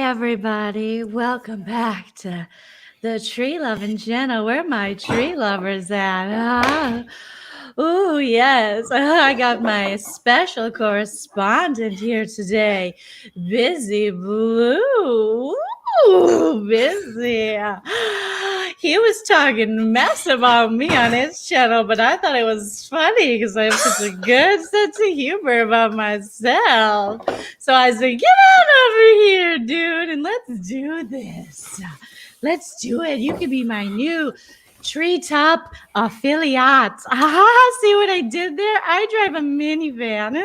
everybody. Welcome back to the Tree Loving Channel. Where my tree lovers at? Oh, yes. I got my special correspondent here today, BusyBlu. Ooh, Busy. He was talking mess about me on his channel, but I thought it was funny because I have such a good sense of humor about myself. So I said, get on over here, dude, and let's do this. Let's do it. You could be my new Treetop affiliate. See what I did there? I drive a minivan.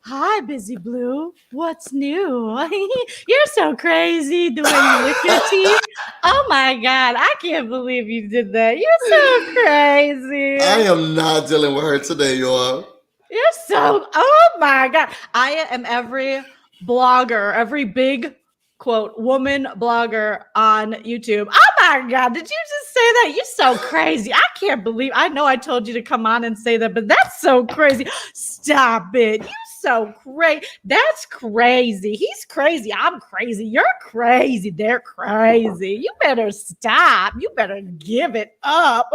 Hi, BusyBlu. What's new? You're so crazy the way you lick your teeth. Oh my God, I can't believe you did that. You're so crazy. I am not dealing with her today, y'all. You're so, oh my God. I am every blogger, every big quote woman blogger on YouTube. Oh my God, did you just say that? You're so crazy. I can't believe, I know I told you to come on and say that, but that's so crazy. Stop it. You're so crazy. That's crazy. He's crazy. I'm crazy. You're crazy. They're crazy. You better stop. You better give it up.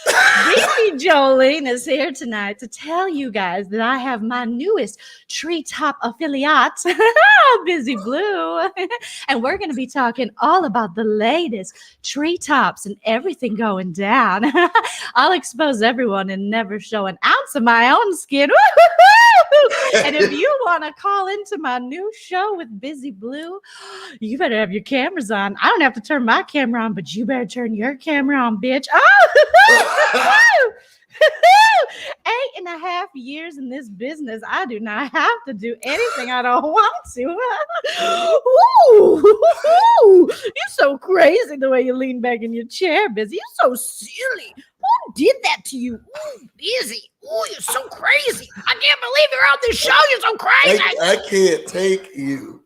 Baby Joleen is here tonight to tell you guys that I have my newest Treetop affiliate, BusyBlu, and we're going to be talking all about the latest treetops and everything going down. I'll expose everyone and never show an ounce of my own skin. And if you want to call into my new show with BusyBlu, you better have your cameras on. I don't have to turn my camera on, but you better turn your camera on, bitch. Oh! 8.5 years in this business. I do not have to do anything I don't want to. Ooh, you're so crazy the way you lean back in your chair, Busy. You're so silly. Who did that to you? Ooh, Busy. Ooh, you're so crazy. I can't believe you're on this show. You're so crazy. I can't take you.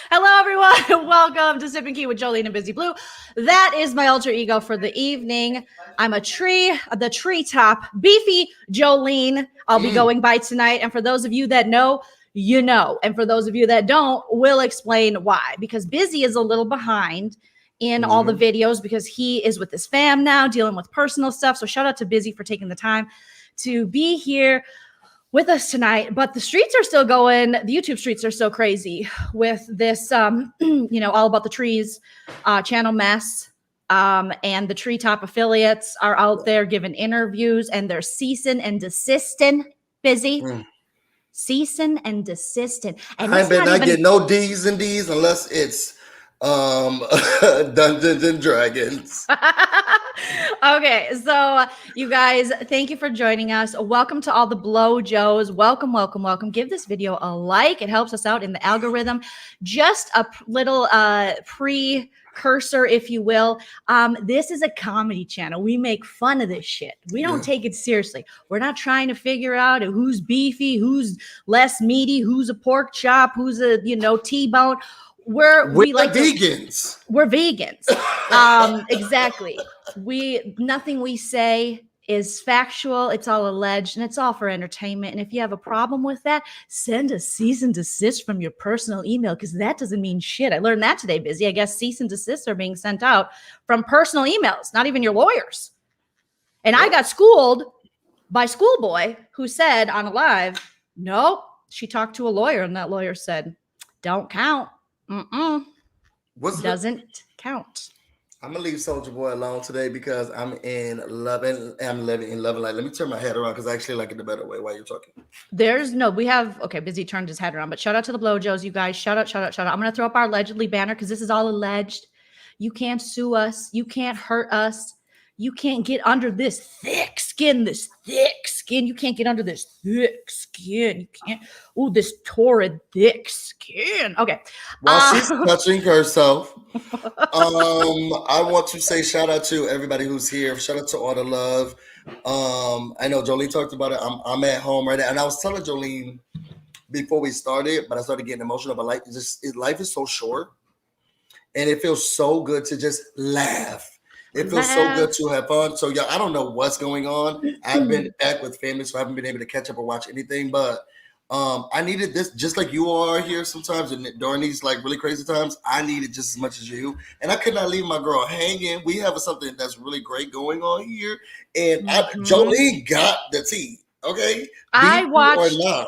Hello, everyone. Welcome to Sip and Key with Joleen and BusyBlu. That is my alter ego for the evening. I'm the treetop beefy Joleen. I'll be going by tonight. And for those of you that know, you know. And for those of you that don't, we'll explain why. Because Busy is a little behind in all the videos because he is with his fam now, dealing with personal stuff. So shout out to Busy for taking the time to be here with us tonight. But the streets are still going. The YouTube streets are so crazy with this, all about the trees channel mess. And the Treetop affiliates are out there giving interviews and they're ceasing and desisting. Busy. Ceasing and desisting. And I bet I get no D's and D's unless it's Dungeons and Dragons. Okay, so you guys, thank you for joining us. Welcome to all the Blowjos. Welcome, welcome, welcome. Give this video a like. It helps us out in the algorithm. Just a little precursor, if you will. This is a comedy channel. We make fun of this shit. We don't take it seriously. We're not trying to figure out who's beefy, who's less meaty, who's a pork chop, who's a T-bone. We're vegans. We're vegans. Exactly. Nothing we say is factual. It's all alleged and it's all for entertainment. And if you have a problem with that, send a cease and desist from your personal email because that doesn't mean shit. I learned that today, Busy. I guess cease and desists are being sent out from personal emails, not even your lawyers. And I got schooled by Schoolboy who said on a live, nope, she talked to a lawyer and that lawyer said, don't count. Doesn't count. I'm gonna leave Soulja Boy alone today because I'm living in love. Like, let me turn my head around because I actually like it the better way while you're talking. Busy turned his head around, but shout out to the Blowjos, you guys. Shout out. I'm gonna throw up our allegedly banner because this is all alleged. You can't sue us. You can't hurt us. You can't get under this thick skin. You can't get under this thick skin. You can't. Oh, this torrid thick skin. Okay. While she's touching herself, I want to say shout out to everybody who's here. Shout out to all the love. I know Joleen talked about it. I'm at home right now. And I was telling Joleen before we started, but I started getting emotional. But life is so short. And it feels so good to just laugh. It feels so good to have fun. So, I don't know what's going on. I've been back with family, so I haven't been able to catch up or watch anything. But I needed this just like you are here sometimes, and during these like really crazy times, I need it just as much as you. And I could not leave my girl hanging. We have something that's really great going on here, and Joleen got the tea. Okay, I watched or not.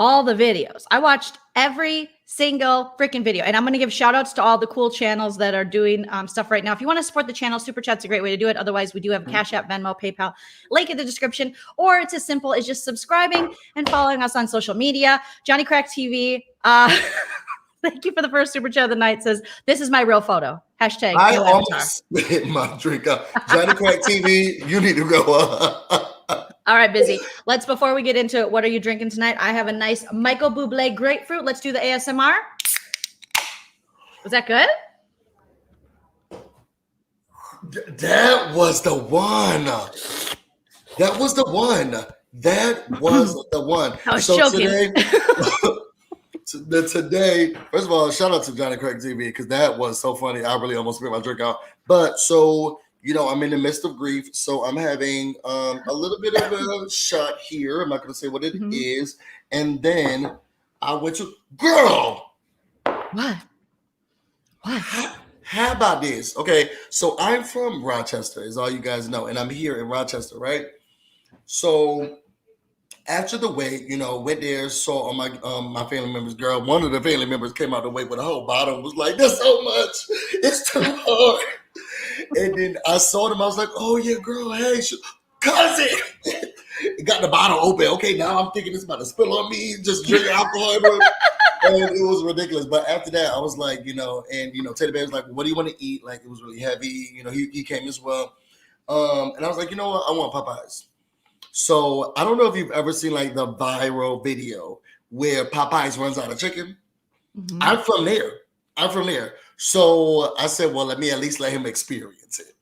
all the videos. I watched every single freaking video. And I'm going to give shout outs to all the cool channels that are doing stuff right now. If you want to support the channel, Super Chat's a great way to do it. Otherwise, we do have Cash App, Venmo, PayPal, link in the description. Or it's as simple as just subscribing and following us on social media. Johnny Crack TV. Thank you for the first Super Chat of the night. Says, this is my real photo. Hashtag. I almost spit my drink up. Johnny Crack TV, you need to go up. All right, Busy. Let's, before we get into it, what are you drinking tonight? I have a nice Michael Bublé grapefruit. Let's do the ASMR. Was that good? That was the one. That was the one. That was the one. I was joking. Today, first of all, shout out to Johnny Craig TV because that was so funny. I really almost spit my drink out. But so, you know, I'm in the midst of grief, so I'm having a little bit of a shot here. I'm not going to say what it is. And then I went to, girl. What? How about this? Okay, so I'm from Rochester, is all you guys know, and I'm here in Rochester, right? So after the wake, you know, went there, saw all my family members. Girl, one of the family members came out the wake with a whole bottle. Was like, "That's so much. It's too hard." And then I saw them. I was like, "Oh yeah, girl, hey, cousin." Got the bottle open. Okay, now I'm thinking it's about to spill on me. Just drinking alcohol, and it was ridiculous. But after that, I was like, you know, and you know, Teddy Bear was like, "What do you want to eat?" Like it was really heavy. You know, he came as well. And I was like, you know what? I want Popeyes. So I don't know if you've ever seen like the viral video where Popeyes runs out of chicken. I'm from there. So I said, well, let me at least let him experience it.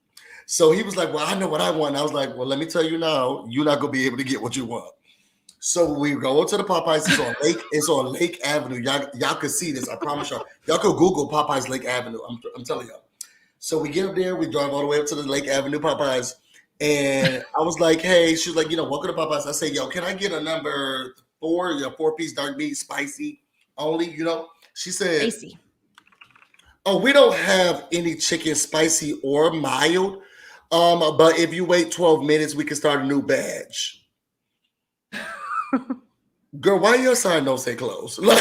So he was like, well, I know what I want. I was like, well, let me tell you now, you're not going to be able to get what you want. So we go to the Popeyes. It's on Lake Avenue. Y'all could see this. I promise y'all. Y'all could Google Popeyes Lake Avenue. I'm telling y'all. So we get up there. We drive all the way up to the Lake Avenue Popeyes. And I was like, hey, she was like, you know, welcome to Popeyes. I said, yo, can I get a number 4, your 4-piece dark meat, spicy only, you know? She said, spicy. Oh, we don't have any chicken spicy or mild. But if you wait 12 minutes, we can start a new batch. Girl, why your sign don't say closed? Like,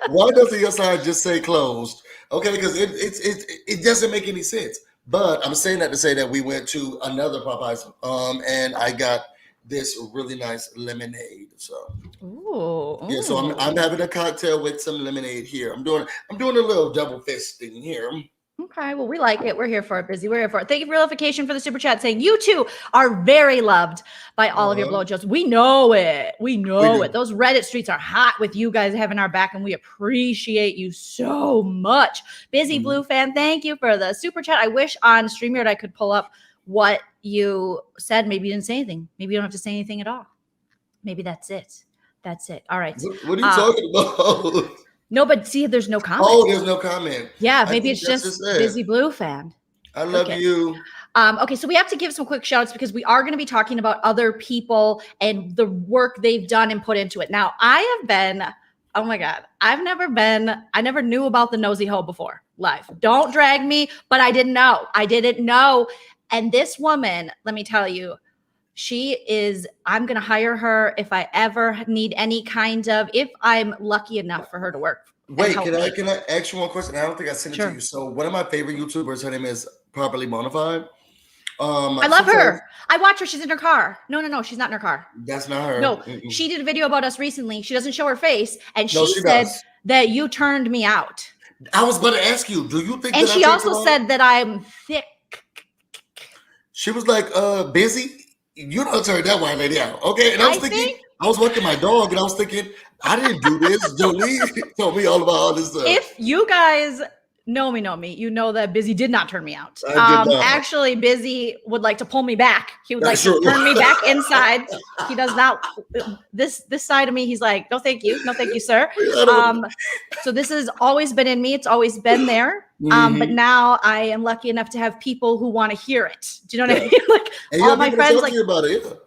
why doesn't your sign just say closed? Okay, because it doesn't make any sense. But I'm saying that to say that we went to another Popeyes, and I got this really nice lemonade. So, yeah. So I'm having a cocktail with some lemonade here. I'm doing a little double fisting here. Okay, well, we like it. We're here for it, Busy. We're here for it. Thank you for notification for the super chat saying you too are very loved by all of your blowjobs. We know it. We know it. Those Reddit streets are hot with you guys having our back, and we appreciate you so much. Busy Blue fan, thank you for the super chat. I wish on StreamYard I could pull up what you said. Maybe you didn't say anything. Maybe you don't have to say anything at all. Maybe that's it. That's it. All right. What are you talking about? No, but see, there's no comment. Oh, there's no comment. Yeah, maybe it's just Busy Blue fan. I love you. Okay, so we have to give some quick shout outs because we are going to be talking about other people and the work they've done and put into it. Now, I have been, oh my God, I never knew about the Nosy Hoe before live. Don't drag me, but I didn't know. And this woman, let me tell you, I'm going to hire her if I ever need any kind of, if I'm lucky enough for her to work. Wait, can I ask you one question? I don't think I sent it to you. So one of my favorite YouTubers, her name is Properly Bonafide. I love her. I watch her. She's in her car. No, she's not in her car. That's not her. No, she did a video about us recently. She doesn't show her face. And she said that you turned me out. I was going to ask you, do you think and she also said that I'm thick. She was like, busy. You don't turn that white lady out. Okay. And I was thinking, I was walking my dog and I was thinking, I didn't do this. Joleen told me all about all this stuff. If you guys know me, you know that Busy did not turn me out. Actually, Busy would like to pull me back. He would like to turn me back inside. He does not. This side of me, he's like, no, thank you. No, thank you, sir. So this has always been in me. It's always been there. But now I am lucky enough to have people who want to hear it. Do you know what I mean? Like all my friends, like about it.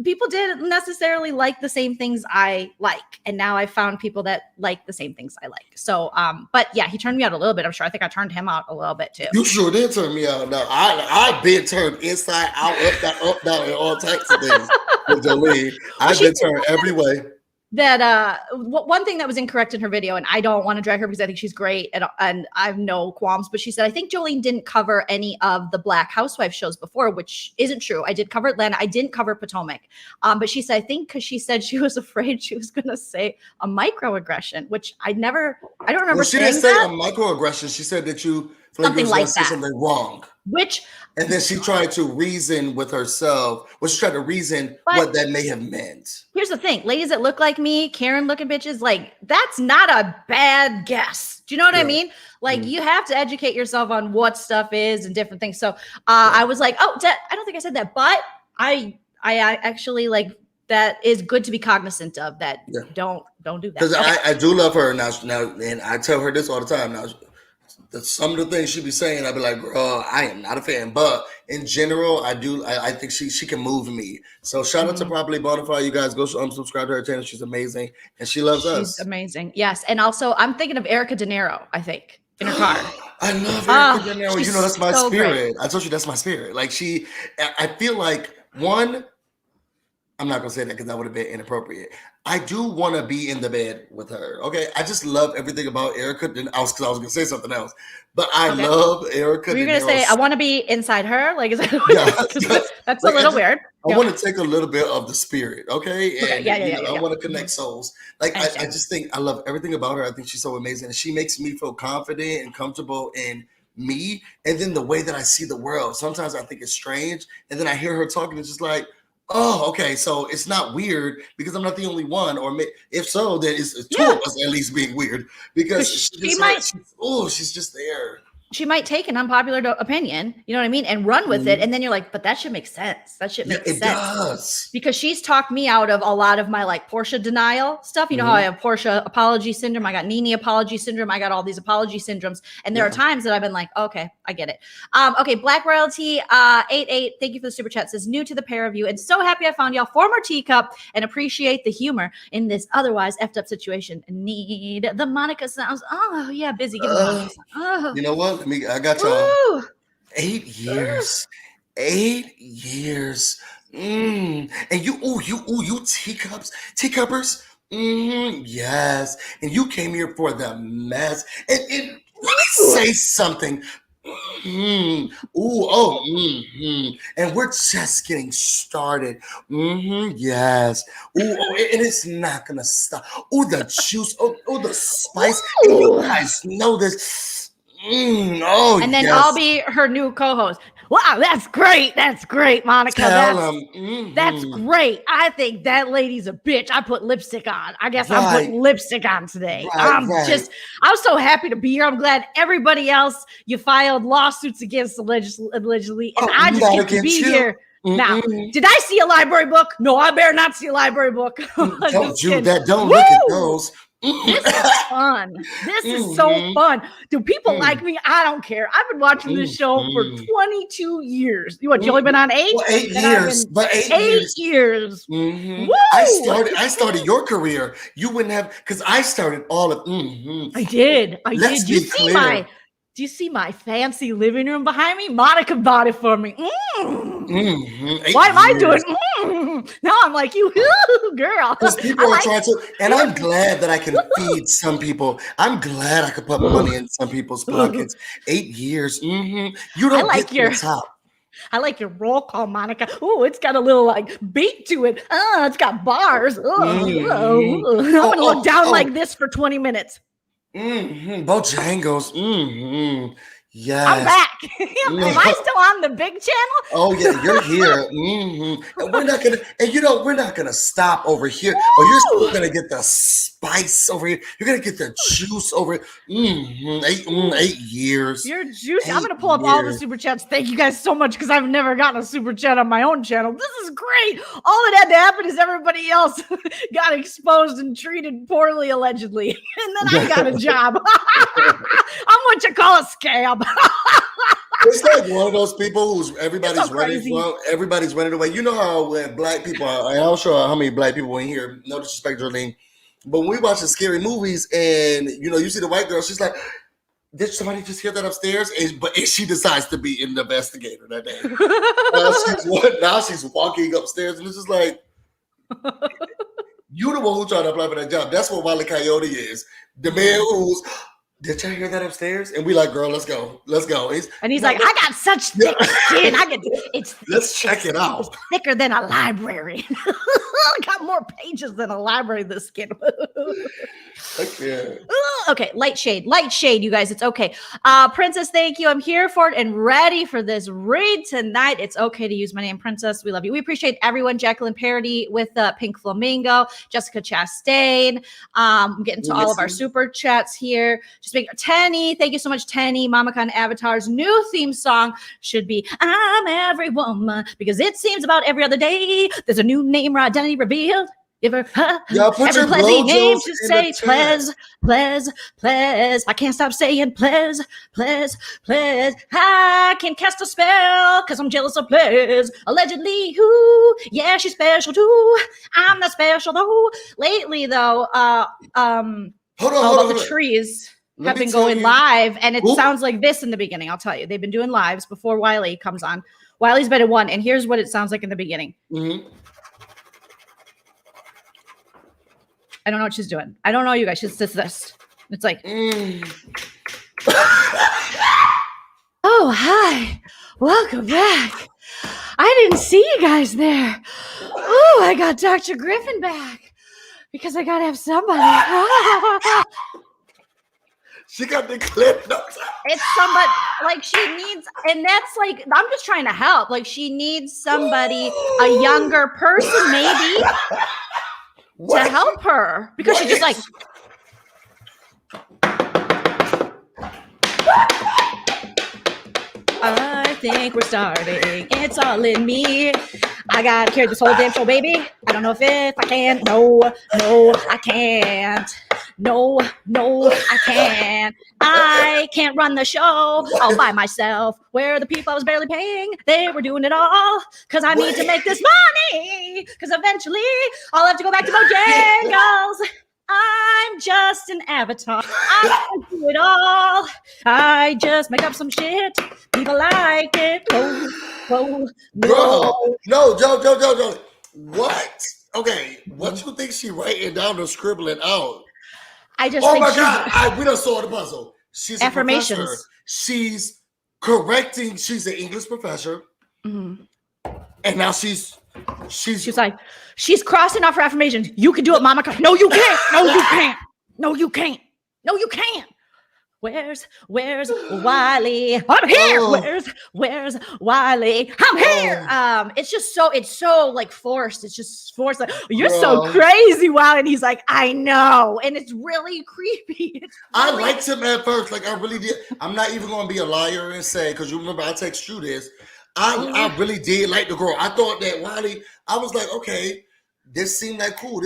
people didn't necessarily like the same things I like. And now I found people that like the same things I like. So, but yeah, he turned me out a little bit. I'm sure. I think I turned him out a little bit too. You sure did turn me out. Now I've been turned inside out, up, down, and all types of things with Joleen. I've been turned every way. That one thing that was incorrect in her video, and I don't want to drag her because I think she's great and I have no qualms, but she said, I think Joleen didn't cover any of the Black Housewife shows before, which isn't true. I did cover Atlanta. I didn't cover Potomac. But she said, I think because she said she was afraid she was going to say a microaggression, which I don't remember she saying didn't say that. a microaggression. She said that you something like that. Say something wrong. And then she tried to reason with herself. She tried to reason what that may have meant. Here's the thing. Ladies that look like me, Karen looking bitches, like, that's not a bad guess. Do you know what I mean? Like, you have to educate yourself on what stuff is and different things. So I was like, oh, I don't think I said that. But I actually, like, that is good to be cognizant of, that don't do that. Because I do love her now, and I tell her this all the time now. Some of the things she be saying, I'd be like, girl, I am not a fan. But in general, I think she can move me. So shout out to Properly Bonafide. You guys go subscribe to her channel. She's amazing. And she loves us. She's amazing. Yes. And also, I'm thinking of Erica De Niro, I think, in her car. I love Erica De Niro. You know, that's my spirit. Great. I told you that's my spirit. Like, I feel like, one, I'm not going to say that because that would have been inappropriate. I do want to be in the bed with her. Okay. I just love everything about Erica. I was going to say something else, but I love Erica. Were you going to say, I want to be inside her? Like, is that that's like, a little weird. I want to take a little bit of the spirit. Okay. And I want to connect souls. Like, I just think I love everything about her. I think she's so amazing. And she makes me feel confident and comfortable in me. And then the way that I see the world, sometimes I think it's strange. And then I hear her talking. It's just like, oh, okay. So it's not weird because I'm not the only one, or if so, then it's two of us at least being weird because she's just there. She might take an unpopular opinion, you know what I mean, and run with it. And then you're like, but that should make sense. That should make sense. It does. Because she's talked me out of a lot of my like Portia denial stuff. You know how I have Portia apology syndrome. I got Nene apology syndrome. I got all these apology syndromes. And there are times that I've been like, okay, I get it. Okay, Black Royalty 88. Thank you for the super chat. Says new to the pair of you and so happy I found y'all. Former teacup and appreciate the humor in this otherwise effed up situation. Need the Monica sounds. Oh yeah, busy. Give me you know what? I got y'all. 8 years. 8 years. And you teacuppers. Yes. And you came here for the mess. And let me say something. And we're just getting started. Yes. And it's not gonna stop. The juice. The spice. And you guys know this. And then I'll be her new co-host. Wow, that's great. That's great, Monica. That's great. I think that lady's a bitch. I put lipstick on. I guess I'm putting lipstick on today. I'm so happy to be here. I'm glad everybody else you filed lawsuits against allegedly. And I just get to be here. Now, did I see a library book? No, I better not see a library book. Don't do that. Don't look at those. This is fun. This is so fun. Do people like me? I don't care. I've been watching this show for 22 years. You only been on 8? Well, 8 years. But 8 years. I started your career. You wouldn't have, because I started all of. I did. Do you see my fancy living room behind me? Monica bought it for me. Why am I doing? Now I'm like, you girl. Because people are trying to, and I'm glad that I can feed some people. I'm glad I could put money in some people's pockets. 8 years. You don't get to the top. I like your roll call, Monica. Oh, it's got a little like beat to it. It's got bars. I'm gonna look down like this for 20 minutes. Bojangles. Yes. I'm back. Am I still on the big channel? Oh yeah, you're here. And we're not gonna stop over here. You're still gonna get the spice over here. You're gonna get the juice over here. 8 years. You're juicy. I'm gonna pull up all the super chats. Thank you guys so much because I've never gotten a super chat on my own channel. This is great. All that had to happen is everybody else got exposed and treated poorly, allegedly, and then I got a job. I'm what you call a scab. It's like one of those people who's everybody's so everybody's running away. You know how when black people are, I'm not sure how many black people in here, no disrespect, Joleen, but when we watch the scary movies and you see the white girl, she's like, did somebody just hear that upstairs? But she decides to be an investigator that day. Now she's walking upstairs, and it's just like, you the one who tried to apply for that job. That's what Wile E. Coyote is. The man who's, did y'all hear that upstairs? And we like, girl, let's go. And he's like, I got such thick skin. Let's check it out. It's thicker than a library. Got more pages than a library, this skin. Okay, light shade, you guys. It's okay. Princess, thank you. I'm here for it and ready for this read tonight. It's okay to use my name, Princess. We love you. We appreciate everyone. Jaclynee Parody with Pink Flamingo, Jessica Chastain. I'm getting to all of our super chats here. Tenny, thank you so much, Tenny. Mamacon Avatar's new theme song should be I'm Every Woman, because it seems about every other day there's a new name or identity revealed. Every pleasy name should say Plez. I can't stop saying Plez. I can cast a spell because I'm jealous of Plez. Allegedly, yeah, she's special too. I'm not special though. Lately though, the trees have been going live, and it sounds like this in the beginning. I'll tell you, they've been doing lives before Wiley comes on. Wiley's been at one, and here's what it sounds like in the beginning. Mm-hmm. I don't know what she's doing. I don't know, you guys. She's just this. It's like, oh, hi. Welcome back. I didn't see you guys there. Oh, I got Dr. Griffin back because I got to have somebody. She got the clip notes. It's somebody, like, she needs, and that's like, I'm just trying to help. Like, she needs somebody, a younger person maybe, to help her, because she's just like, I think we're starting. It's all in me. I gotta carry this whole damn show, baby. I don't know if I can. No, I can't. No, I can't. I can't run the show all by myself. Where the people I was barely paying, they were doing it all. Because I need to make this money. Because eventually I'll have to go back to Bojangles. I'm just an avatar. I don't do it all. I just make up some shit. People like it. No. No, Joe. What? Okay, what you think she writing down or scribbling out? I just think my God, we done saw the puzzle. She's affirmations. A professor. She's correcting. She's an English professor. Mm-hmm. And now she's like, she's crossing off her affirmations. You can do it, Mama. No, you can't. No, you can't. Where's Wiley? I'm here. Where's Wiley? I'm here. It's so like forced. It's just forced. Like, you're so crazy, Wiley. And he's like, I know. And it's really creepy. I liked him at first. Like, I really did. I'm not even going to be a liar and say, because you remember I text you this. I really did like the girl. I thought that Wiley, I was like, okay, this seemed like cool.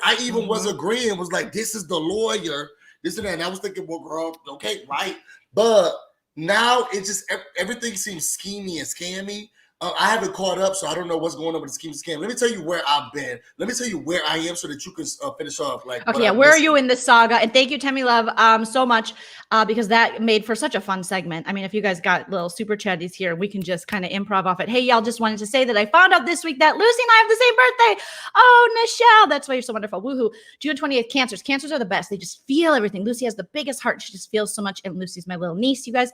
I even was agreeing, was like, this is the lawyer. This and that. And I was thinking, well, girl, okay, right. But now it just, everything seems schemy and scammy. I haven't caught up, so I don't know what's going on with the scheme scam. Let me tell you where I've been. Let me tell you where I am so that you can finish off. Like, okay, yeah, where are you in this saga? And thank you, Tami Love, so much, because that made for such a fun segment. I mean, if you guys got little super chatties here, we can just kind of improv off it. Hey, y'all, just wanted to say that I found out this week that Lucy and I have the same birthday. Oh, Nichelle, that's why you're so wonderful. Woohoo. June 28th, cancers. Cancers are the best. They just feel everything. Lucy has the biggest heart. She just feels so much. And Lucy's my little niece, you guys.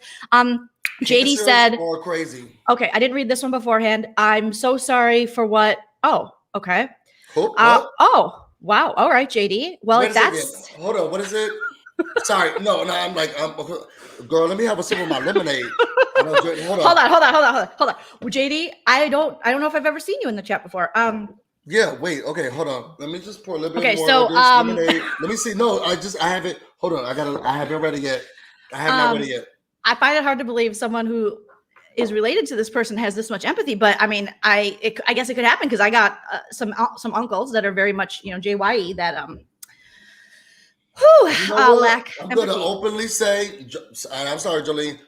JD said, crazy. Okay, I didn't read this one beforehand. I'm so sorry for what. Oh, okay. Oh, wow. All right, JD. Well, if that's. Hold on. What is it? Sorry. No. I'm girl, let me have a sip of my lemonade. Hold on. Well, JD, I don't know if I've ever seen you in the chat before. Yeah, wait. Okay, hold on. Let me just pour a little bit more so, of this lemonade. Let me see. No, I have it. Hold on. I haven't read it yet. I have not read it yet. I find it hard to believe someone who is related to this person has this much empathy, but I mean, I guess it could happen because I got some uncles that are very much, JYE that lack I'm empathy. going to openly say, and I'm sorry, Joleen,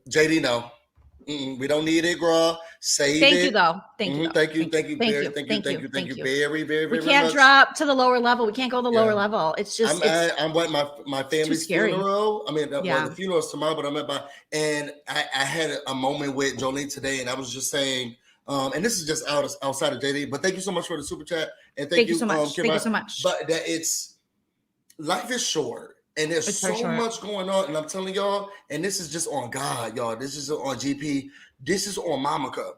JD, no. We don't need it, girl. Save Thank it. you, though. Thank you. Thank you. Thank you. Thank Very, you. thank you very, very, We very can't much. drop to the lower level. We can't go to the lower level. It's just I'm at my family's funeral. I mean, well, the funeral is tomorrow, but I'm at and I had a moment with Joleen today, and I was just saying, and this is just outside of JD, but thank you so much for the super chat, and thank you so much. Kim, thank you so much. But that life is short. And there's so much going on, and I'm telling y'all, and this is just on God, y'all. This is on GP. This is on Monica.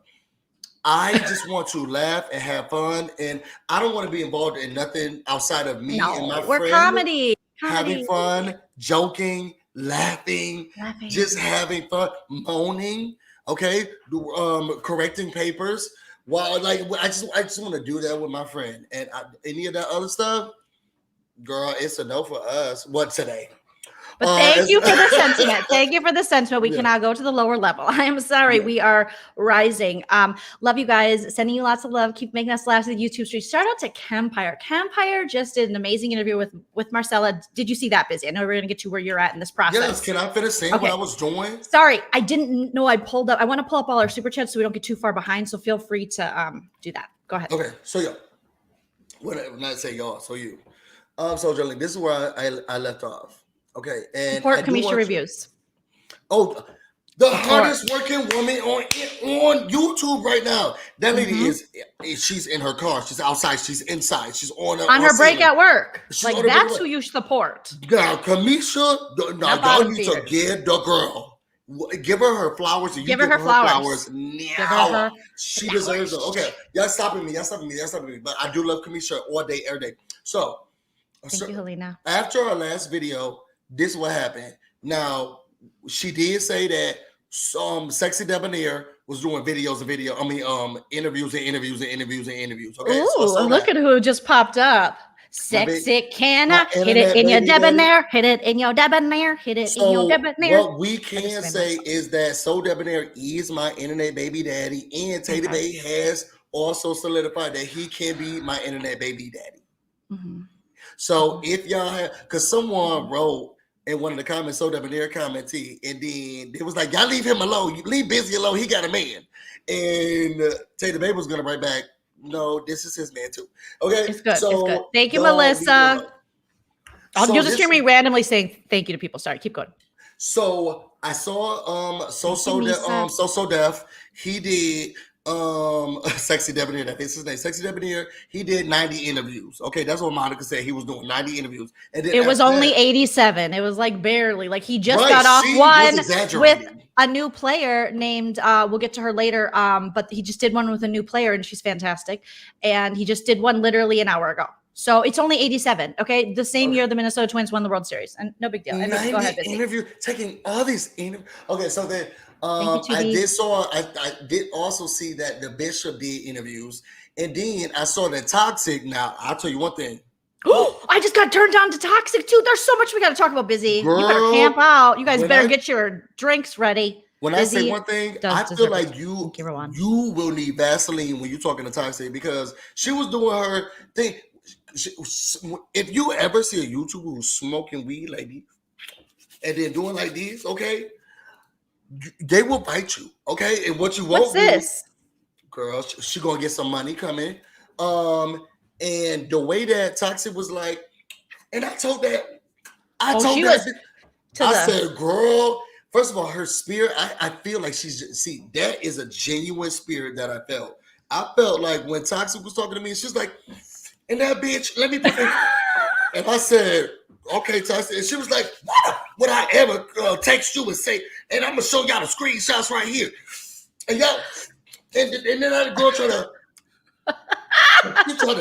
I just want to laugh and have fun, and I don't want to be involved in nothing outside of me and my friend. Comedy. Having fun, joking, laughing, just having fun, moaning, okay, correcting papers. Well, I just want to do that with my friend, and any of that other stuff. Girl, it's a no for us. What today? But thank you for the sentiment. Thank you for the sentiment. We cannot go to the lower level. I am sorry. We are rising. Love you guys. Sending you lots of love. Keep making us laugh at the YouTube stream. Shout out to Campire. Campire just did an amazing interview with Marcella. Did you see that, Busy? I know we're going to get to where you're at in this process. Yes. Can I finish saying what I was doing? Sorry. I didn't know I pulled up. I want to pull up all our super chats so we don't get too far behind. So feel free to do that. Go ahead. Okay. So y'all. When I say y'all, so you. So Joleen, this is where I left off. Okay, and support Kamisha reviews. Oh, the hardest working woman on YouTube right now. That lady she's in her car. She's outside. She's inside. She's on her break at work. Like that's who you support. Now, Kamisha, y'all need to give the girl. Give her flowers. And give her flowers now. She deserves it. Okay, y'all stopping me. But I do love Kamisha all day, every day. So. Thank you, Helena. After our last video, this is what happened. Now, she did say that Sexy Debonair was doing interviews. Okay, ooh, look at who just popped up. Sexy Canna, hit it in your debonair, hit it in your debonair, hit it in your debonair. What we can say is that So Debonair is my internet baby daddy, and Tater Bay has also solidified that he can be my internet baby daddy. Mm-hmm. So if y'all have, because someone wrote in one of the comments, So Debonair commentee, and then it was like, y'all leave him alone. You leave Busy alone. He got a man. And Tater Bay was going to write back, no, this is his man too. Okay. It's good. So it's good. Thank you, Melissa. You'll just hear me randomly saying thank you to people. Sorry, keep going. So I saw So Def. He did Sexy Debonair, I think it's his name. Sexy Debonair, he did 90 interviews. Okay, that's what Monica said. He was doing 90 interviews. And then it was only 87. It was like barely. Like he just got off one with a new player named we'll get to her later. But he just did one with a new player and she's fantastic. And he just did one literally an hour ago. So it's only 87. Okay. The same year the Minnesota Twins won the World Series. And no big deal. And go ahead, taking all these interviews. Okay, so then I did also see that the Bishop did interviews, and then I saw that Toxic. Now I'll tell you one thing. I just got turned on to Toxic too. There's so much we got to talk about. Busy. Girl, you better camp out. You guys better get your drinks ready. When Busy I say one thing, I feel like you will need Vaseline when you're talking to Toxic because she was doing her thing. If you ever see a YouTuber who's smoking weed like this and then doing like this, okay. They will bite you, okay? And what you won't do, girl, she gonna get some money coming. And the way that Toxic was like, and I told that, I said, girl, first of all, her spirit, I feel like that is a genuine spirit that I felt. I felt like when Toxic was talking to me, she's like, and that bitch, let me put it. And I said, okay, Toxic. And she was like, would I ever text you and say, and I'm going to show y'all the screenshots right here. And y'all, and then I go try to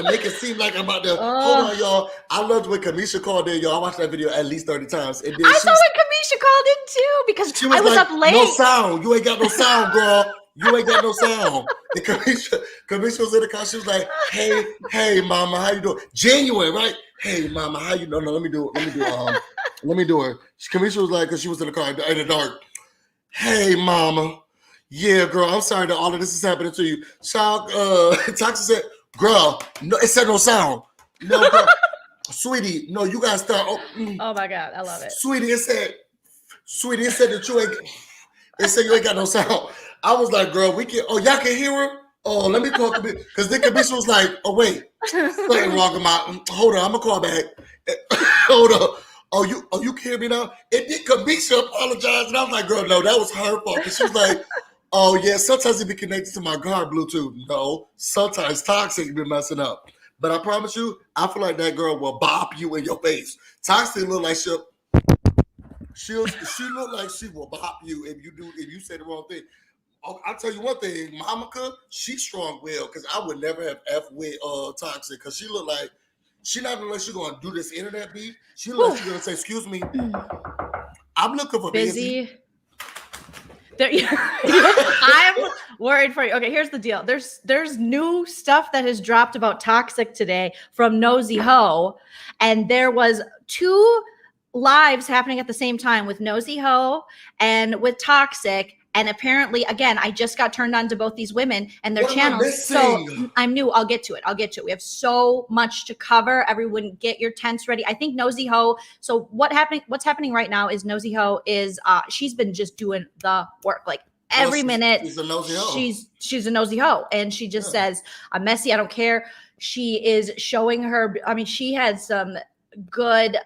make it seem like I'm about to, hold on, y'all. I loved when Kamisha called in, y'all. I watched that video at least 30 times. And then I saw when Kamisha called in too, because I was up late. No sound. You ain't got no sound, girl. You ain't got no sound. And Kamisha was in the car. She was like, hey, mama, how you doing? Genuine, right? Hey, mama, how you doing? No, let me do her. Kamisha was like, because she was in the car in the dark. Hey, mama. Yeah, girl, I'm sorry that all of this is happening to you. Toxic said, girl, no, it said no sound. No, girl. Sweetie, no, you gotta start. Oh my God, I love it. Sweetie, it said that you ain't. They say you ain't got no sound. I was like, girl, we can. Oh, y'all can hear her. Oh, let me call Kamisha. Because then Kamisha was like, oh wait, something wrong with my. Hold on, I'm gonna call back. Hold on. Oh, you can hear me now? And then Kamisha apologized, and I was like, girl, no, that was her fault. And she was like, oh yeah, sometimes it be connected to my guard Bluetooth. No, sometimes Toxic be messing up. But I promise you, I feel like that girl will bop you in your face. Toxic look like she look like she will bop you if you say the wrong thing. I'll tell you one thing, Monica, she's strong-willed because I would never have F with Toxic because she look like she not gonna let you go and do this internet beef. She look like she's gonna say, excuse me, I'm looking for busy. I'm worried for you. Okay, here's the deal. There's new stuff that has dropped about Toxic today from Nosy Hoe, and there was 2 lives happening at the same time with Nosy Hoe and with Toxic. And apparently, again, I just got turned on to both these women and their channels. So I'm new. I'll get to it. We have so much to cover. Everyone get your tents ready. I think Nosy Hoe. So what's happening right now is Nosy Hoe is she's been just doing the work. Like every minute she's a Nosy Hoe. She's a Nosy Hoe. And she just says, I'm messy. I don't care. She is showing her. I mean, she had some good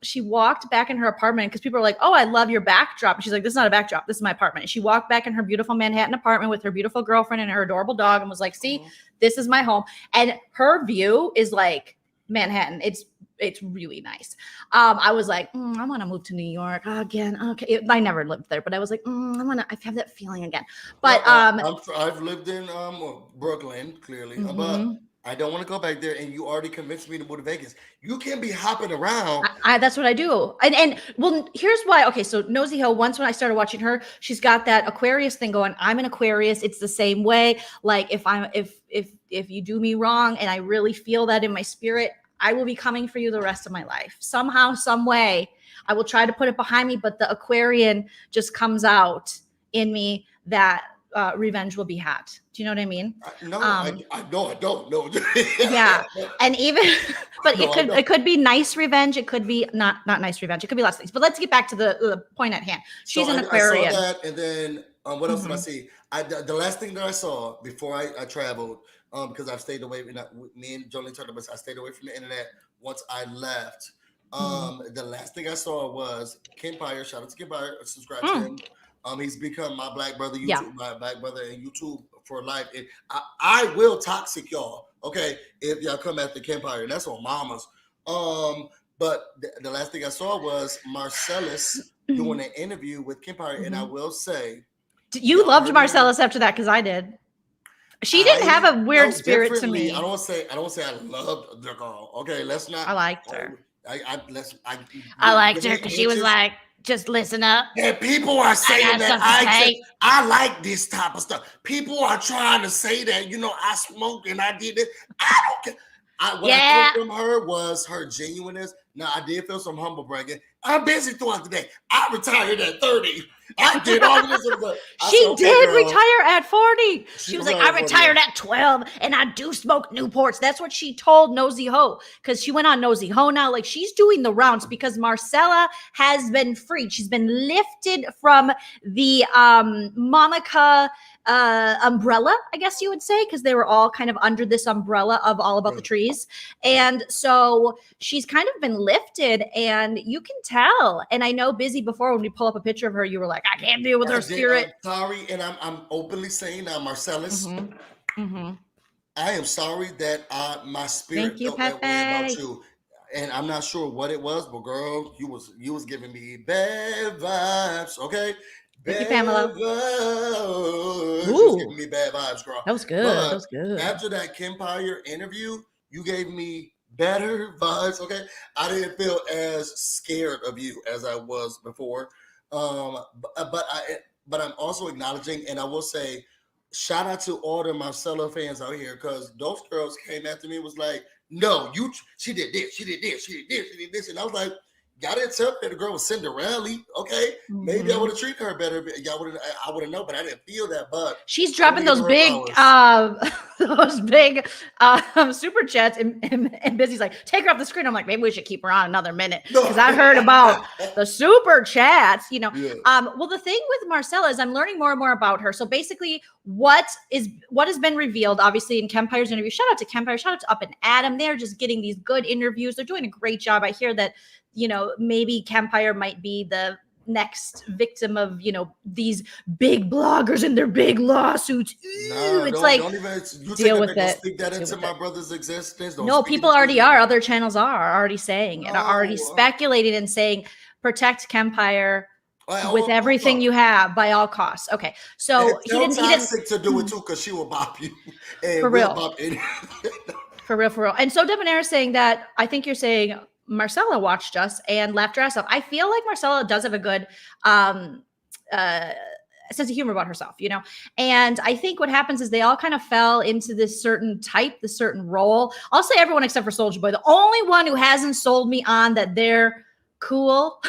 she walked back in her apartment because people are like, oh, I love your backdrop. And she's like, this is not a backdrop, this is my apartment. And she walked back in her beautiful Manhattan apartment with her beautiful girlfriend and her adorable dog and was like, see, this is my home. And her view is like Manhattan. It's really nice. I was like, I want to move to New York again. Okay, I never lived there, but I was like, I have that feeling again. But I've lived in Brooklyn, clearly, but I don't want to go back there, and you already convinced me to move to Vegas. You can't be hopping around. That's what I do. And well, here's why. Okay, so Nosy Hoe, once when I started watching her, she's got that Aquarius thing going. I'm an Aquarius. It's the same way. Like if you do me wrong and I really feel that in my spirit, I will be coming for you the rest of my life. Somehow, some way, I will try to put it behind me, but the Aquarian just comes out in me that revenge will be had. Do you know what I mean? No, I don't know. Yeah, and even, but it could be nice revenge. It could be not nice revenge. It could be lots of things. But let's get back to the point at hand. She's an Aquarian. I saw that, and then what else did I see? The last thing that I saw before I traveled, because I've stayed away. Me and Joleen talked about this. I stayed away from the internet once I left. The last thing I saw was Kempire. Shout out to Kempire. Subscribe to him. He's become my black brother YouTube, my black brother in YouTube for life. And I will toxic y'all, okay, if y'all come at the Kempire. And that's on mamas. But the last thing I saw was Marcellus doing an interview with Kempire. And I will say, you loved Marcellus after that, because I did. She didn't have a weird spirit to me. I don't say I loved the girl. Okay, let's not. I liked her. I liked her because she was like, just listen up. And people are saying that I like this type of stuff. People are trying to say that, I smoked and I did it. I don't care. What I took from her was her genuineness. Now, I did feel some humble bragging. I'm busy throughout the day. I retired at 30. I did all this. She did retire at 40. She was like, I retired at 12 and I do smoke Newports. That's what she told Nosy Hoe, because she went on Nosy Hoe now. Like, she's doing the rounds because Marcella has been freed. She's been lifted from the Monica umbrella, I guess you would say, because they were all kind of under this umbrella of All About the Trees. And so she's kind of been lifted, and you can tell. And I know Busy, before when we pull up a picture of her, you were like, I can't deal with her spirit. I'm sorry, and I'm openly saying now, Marcellus, I am sorry that my spirit felt that way about you. And I'm not sure what it was, but girl, you was giving me bad vibes, okay? Thank you, Pamela. Ooh, giving me bad vibes, girl. That was good. That was good. After that Kempire interview, you gave me better vibes. Okay, I didn't feel as scared of you as I was before. But I'm also acknowledging, and I will say, shout out to all the Marcella fans out here, because those girls came after me and was like, no, she did this, she did this, she did this, she did this, and I was like, y'all didn't tell me the girl was Cinderella. Okay, maybe I would have treated her better. I would have known, but I didn't feel that. But she's dropping those big, super chats, and Busy's like, take her off the screen. I'm like, maybe we should keep her on another minute because I heard about the super chats. You know, well, the thing with Marcella is I'm learning more and more about her. So basically, what has been revealed, obviously, in Kempire's interview. Shout out to Kempire. Shout out to Up and Adam. They're just getting these good interviews. They're doing a great job. I hear that, you know, maybe Kempire might be the next victim of, you know, these big bloggers and their big lawsuits. It's like, don't even deal with it. Speak that into my brother's existence. No, people already are. Other channels are already saying and are already speculating and saying, protect Kempire with everything you have by all costs. Okay, so he didn't to do it too, because she will bop you. And for real. For real. And so Debonair is saying that, I think you're saying Marcella watched us and laughed her ass off. I feel like Marcella does have a good sense of humor about herself, you know? And I think what happens is they all kind of fell into this certain type, this certain role. I'll say everyone except for Soulja Boy. The only one who hasn't sold me on that they're cool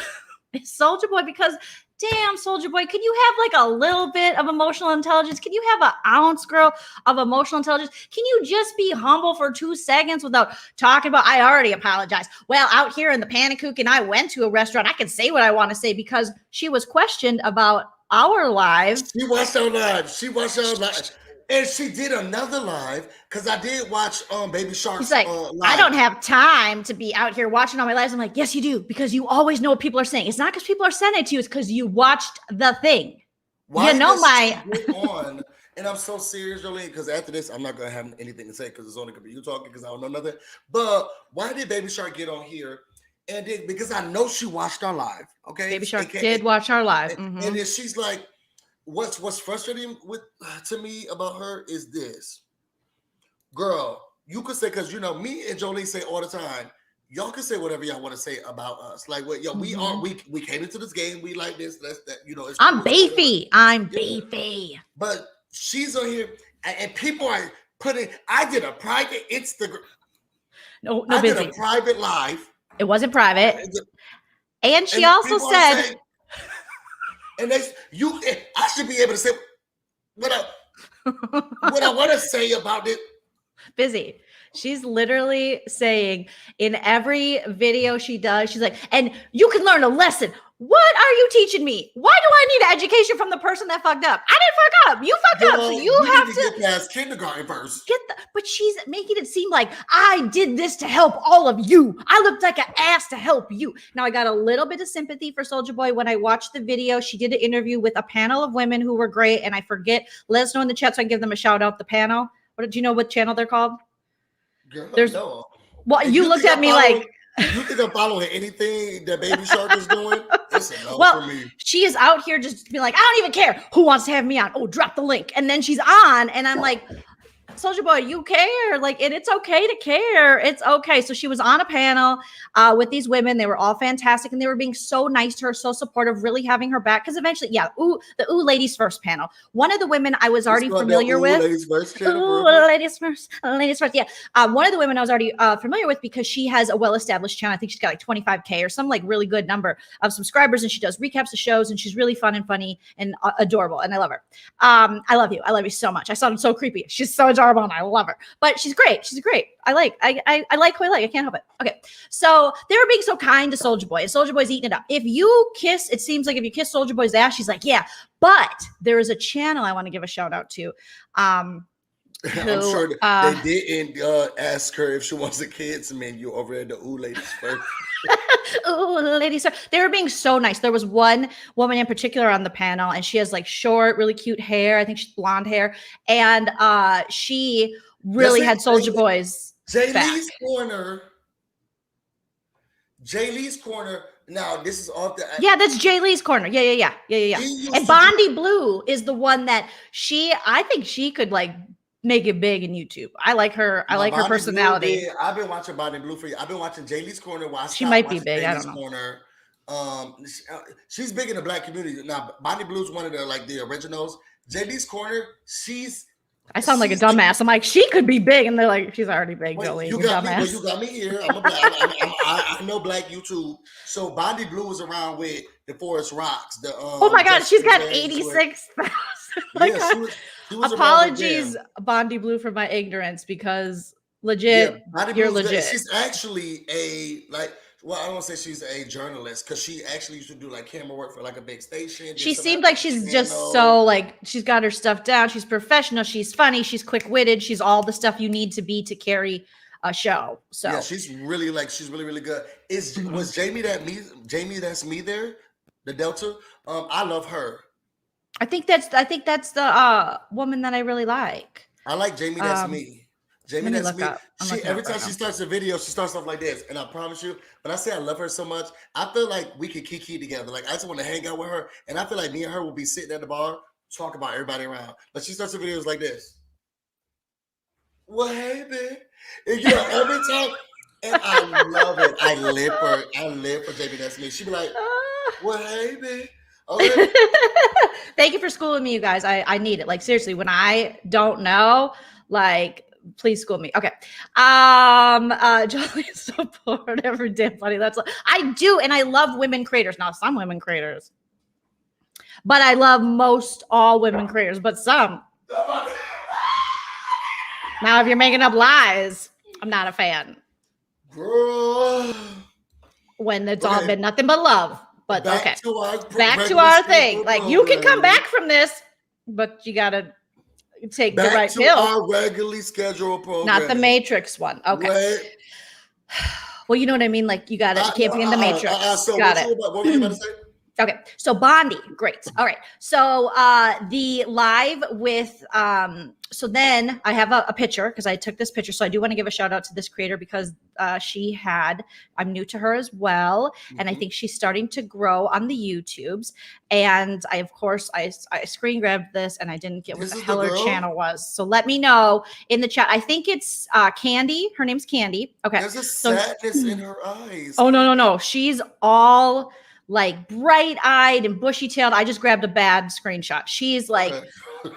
is Soulja Boy, because damn, Soulja Boy, can you have like a little bit of emotional intelligence? Can you have an ounce, girl, of emotional intelligence? Can you just be humble for 2 seconds without talking about, I already apologized. Well, out here in the Panacook, and I went to a restaurant, I can say what I want to say, because she was questioned about our live. She watched our live. And she did another live, because I did watch Baby Shark's like, live. I don't have time to be out here watching all my lives. I'm like, yes, you do, because you always know what people are saying. It's not because people are sending it to you. It's because you watched the thing. Why you know on, and I'm so serious, Joleen, because after this, I'm not going to have anything to say, because it's only going to be you talking, because I don't know nothing. But why did Baby Shark get on here? And then, because I know she watched our live, okay? Baby Shark did watch our live. And then she's like, What's frustrating to me about her is this, girl. You could say, because you know me and Joleen say all the time, y'all can say whatever y'all want to say about us. Like, what, we came into this game, we like this, that, you know. I'm beefy. I'm beefy. But she's on here, and people are putting. I did a private Instagram. No, I Busy. did a private live. It wasn't private. And she also said. And I should be able to say what I want to say about it. Busy. She's literally saying in every video she does, she's like, and you can learn a lesson. What are you teaching me? Why do I need an education from the person that fucked up? I didn't fuck up. You fucked up. So you have to get past kindergarten first. But she's making it seem like I did this to help all of you. I looked like an ass to help you. Now, I got a little bit of sympathy for Soulja Boy when I watched the video. She did an interview with a panel of women who were great. And I forget, let us know in the chat so I can give them a shout out. The panel. What, do you know what channel they're called? Girl, there's no. Well, you looked at me like, you think I'm following anything that Baby Shark is doing? It's a no for me. She is out here just being like, I don't even care who wants to have me on. Oh, drop the link. And then she's on, and I'm like, Soulja Boy, you care. Like, and it's okay to care. It's okay. So she was on a panel with these women. They were all fantastic, and they were being so nice to her, so supportive, really having her back. Because eventually, the Ladies First panel. One of the women I was already familiar with. Ladies First channel. Ladies First. Ladies First. Yeah. One of the women I was already familiar with, because she has a well-established channel. I think she's got like 25K or some like really good number of subscribers, and she does recaps of shows, and she's really fun and funny and adorable, and I love her. I love you. I love you so much. I sounded so creepy. She's so adorable. And I love her, but she's great. She's great. I like who I like. I can't help it. Okay. So they were being so kind to Soulja Boy, and Soulja Boy's eating it up. If you kiss, it seems like if you kiss Soulja Boy's ass, she's like, yeah, but there is a channel I want to give a shout out to. I'm sure they didn't ask her if she wants a kids menu over at the Ladies First. Ladies, they were being so nice. There was one woman in particular on the panel, and she has like short, really cute hair. I think she's blonde hair, and she really had Soulja Boy's Jaylee's corner. Jaylee's corner. Now this is off the. Yeah, that's Jaylee's corner. Yeah. And Bondi Blue is the one that I think she could like make it big in YouTube. I like her. I like her personality. I've been watching Bondi Blue for you. I've been watching Jaylee's corner. She might be big. I don't know. Corner. She's big in the Black community. Now, Bondi Blue's one of the originals. Jaylee's corner. She's I sound like a dumbass. I'm like, she could be big, and they're like, she's already big, Wait, Joleen. you got me. Well, you got me here. I know Black YouTube. So Bondi Blue was around with the Forest Rocks. The oh my God, she's got 86,000. Like, yeah, she was apologies, Bondi Blue, for my ignorance, because legit, you're legit. She's actually well, I don't want to say she's a journalist, because she actually used to do like camera work for like a big station. She seemed like she's just so like, she's got her stuff down. She's professional. She's funny. She's quick-witted. She's all the stuff you need to be to carry a show. So yeah, she's really really good. Was Jamie that's me there? The Delta? I love her. I think that's the woman that I really like. I like Jamie that's me. Jamie, that's me. Every time she starts a video, she starts off like this. And I promise you, when I say I love her so much, I feel like we could kiki together. Like, I just want to hang out with her. And I feel like me and her will be sitting at the bar, talk about everybody around. But she starts her videos like this. Well, hey, babe. And, every time. And I love it. I live for Jamie, that's me. She be like, well, hey, babe. Okay. Thank you for schooling me, you guys. I need it. Like, seriously, when I don't know, like, please school me. Okay. Joleen's so bored every damn funny. I do, and I love women creators. Now, some women creators, but I love most all women creators, but some. Now, if you're making up lies, I'm not a fan. Girl. When it's all been nothing but love. But back to our thing. Like, you can come back from this, but you gotta take the right pill. Our regularly scheduled program, not the Matrix one. Okay. Right. Well, you know what I mean. Like, you can't be in the Matrix. Got it. What were you about to say? Okay, so Bondi, great. All right, so the live with, so then I have a picture, because I took this picture. So I do want to give a shout out to this creator, because I'm new to her as well. And I think she's starting to grow on the YouTubes. And of course, I screen grabbed this, and I didn't get what the hell her channel was. So let me know in the chat. I think it's Candy. Her name's Candy. Okay. There's a sadness in her eyes. Oh, no. She's all like bright-eyed and bushy-tailed. I just grabbed a bad screenshot. She's like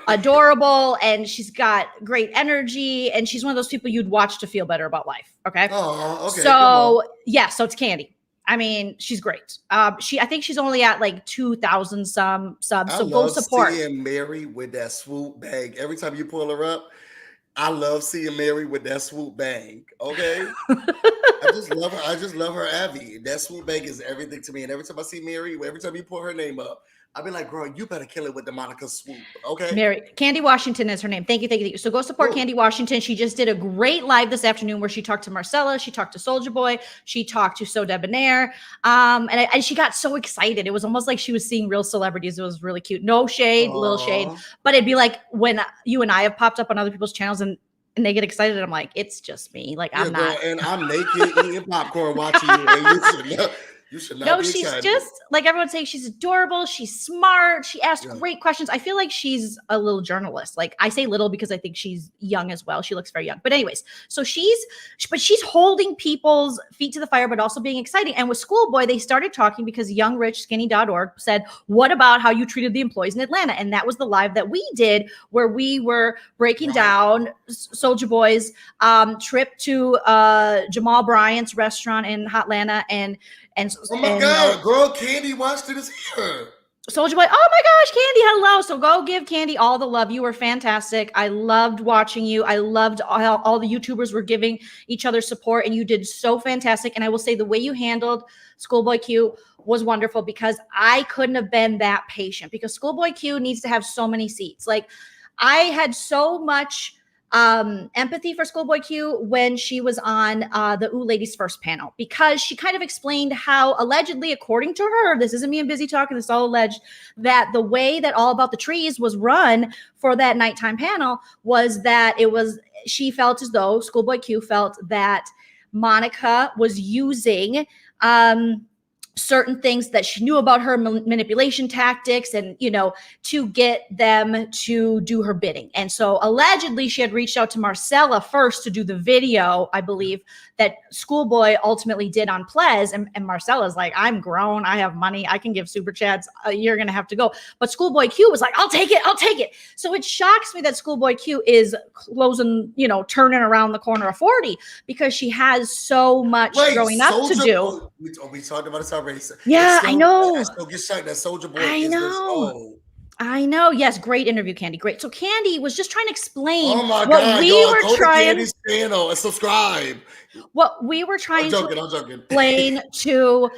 adorable, and she's got great energy, and she's one of those people you'd watch to feel better about life. Okay. Oh, okay. So yeah, so it's Candy. I mean, she's great. I think she's only at like 2,000 some subs. So go support. Seeing Mary with that swoop bang. Every time you pull her up, I love seeing Mary with that swoop bang. Okay. I just love her Abby. That swoop bang is everything to me. And every time I see Mary, every time you pull her name up, I've been like, girl, you better kill it with the Monica swoop. Okay. Mary, Candy Washington is her name. Thank you. So go support Candy Washington. She just did a great live this afternoon where she talked to Marcella. She talked to Soulja Boy. She talked to So Debonair. And she got so excited. It was almost like she was seeing real celebrities. It was really cute. No shade, little shade. But it'd be like when you and I have popped up on other people's channels and they get excited. I'm like, it's just me. Like, I'm not. And I'm naked eating popcorn watching you. And you should not be she's excited. Just like everyone's saying, she's adorable. She's smart. She asks great questions. I feel like she's a little journalist. Like, I say little because I think she's young as well. She looks very young. But anyways, so she's holding people's feet to the fire, but also being exciting. And with Schoolboy, they started talking because YoungRichSkinny.org said, what about how you treated the employees in Atlanta? And that was the live that we did where we were breaking down Soulja Boy's trip to Jamal Bryant's restaurant in Hotlanta and oh my God, girl, Candy Washington is here. Soulja Boy, oh my gosh, Candy, hello. So go give Candy all the love. You were fantastic. I loved watching you. I loved all the YouTubers were giving each other support, and you did so fantastic. And I will say the way you handled Schoolboy Q was wonderful, because I couldn't have been that patient, because Schoolboy Q needs to have so many seats. Like, I had so much empathy for Schoolboy Q when she was on the Ooh Ladies First panel, because she kind of explained how allegedly, according to her, this isn't me and busy talking, this is all alleged, that the way that All About the Trees was run for that nighttime panel was that she felt as though Schoolboy Q felt that Monica was using certain things that she knew about her manipulation tactics and, to get them to do her bidding. And so allegedly she had reached out to Marcella first to do the video, I believe, that Schoolboy ultimately did on Ples. And Marcella's like, I'm grown. I have money. I can give super chats. You're going to have to go. But Schoolboy Q was like, I'll take it. I'll take it. So it shocks me that Schoolboy Q is closing, turning around the corner of 40 because she has so much growing up to do. We talked about this already. Yeah, I know. I still get shocked that Soulja Boy is this old. I know. Yes, great interview, Candy. Great. So Candy was just trying to explain what God, we were trying. Candy's channel and subscribe. What we were trying to explain to,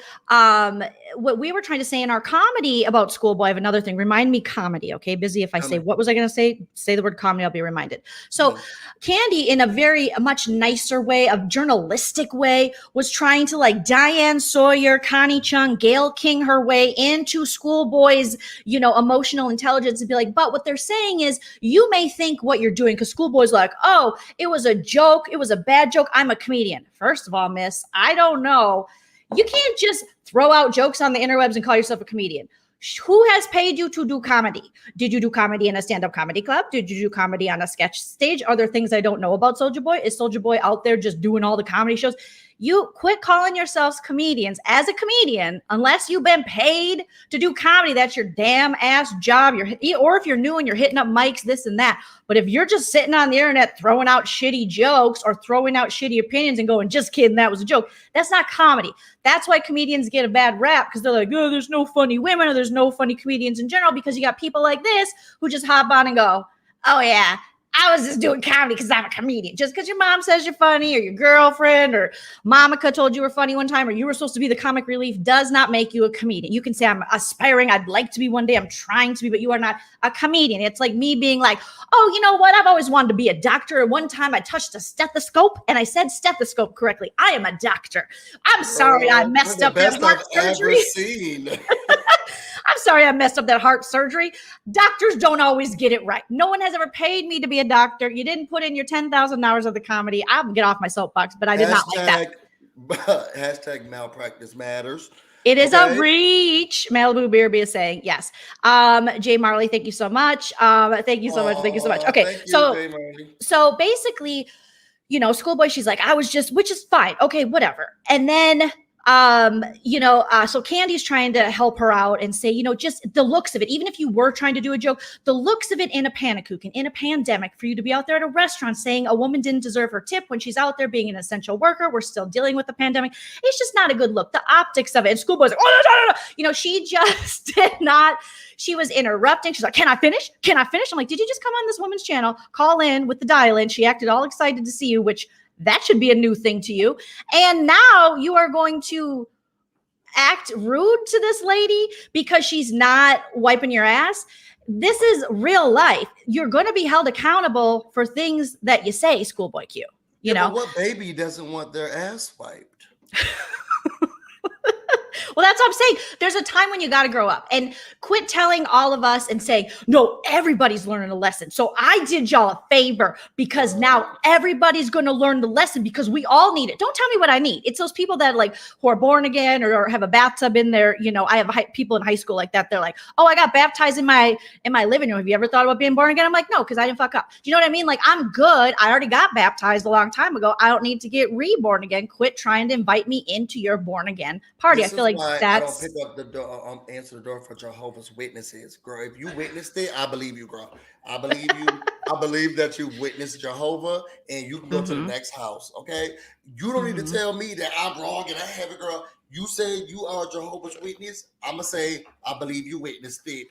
what we were trying to say in our comedy about Schoolboy. I have another thing. Remind me comedy, okay? Busy. If I say, what was I going to say? Say the word comedy, I'll be reminded. So Candy, in a much nicer way, a journalistic way, was trying to like Diane Sawyer, Connie Chung, Gayle King her way into Schoolboy's, emotional intelligence and be like, but what they're saying is you may think what you're doing, because Schoolboy's like, oh, it was a joke. It was a bad joke. I'm a comedian. First of all, miss, I don't know. You can't just throw out jokes on the interwebs and call yourself a comedian. Who has paid you to do comedy? Did you do comedy in a stand-up comedy club? Did you do comedy on a sketch stage? Are there things I don't know about Soulja Boy? Is Soulja Boy out there just doing all the comedy shows? You quit calling yourselves comedians as a comedian unless you've been paid to do comedy. That's your damn ass job. Or if you're new and you're hitting up mics, this and that. But if you're just sitting on the internet throwing out shitty jokes or throwing out shitty opinions and going, just kidding, that was a joke, that's not comedy. That's why comedians get a bad rap, because they're like, oh, there's no funny women or there's no funny comedians in general, because you got people like this who just hop on and go, oh yeah, I was just doing comedy because I'm a comedian. Just because your mom says you're funny or your girlfriend or Monica told you were funny one time or you were supposed to be the comic relief does not make you a comedian. You can say I'm aspiring. I'd like to be one day. I'm trying to be, but you are not a comedian. It's like me being like, oh, you know what? I've always wanted to be a doctor. And one time I touched a stethoscope and I said stethoscope correctly. I am a doctor. I'm sorry I messed up that heart surgery. I'm sorry I messed up that heart surgery. Doctors don't always get it right. No one has ever paid me to be a doctor. You didn't put in your 10,000 hours of the comedy. I'll get off my soapbox, but I did not like that. Hashtag malpractice matters. It is a reach. Malibu Beer is saying yes. Jay Marley, thank you so much. Thank you so much. Thank you so much. Okay, so basically, Schoolboy, she's like, I was just, which is fine. Okay, whatever. And then so Candy's trying to help her out and say, just the looks of it, even if you were trying to do a joke, the looks of it in a panic-cookin, in a pandemic, for you to be out there at a restaurant saying a woman didn't deserve her tip when she's out there being an essential worker, we're still dealing with the pandemic. It's just not a good look. The optics of it. And Schoolboy's like, oh, no. She just did not. She was interrupting. She's like, can I finish? Can I finish? I'm like, did you just come on this woman's channel, call in with the dial-in? She acted all excited to see you, which that should be a new thing to you. And now you are going to act rude to this lady because she's not wiping your ass. This is real life. You're going to be held accountable for things that you say, Schoolboy Q. You know, but what baby doesn't want their ass wiped? Well, that's what I'm saying. There's a time when you got to grow up and quit telling all of us and saying, no, everybody's learning a lesson. So I did y'all a favor because now everybody's going to learn the lesson because we all need it. Don't tell me what I need. It's those people that who are born again or have a bathtub in there. I have people in high school like that. They're like, oh, I got baptized in my living room. Have you ever thought about being born again? I'm like, no, because I didn't fuck up. Do you know what I mean? Like, I'm good. I already got baptized a long time ago. I don't need to get reborn again. Quit trying to invite me into your born again party. I feel like I don't pick up the door, answer the door for Jehovah's Witnesses, girl. If you witnessed it, I believe you, girl. I believe you. I believe that you witnessed Jehovah, and you can go to the next house. Okay, you don't need to tell me that I'm wrong and I have it, girl. You say you are Jehovah's Witness. I'm gonna say I believe you witnessed it,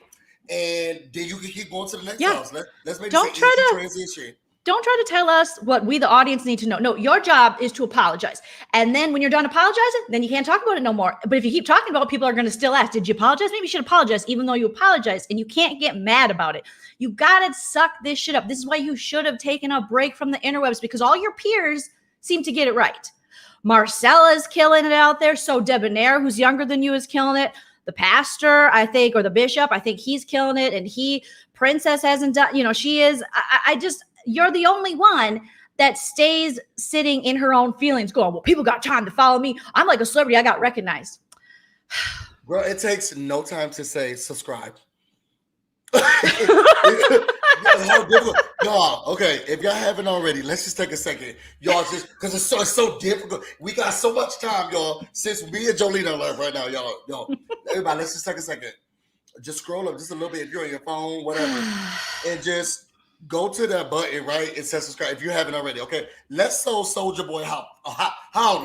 and then you can keep going to the next house. Let's make this an transition. Don't try to tell us what we, the audience, need to know. No, your job is to apologize. And then when you're done apologizing, then you can't talk about it no more. But if you keep talking about it, people are going to still ask, did you apologize? Maybe you should apologize, even though you apologized. And you can't get mad about it. You got to suck this shit up. This is why you should have taken a break from the interwebs, because all your peers seem to get it right. Marcella's killing it out there. So Debonair, who's younger than you, is killing it. The pastor, I think, or the bishop, I think he's killing it. And Princess hasn't done, she is. You're the only one that stays sitting in her own feelings going, well, people got time to follow me. I'm like a celebrity. I got recognized. Bro, it takes no time to say subscribe. How difficult, y'all. Okay, if y'all haven't already, let's just take a second, y'all. Just because it's so difficult. We got so much time, y'all. Since me and Joleen are live right now, y'all. Everybody, let's just take a second. Just scroll up just a little bit if you're on your phone, whatever, and just go to that button, right? It says subscribe if you haven't already. Okay, let's show Soulja Boy how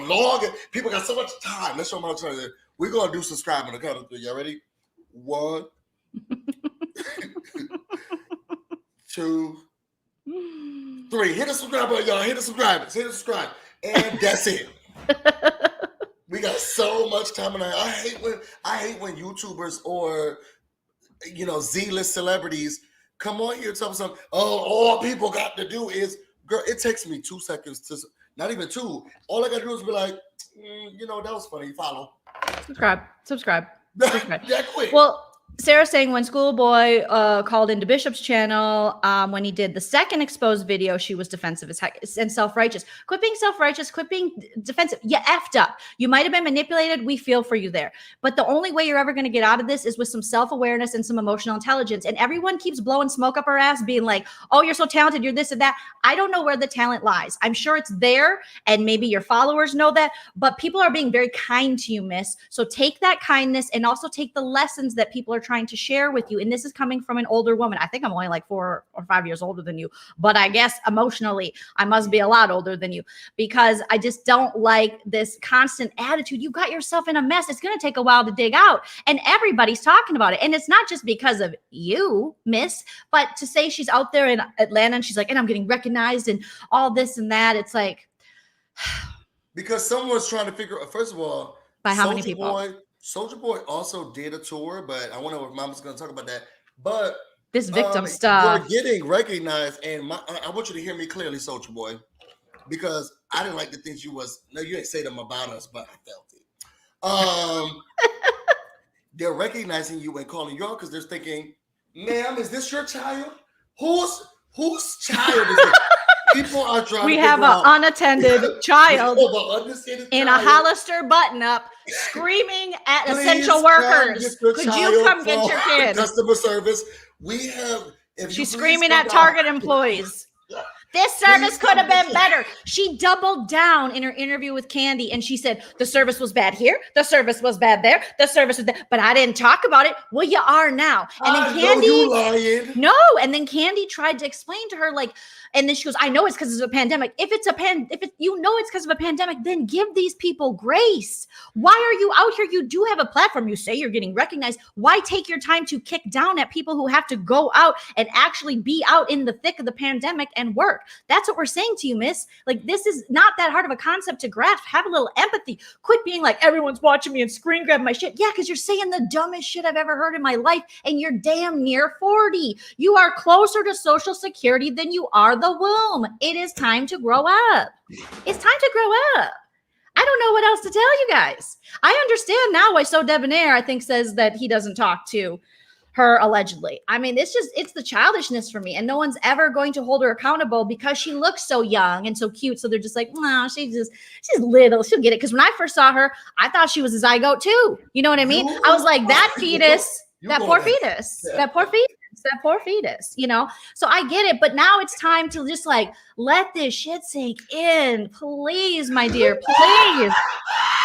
long people got so much time. Let's show them how time. We're gonna do subscribe on the count of 3. Y'all ready? 1, 2, 3. Hit the subscribe button, y'all. Hit the subscribe. Hit the subscribe, and that's it. We got so much time on that. I hate when YouTubers or Z-list celebrities come on here and tell me something. Oh, all people got to do is, girl, it takes me 2 seconds to, not even 2. All I got to do is be like, that was funny. Follow. Subscribe. That quick. Well, Sarah's saying when Schoolboy called into Bishop's channel, when he did the second exposed video, she was defensive as heck and self-righteous. Quit being self-righteous, quit being defensive. You effed up. You might have been manipulated. We feel for you there. But the only way you're ever going to get out of this is with some self-awareness and some emotional intelligence. And everyone keeps blowing smoke up her ass, being like, oh, you're so talented, you're this and that. I don't know where the talent lies. I'm sure it's there, and maybe your followers know that, but people are being very kind to you, miss. So take that kindness and also take the lessons that people are trying to share with you. And this is coming from an older woman. I think I'm only like 4 or 5 years older than you, but I guess emotionally I must be a lot older than you, because I just don't like this constant attitude. You got yourself in a mess. It's going to take a while to dig out, and everybody's talking about it. And it's not just because of you, miss, but to say she's out there in Atlanta and she's like, and I'm getting recognized and all this and that. It's like, because someone's trying to figure out, first of all, by how many people? Soulja Boy also did a tour, but I wonder if Mama's going to talk about that. But this victim stuff, you're getting recognized, and I want you to hear me clearly, Soulja Boy, because I didn't like the things you didn't say them about us, but I felt it. They're recognizing you and calling you out because they're thinking, ma'am, is this your child? Whose child is it? People are trying. We have an unattended child in a Hollister button-up screaming at essential workers. Could you come get your kid? Customer service. We have. She's screaming at Target employees. This service could have been better. She doubled down in her interview with Candy, and she said the service was bad here, the service was bad there, the service was there, but I didn't talk about it. Well, you are now. And then Candy, no, and then Candy tried to explain to her, like, and then she goes, I know it's because of a pandemic. If it's because of a pandemic, then give these people grace. Why are you out here? You do have a platform. You say you're getting recognized. Why take your time to kick down at people who have to go out and actually be out in the thick of the pandemic and work? That's what we're saying to you, miss. Like, this is not that hard of a concept to grasp. Have a little empathy. Quit being like, everyone's watching me and screen grab my shit. Yeah, because you're saying the dumbest shit I've ever heard in my life, and you're damn near 40. You are closer to Social Security than you are the womb. It is time to grow up. It's time to grow up. I don't know what else to tell you guys. I understand now why So Debonair, I think, says that he doesn't talk to her allegedly. I mean, it's the childishness for me, and no one's ever going to hold her accountable because she looks so young and so cute. So they're just like, no, she's little. She'll get it. Because when I first saw her, I thought she was a zygote too. You know what I mean? I was like, that fetus, that poor fetus, that poor fetus, So I get it, but now it's time to just like let this shit sink in, please, my dear, please.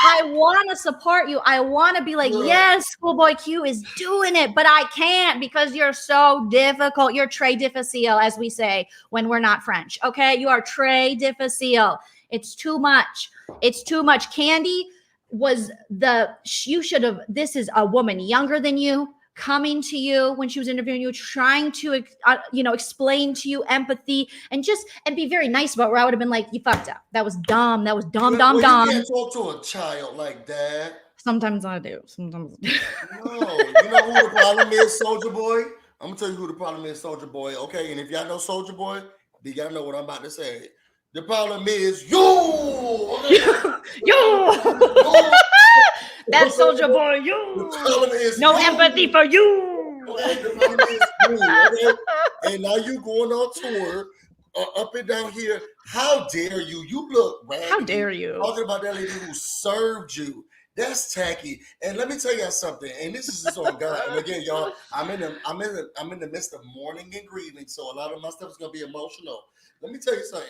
I want to support you. I want to be like, yes, Schoolboy Q is doing it, but I can't because you're so difficult. You're très difficile, as we say when we're not French. Okay, you are très difficile. It's too much. It's too much. Candy was this is a woman younger than you, coming to you when she was interviewing you, trying to, explain to you empathy and be very nice about where I would have been like, you fucked up. That was dumb. That was dumb. You can't talk to a child like that. Sometimes I do. No, you know who the problem is, Soulja Boy? I'm going to tell you who the problem is, Soulja Boy. Okay, and if y'all know Soulja Boy, then y'all know what I'm about to say. The problem is you. That Soulja Boy, you. No empathy for you. The problem is you, okay? And now you going on tour, up and down here. How dare you? You look raggedy. How dare you? Talking about that lady who served you. That's tacky. And let me tell y'all something. And this is just on God. And again, y'all, I'm in the midst of mourning and grieving. So a lot of my stuff is gonna be emotional. Let me tell you something.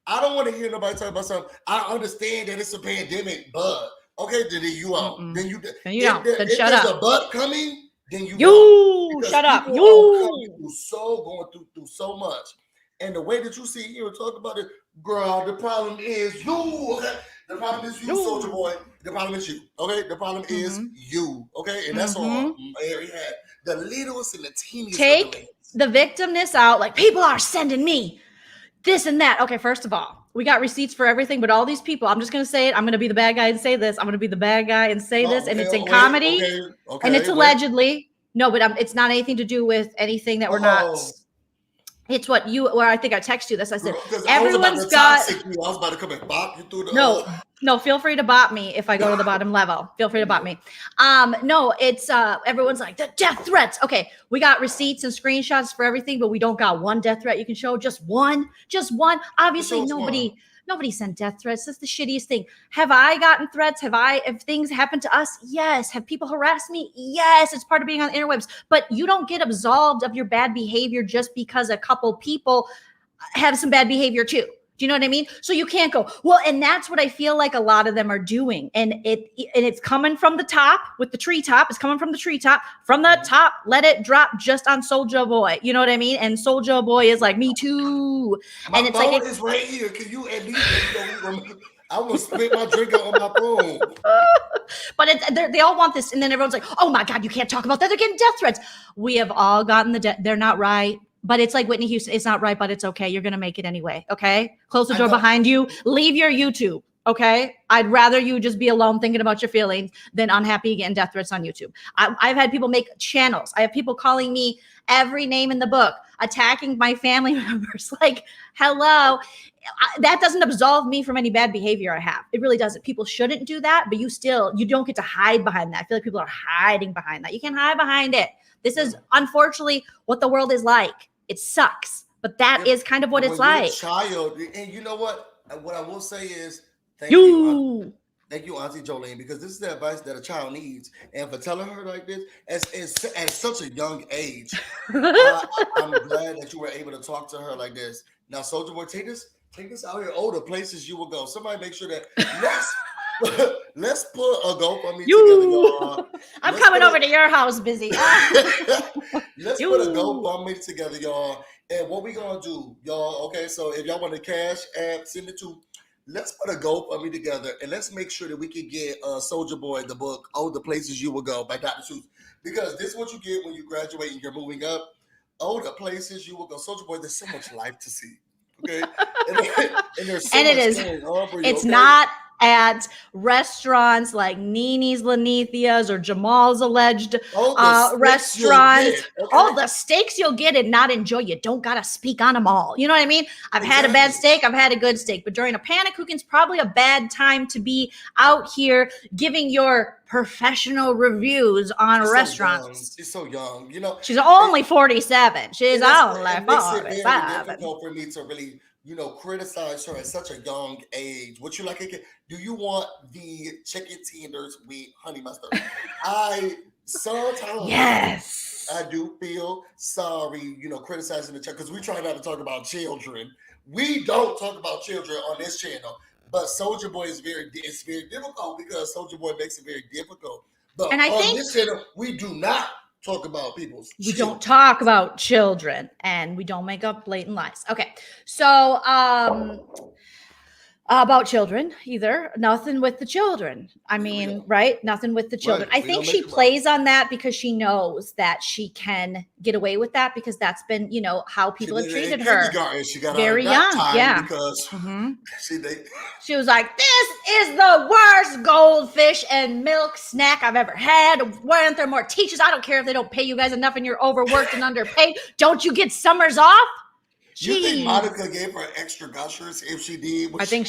I don't want to hear nobody talk about something. I understand that it's a pandemic, but okay, then you out. Then you don't. Then shut up. If there's a but coming, then you shut up. Going through so much. And the way that you see here and talk about it, girl, the problem is you. Okay? The problem is you, Soulja Boy. The problem is you. Okay? The problem is you. Okay? And that's all Mary had. The littlest and the teeniest. Take the victimness out. Like, people are sending me this and that. Okay, first of all, we got receipts for everything, but all these people, I'm just going to say it. I'm going to be the bad guy and say this. I'm going to be the bad guy and say this. And it's in comedy. And it's allegedly. No, but it's not anything to do with anything that we're not. It's where I think I texted you this. I said, everyone's got. I was about to come and bop you through the. No, feel free to bot me if I go to the bottom level. Feel free to bot me. No, it's everyone's like the death threats. Okay, we got receipts and screenshots for everything, but we don't got one death threat you can show. Just one. Obviously, nobody sent death threats. That's the shittiest thing. Have I gotten threats? Have things happened to us? Yes. Have people harassed me? Yes. It's part of being on the interwebs. But you don't get absolved of your bad behavior just because a couple people have some bad behavior too. Do you know what I mean? So you can't go, well, and that's what I feel like a lot of them are doing. And it's coming from the top with the treetop. It's coming from the treetop. From the top, let it drop just on Soulja Boy. You know what I mean? And Soulja Boy is like, me too. My and it's phone like is right here. Can you at least I will spit my drink out on my phone. But they all want this. And then everyone's like, oh my God, you can't talk about that. They're getting death threats. We have all gotten they're not right. But it's like Whitney Houston. It's not right, but it's okay. You're going to make it anyway. Okay. Close the door behind you. Leave your YouTube. Okay. I'd rather you just be alone thinking about your feelings than unhappy getting death threats on YouTube. I've had people make channels. I have people calling me every name in the book, attacking my family members. Like, hello. That doesn't absolve me from any bad behavior I have. It really doesn't. People shouldn't do that, but you don't get to hide behind that. I feel like people are hiding behind that. You can't hide behind it. This is unfortunately what the world is like. It sucks, but that is kind of what it's like. Child, and you know what? What I will say is, thank you, Auntie Joleen, because this is the advice that a child needs. And for telling her like this at such a young age, I'm glad that you were able to talk to her like this. Now, Soulja Boy, take this out here. The places you will go. Somebody make sure that let's put a GoFundMe together, y'all. I'm coming over to your house, busy. Let's put a GoFundMe together, y'all. And what we gonna do, y'all? Okay, so if y'all want a cash app, send it to. Let's put a GoFundMe together and let's make sure that we can get Soulja Boy the book, The Places You Will Go by Dr. Seuss. Because this is what you get when you graduate and you're moving up. The Places You Will Go. Soulja Boy, there's so much life to see. Okay, and there's so much going on for you. It's not at restaurants like Nini's Lanithia's or Jamal's alleged restaurant. All the steaks you'll get and not enjoy. You don't got to speak on them all. You know what I mean? I've had a bad steak. I've had a good steak. But during a panic cooking, it's probably a bad time to be out here giving your professional reviews on restaurants. She's so young. She's only 47. She's only 47. It makes it very difficult for me to really criticize her at such a young age. What you like? Do you want the chicken tenders with honey mustard? Sometimes I do feel sorry, criticizing the child because we try not to talk about children. We don't talk about children on this channel, but Soulja Boy it's very difficult because Soulja Boy makes it very difficult. But on this channel, we do not talk about people's children. We don't talk about children and we don't make up blatant lies. Okay. So about children either. Nothing with the children. I mean, right? Nothing with the children. Right. I think she plays on that because she knows that she can get away with that because that's been, how people have treated her. She got very young. Yeah. Because she was like, this is the worst goldfish and milk snack I've ever had. Why aren't there more teachers? I don't care if they don't pay you guys enough and you're overworked and underpaid. Don't you get summers off? You think Monica gave her extra gushers if she did? I think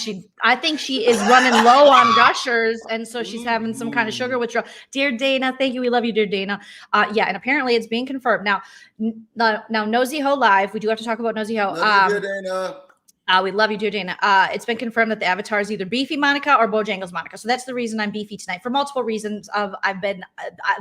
she is running low on gushers, and so she's having some kind of sugar withdrawal. Dear Dana, thank you. We love you, dear Dana. And apparently it's being confirmed now. Nosy Hoe Live. We do have to talk about Nosy Hoe. Dear Dana. We love you, Jordana. It's been confirmed that the avatar is either Beefy Monica or Bojangles Monica. So that's the reason I'm beefy tonight for multiple reasons.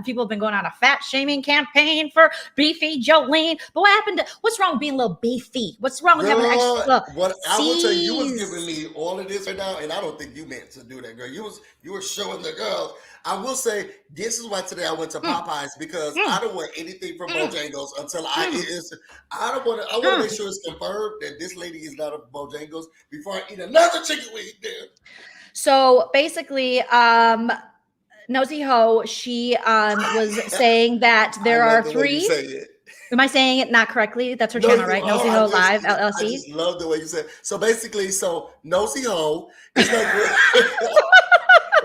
People have been going on a fat shaming campaign for Beefy Joleen. But what's wrong with being a little beefy? What's wrong with having extra? What I will tell you, you was giving me all of this right now, and I don't think you meant to do that, girl. You were showing the girls. I will say this is why today I went to Popeyes because I don't want anything from Bojangles until I don't want to. I want to make sure it's confirmed that this lady is not a Bojangles before I eat another chicken wing there. So basically, Nosy Hoe, she was saying that there are three. Am I saying it not correctly? That's her channel, right? Nosy Hoe Live LLC. I just love the way you said it. So basically, Nosy Hoe is like.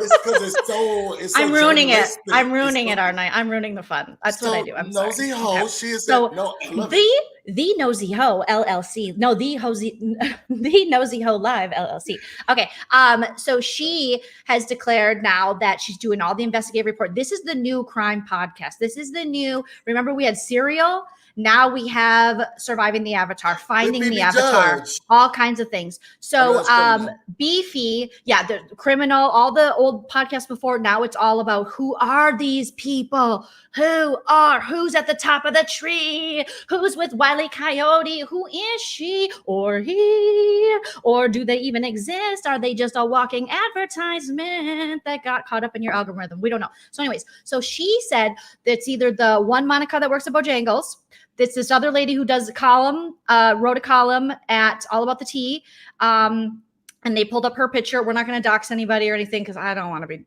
It's because it's so I'm ruining it. I'm ruining it, aren't I? I'm ruining the fun. That's what I do. I'm Nosy sorry. Hoe. She is the Nosy Hoe LLC. No, the Nosy Hoe Live LLC. Okay. So she has declared now that she's doing all the investigative report. This is the new crime podcast. This is the new. Remember, we had Serial. Now we have Surviving the Avatar, Finding the Avatar, all kinds of things. So Beefy, the Criminal, all the old podcasts before. Now it's all about who are these people? Who's at the top of the tree? Who's with Wile E. Coyote? Who is she or he? Or do they even exist? Are they just a walking advertisement that got caught up in your algorithm? We don't know. So anyways, so she said that it's either the one Monica that works at Bojangles. It's this other lady who does a column, wrote a column at All About the Tea. And they pulled up her picture. We're not going to dox anybody or anything because I don't want to be,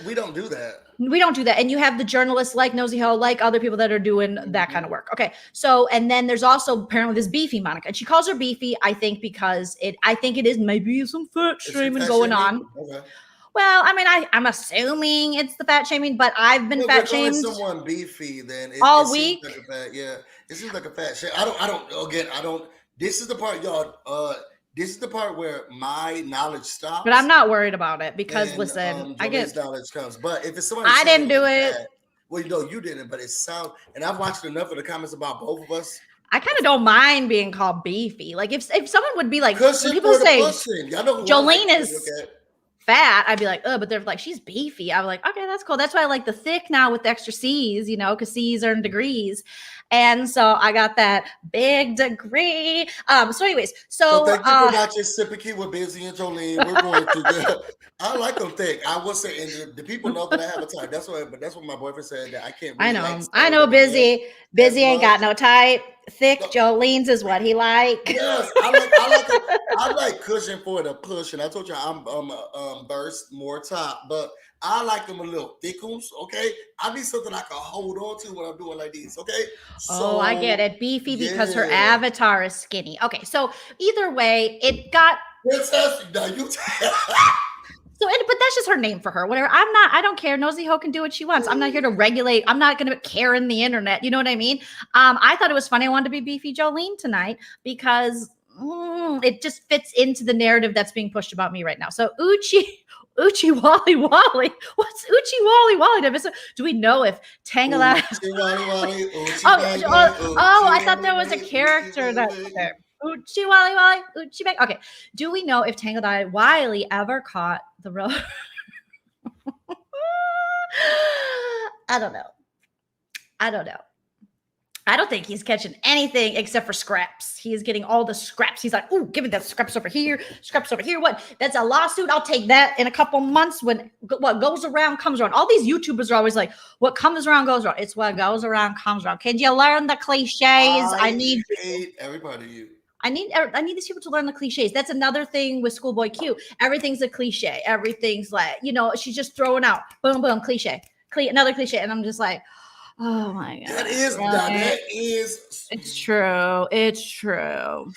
we don't do that. We don't do that. And you have the journalists like Nosy Hoe, like other people that are doing that kind of work. Okay. So, and then there's also apparently this Beefy Monica. And she calls her Beefy, I think, because I think it is maybe some fat shaming going on. Okay. Well, I mean, I'm assuming it's the fat shaming, but I've been fat shamed. If someone beefy, then all week. It seems like a fat shame. I don't. This is the part, y'all. This is the part where my knowledge stops. But I'm not worried about it because listen, I get knowledge comes. But if it's somebody, I didn't do it. Well, you didn't, but it sounds. And I've watched enough of the comments about both of us. I kind of don't mind being called beefy. Like if someone would be like, people say Joleen is fat, I'd be like, oh, but they're like, she's beefy. I'm like, okay, that's cool. That's why I like the thick now with the extra C's, because C's are in degrees. And so I got that big degree. So anyways, so thank you for watching Sipping Key with Busy and Joleen. We're going to I like them thick. I will say, and the people know that I have a type. That's what my boyfriend said, that I can't really I know Busy ain't got no type. Thick Jolene's is what he like. Yes, I like cushion for the push. And I told you I'm burst more top, but I like them a little thickums, okay? I need something I can hold on to when I'm doing like these, okay? So, I get it. Beefy because her avatar is skinny. Okay, so either way, it got... Fantastic. Now you... but that's just her name for her. Whatever. I don't care. Nosy Hoe can do what she wants. I'm not here to regulate. I'm not going to care in the internet. You know what I mean? I thought it was funny. I wanted to be Beefy Joleen tonight because it just fits into the narrative that's being pushed about me right now. So Uchi Wally Wally. What's Uchi Wally Wally? Do we know if Tangala? I thought there was a character that there. Uchi Wally Wally Uchi Bang. Okay. Do we know if Tangled Eye Wiley ever caught the road? I don't know. I don't think he's catching anything except for scraps. He is getting all the scraps. He's like, ooh, give me that scraps over here, scraps over here. What? That's a lawsuit. I'll take that in a couple months when what goes around comes around. All these YouTubers are always like, what comes around goes around. It's what goes around comes around. Can you learn the cliches? I need everybody you. I need these people to learn the cliches. That's another thing with Schoolboy Q. Everything's a cliche. Everything's like, she's just throwing out boom, boom, cliche, another cliche. And I'm just like, oh my God. That is. It's true. It's true.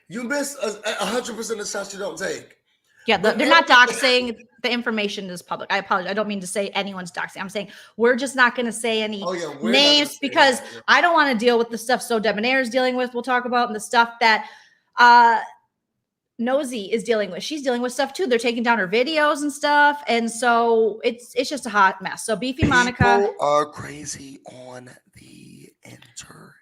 You miss 100% of the shots you don't take. Yeah, they're not doxing. The information is public. I apologize. I don't mean to say anyone's doxing. I'm saying we're just not going to say any names because I don't want to deal with the stuff So Debonair is dealing with. We'll talk about and the stuff that Nosy is dealing with. She's dealing with stuff too. They're taking down her videos and stuff, and so it's just a hot mess. So Beefy Monica are crazy on the internet.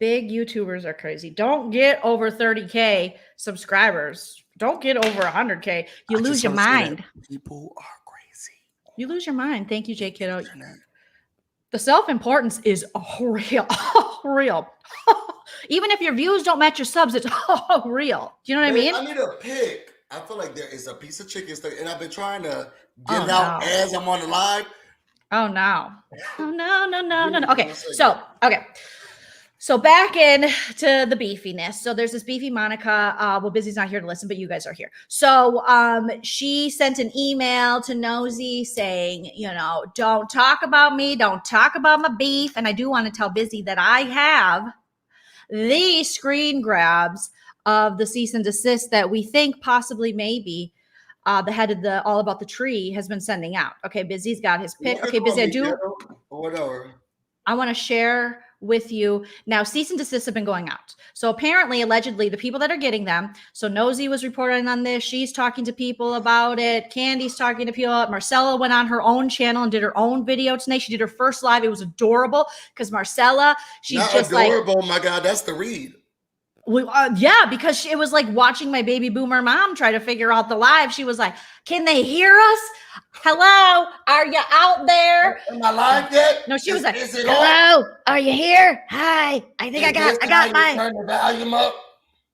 Big YouTubers are crazy. Don't get over 30K subscribers. Don't get over 100K. You lose your mind. People are crazy. You lose your mind. Thank you, J Kiddo. The self-importance is real. Real. Even if your views don't match your subs, it's real. Do you know what I mean? I need a pick. I feel like there is a piece of chicken stuck, and I've been trying to get it out as I'm on the live. Oh no. Oh no. Okay. So back in to the beefiness. So there's this beefy Monica. Well, Busy's not here to listen, but you guys are here. So she sent an email to Nosy saying, don't talk about me, don't talk about my beef. And I do want to tell Busy that I have the screen grabs of the cease and desist that we think possibly maybe the head of the All About the Tree has been sending out. Okay, Busy's got his pick. Okay, Busy, I want to share with you. Now, cease and desist have been going out. So apparently, allegedly, the people that are getting them, so Nosy was reporting on this. She's talking to people about it. Candy's talking to people. Marcella went on her own channel and did her own video tonight. She did her first live. It was adorable because Marcella, she's not just adorable. Oh my God, that's the read. Yeah, because it was like watching my baby boomer mom try to figure out the live. She was like, can they hear us? Hello, are you out there? Am I live yet? No, she was like, hello, are you here? Hi, I think I got my turn the volume up.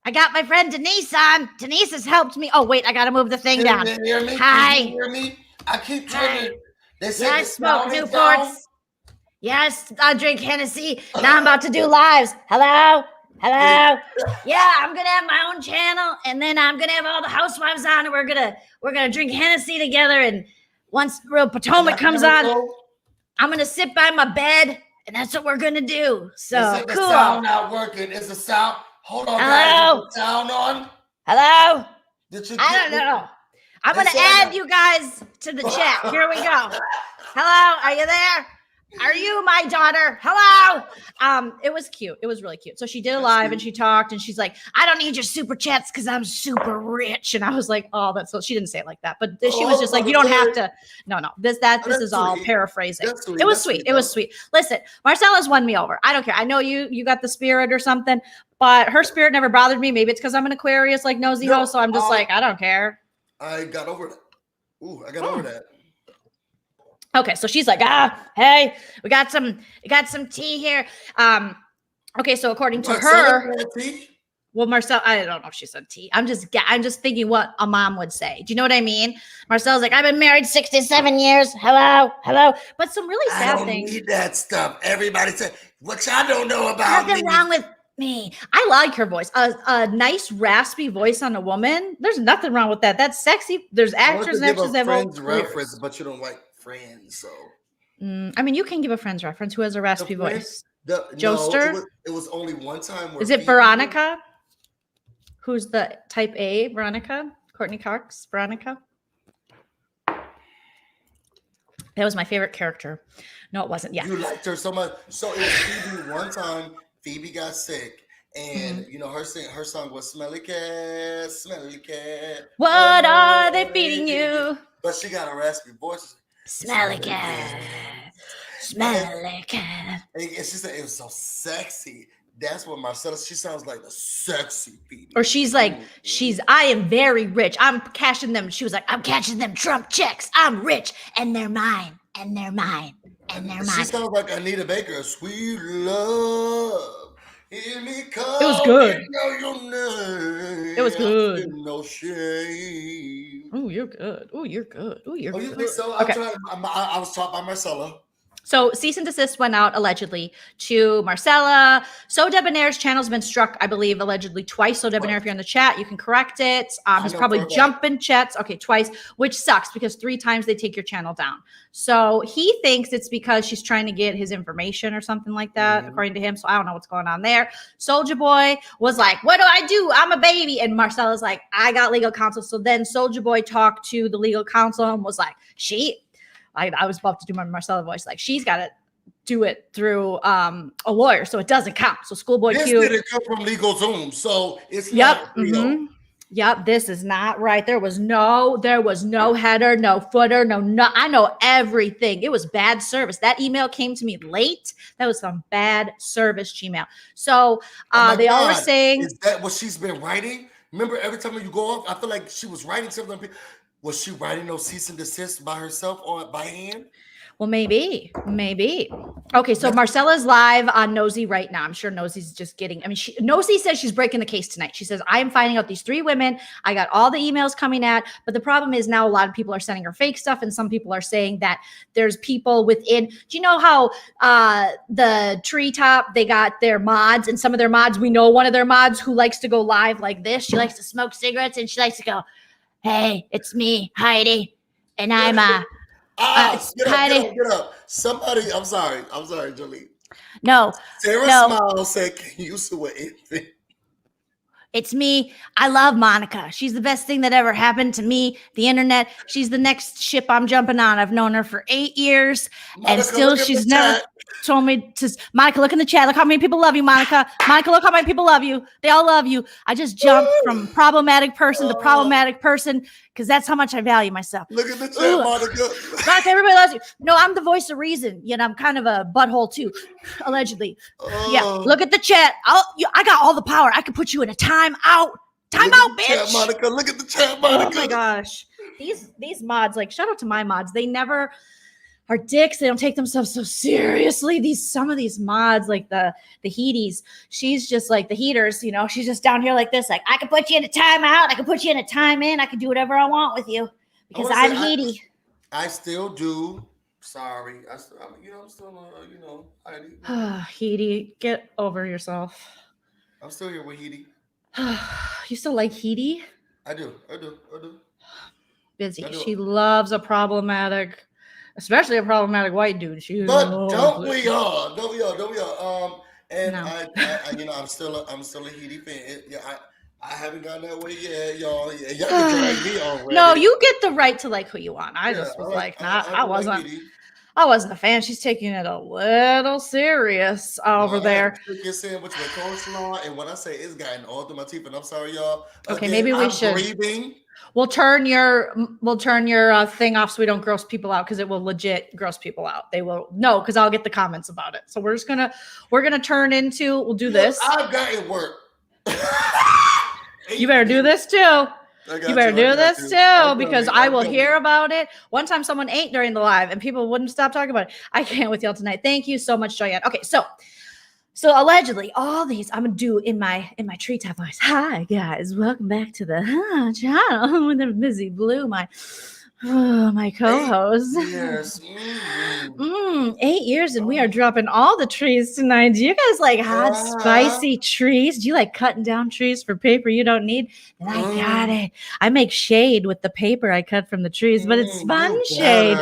I got my friend Denise on. Denise has helped me. Oh, wait, I got to move the thing down. Can you hear me? Hi. Can you hear me? I keep turning. They say yes, smoke Newports. Yes, I drink Hennessy. Now I'm about to do lives. Hello. Yeah, I'm gonna have my own channel, and then I'm gonna have all the housewives on, and we're gonna drink Hennessy together. And once Real Potomac comes on, I'm gonna sit by my bed, and that's what we're gonna do. So cool. The sound not working. Is the sound? Hold on. Hello. Guys. Is the sound on? Hello. I don't know. I'm gonna add you guys to the chat. Here we go. Hello, are you there? Are you my daughter? Hello. It was cute. It was really cute. So she did a live and she talked and she's like, I don't need your super chats because I'm super rich. And I was like, oh, that's so she didn't say it like that, but she was just like, you don't have to. No, this is all paraphrasing. It was sweet. It was sweet. Listen, Marcella's won me over. I don't care. I know you got the spirit or something, but her spirit never bothered me. Maybe it's because I'm an Aquarius like Nosy Hoe. So I'm just like, I don't care. I got over that. Over that. Okay, so she's like, hey, we got some tea here. Okay, so according to her, well, Marcel, I don't know if she said tea. I'm just thinking what a mom would say. Do you know what I mean? Marcel's like, I've been married 67 years. Hello. But some really sad things. I don't need that stuff. Everybody said, what y'all don't know about nothing wrong with me. I like her voice. A nice raspy voice on a woman. There's nothing wrong with that. That's sexy. There's actors and actors that have reference, but you don't like friends, so I mean, you can give a friend's reference who has a raspy voice. Joester? No, it was only one time. Is it Veronica? Who's the type A? Veronica? Courtney Cox? Veronica? That was my favorite character. No, it wasn't. Yeah. You liked her so much. So it was Phoebe one time. Phoebe got sick. And her song was Smelly Cat, Smelly Cat. What are they feeding you? But she got a raspy voice. Smelly cat, smelly cat. And she said it was so sexy. That's what Marcellus, she sounds like the sexy Phoebe. Or she's like, I am very rich. I'm cashing them. She was like, I'm cashing them Trump checks. I'm rich and they're mine and they're mine and they're mine. She sounds like Anita Baker. Sweet love. It was good. It was good. No shame. Oh, you're good. Oh, you're good. Oh, you're good. You think so? Okay. I was taught by Marcella. So cease and desist went out allegedly to Marcella. So Debonair's channel's been struck, I believe, allegedly twice. So Debonair, if you're in the chat, you can correct it. He's probably jumping chats. Okay, twice, which sucks because 3 times they take your channel down. So he thinks it's because she's trying to get his information or something like that, according to him. So I don't know what's going on there. Soulja Boy was like, what do I do? I'm a baby. And Marcella's like, I got legal counsel. So then Soulja Boy talked to the legal counsel and was like, I was about to do my Marcella voice. Like, she's got to do it through a lawyer, so it doesn't count. So Schoolboy Q. This didn't come from Legal Zoom, so it's not real. Yep, this is not right. There was no header, no footer, no. I know everything. It was bad service. That email came to me late. That was some bad service Gmail. So they all were saying, is that what she's been writing? Remember, every time you go off, I feel like she was writing something. Was she writing those cease and desist by herself or by hand? well, maybe. Okay, so Marcella's live on Nosy right now. I'm sure Nosy's just getting, Nosy says she's breaking the case tonight. She says, I am finding out these 3 women. I got all the emails coming but the problem is now a lot of people are sending her fake stuff, and some people are saying that there's people within, do you know how the Treetop, they got their mods, and some of their mods, we know one of their mods who likes to go live like this. She likes to smoke cigarettes, and she likes to go, hey, it's me, Heidi, and I'm get up. Somebody, I'm sorry, Joleen. No. Sarah Smile said, can you sue an infant? It's me. I love Monica. She's the best thing that ever happened to me. The internet. She's the next ship I'm jumping on. I've known her for 8 years, Monica, and still she's never told me to. Monica, look in the chat. Look how many people love you, Monica. Monica, look how many people love you. They all love you. I just jumped from problematic person to problematic person because that's how much I value myself. Look at the chat, Monica. Monica, everybody loves you. No, I'm the voice of reason. Yet I'm kind of a butthole too, allegedly. Yeah, look at the chat. I got all the power. I could put you in a timeout. Timeout, bitch. Chat, Monica, look at the chat, Monica. Oh my gosh, these mods, like, shout out to my mods. They never are dicks. They don't take themselves so seriously. Some of these mods, like the Heaties, she's just like the Heaters, she's just down here like this, like, I can put you in a timeout, I can put you in a time in, I can do whatever I want with you because I'm Heaty. I still do. Sorry, I'm still, Heidi. Heaty, get over yourself. I'm still here with Heaty. You still like Heaty? I do. Busy. She loves a problematic, especially a problematic white dude. But don't we all? And no. I'm still a Heaty fan. I haven't gotten that way yet, y'all. Y'all get to like me already. No, you get the right to like who you want. I just was I wasn't. I wasn't a fan. She's taking it a little serious over there. Chicken sandwich with coleslaw, and when I say it's gotten all through my teeth, and I'm sorry, y'all. Okay, again, maybe we should. Breathing. We'll turn your thing off so we don't gross people out, because it will legit gross people out. They will because I'll get the comments about it. So we're gonna turn into. We'll do this. I've got it work. You better do this too. You better do this too, because I will hear about it. One time someone ate during the live and people wouldn't stop talking about it. I can't with y'all tonight. Thank you so much, Joyanne. Okay, so allegedly all these I'm gonna do in my Treetop voice. Hi guys, welcome back to the channel with the BusyBlu, my co-host. 8 years. 8 years, and we are dropping all the trees tonight. Do you guys like hot, spicy trees? Do you like cutting down trees for paper you don't need? And I got it. I make shade with the paper I cut from the trees, but it's fun shade.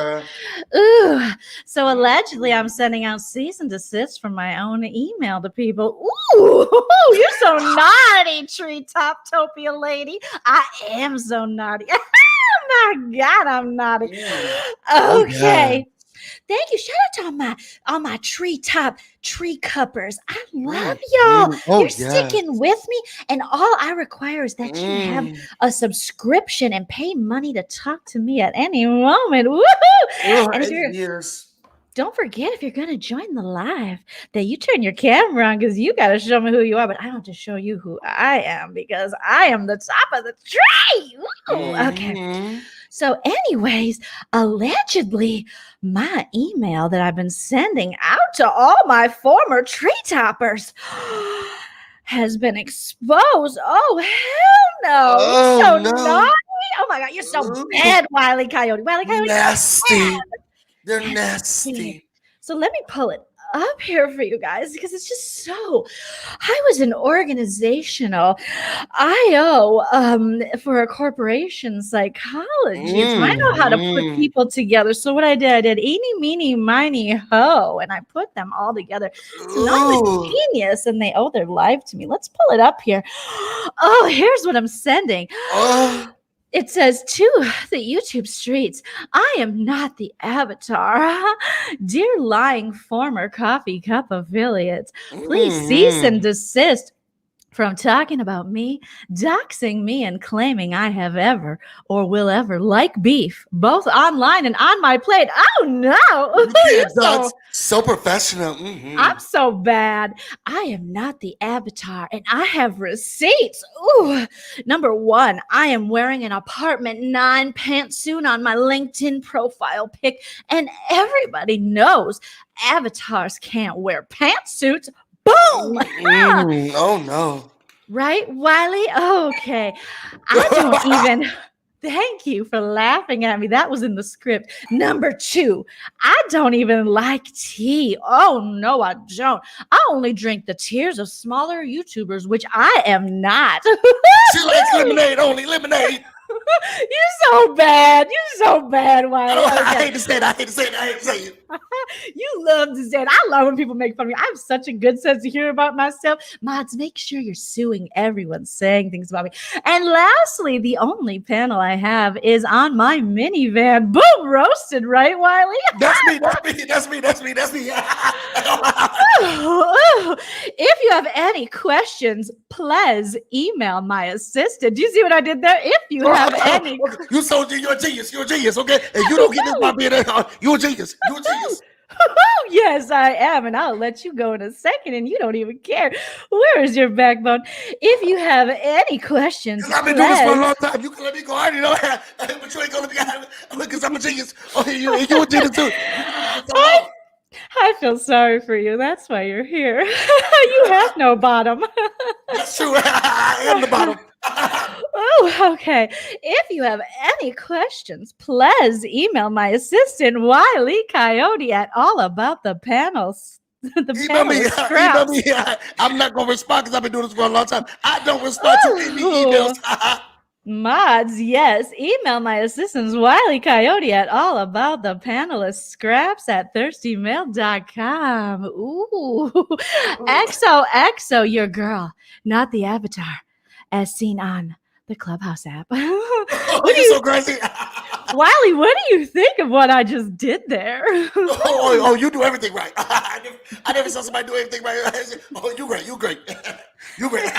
Ooh. So allegedly, I'm sending out cease and desist from my own email to people. Ooh, you're so naughty, Treetop Topia lady. I am so naughty. Oh my God, I'm naughty. Yeah. Okay. Thank you. Shout out to all my Treetop tree cuppers. I love y'all. You're sticking with me. And all I require is that you have a subscription and pay money to talk to me at any moment. Woohoo! And if don't forget, if you're going to join the live, that you turn your camera on, because you got to show me who you are. But I don't have to show you who I am, because I am the top of the tree. Okay. So anyways, allegedly, my email that I've been sending out to all my former tree toppers has been exposed. Oh, hell no. You're so naughty. Oh, my God. You're so bad, Wile E. Coyote. Wile E. Coyote. Nasty. They're nasty. So let me pull it up here for you guys, because it's just so. I was an organizational IO for a corporation psychology. So I know how to put people together. So what I did eeny, meeny, miny, ho, and I put them all together. So now I'm a genius, and they owe their life to me. Let's pull it up here. Oh, here's what I'm sending. It says, to the YouTube streets, I am not the avatar. Dear lying former coffee cup affiliates, please cease and desist from talking about me, doxing me, and claiming I have ever or will ever like beef, both online and on my plate. Oh no! So professional. Mm-hmm. I'm so bad. I am not the avatar, and I have receipts. Ooh. Number 1, I am wearing an apartment 9 pantsuit on my LinkedIn profile pic, and everybody knows avatars can't wear pantsuits. Boom! Oh no. Right, Wiley? Okay. I don't even... Thank you for laughing at me. That was in the script. Number 2, I don't even like tea. Oh, no, I don't. I only drink the tears of smaller YouTubers, which I am not. She likes lemonade, only lemonade. You're so bad. You're so bad, Wiley. Okay. I hate to say it. You love to say it. I love when people make fun of me. I have such a good sense of humor about myself. Mods, make sure you're suing everyone saying things about me. And lastly, the only panel I have is on my minivan. Boom, roasted, right, Wiley? That's me. If you have any questions, please email my assistant. Do you see what I did there? If you have any... You're a genius, okay? And you don't get this by being you're a genius. Yes, I am, and I'll let you go in a second, and you don't even care. Where is your backbone? If you have any questions, I've been doing this for a long time. You can let me go. I already know that, but you ain't gonna be because I'm a genius. Oh, you a genius too. I feel sorry for you. That's why you're here. You have no bottom. That's true. I am the bottom. Oh, okay. If you have any questions, please email my assistant, Wiley Coyote, at all about the panels. Email me. I'm not going to respond because I've been doing this for a long time. I don't respond to any emails. Mods, yes. Email my assistants, Wiley Coyote, at all about the panelist scraps at thirstymail.com. Ooh. XOXO, your girl, not the avatar, as seen on the Clubhouse app. You're so crazy. Wiley, what do you think of what I just did there? Oh, you do everything right. I never saw somebody do everything right. Oh, you great. You great.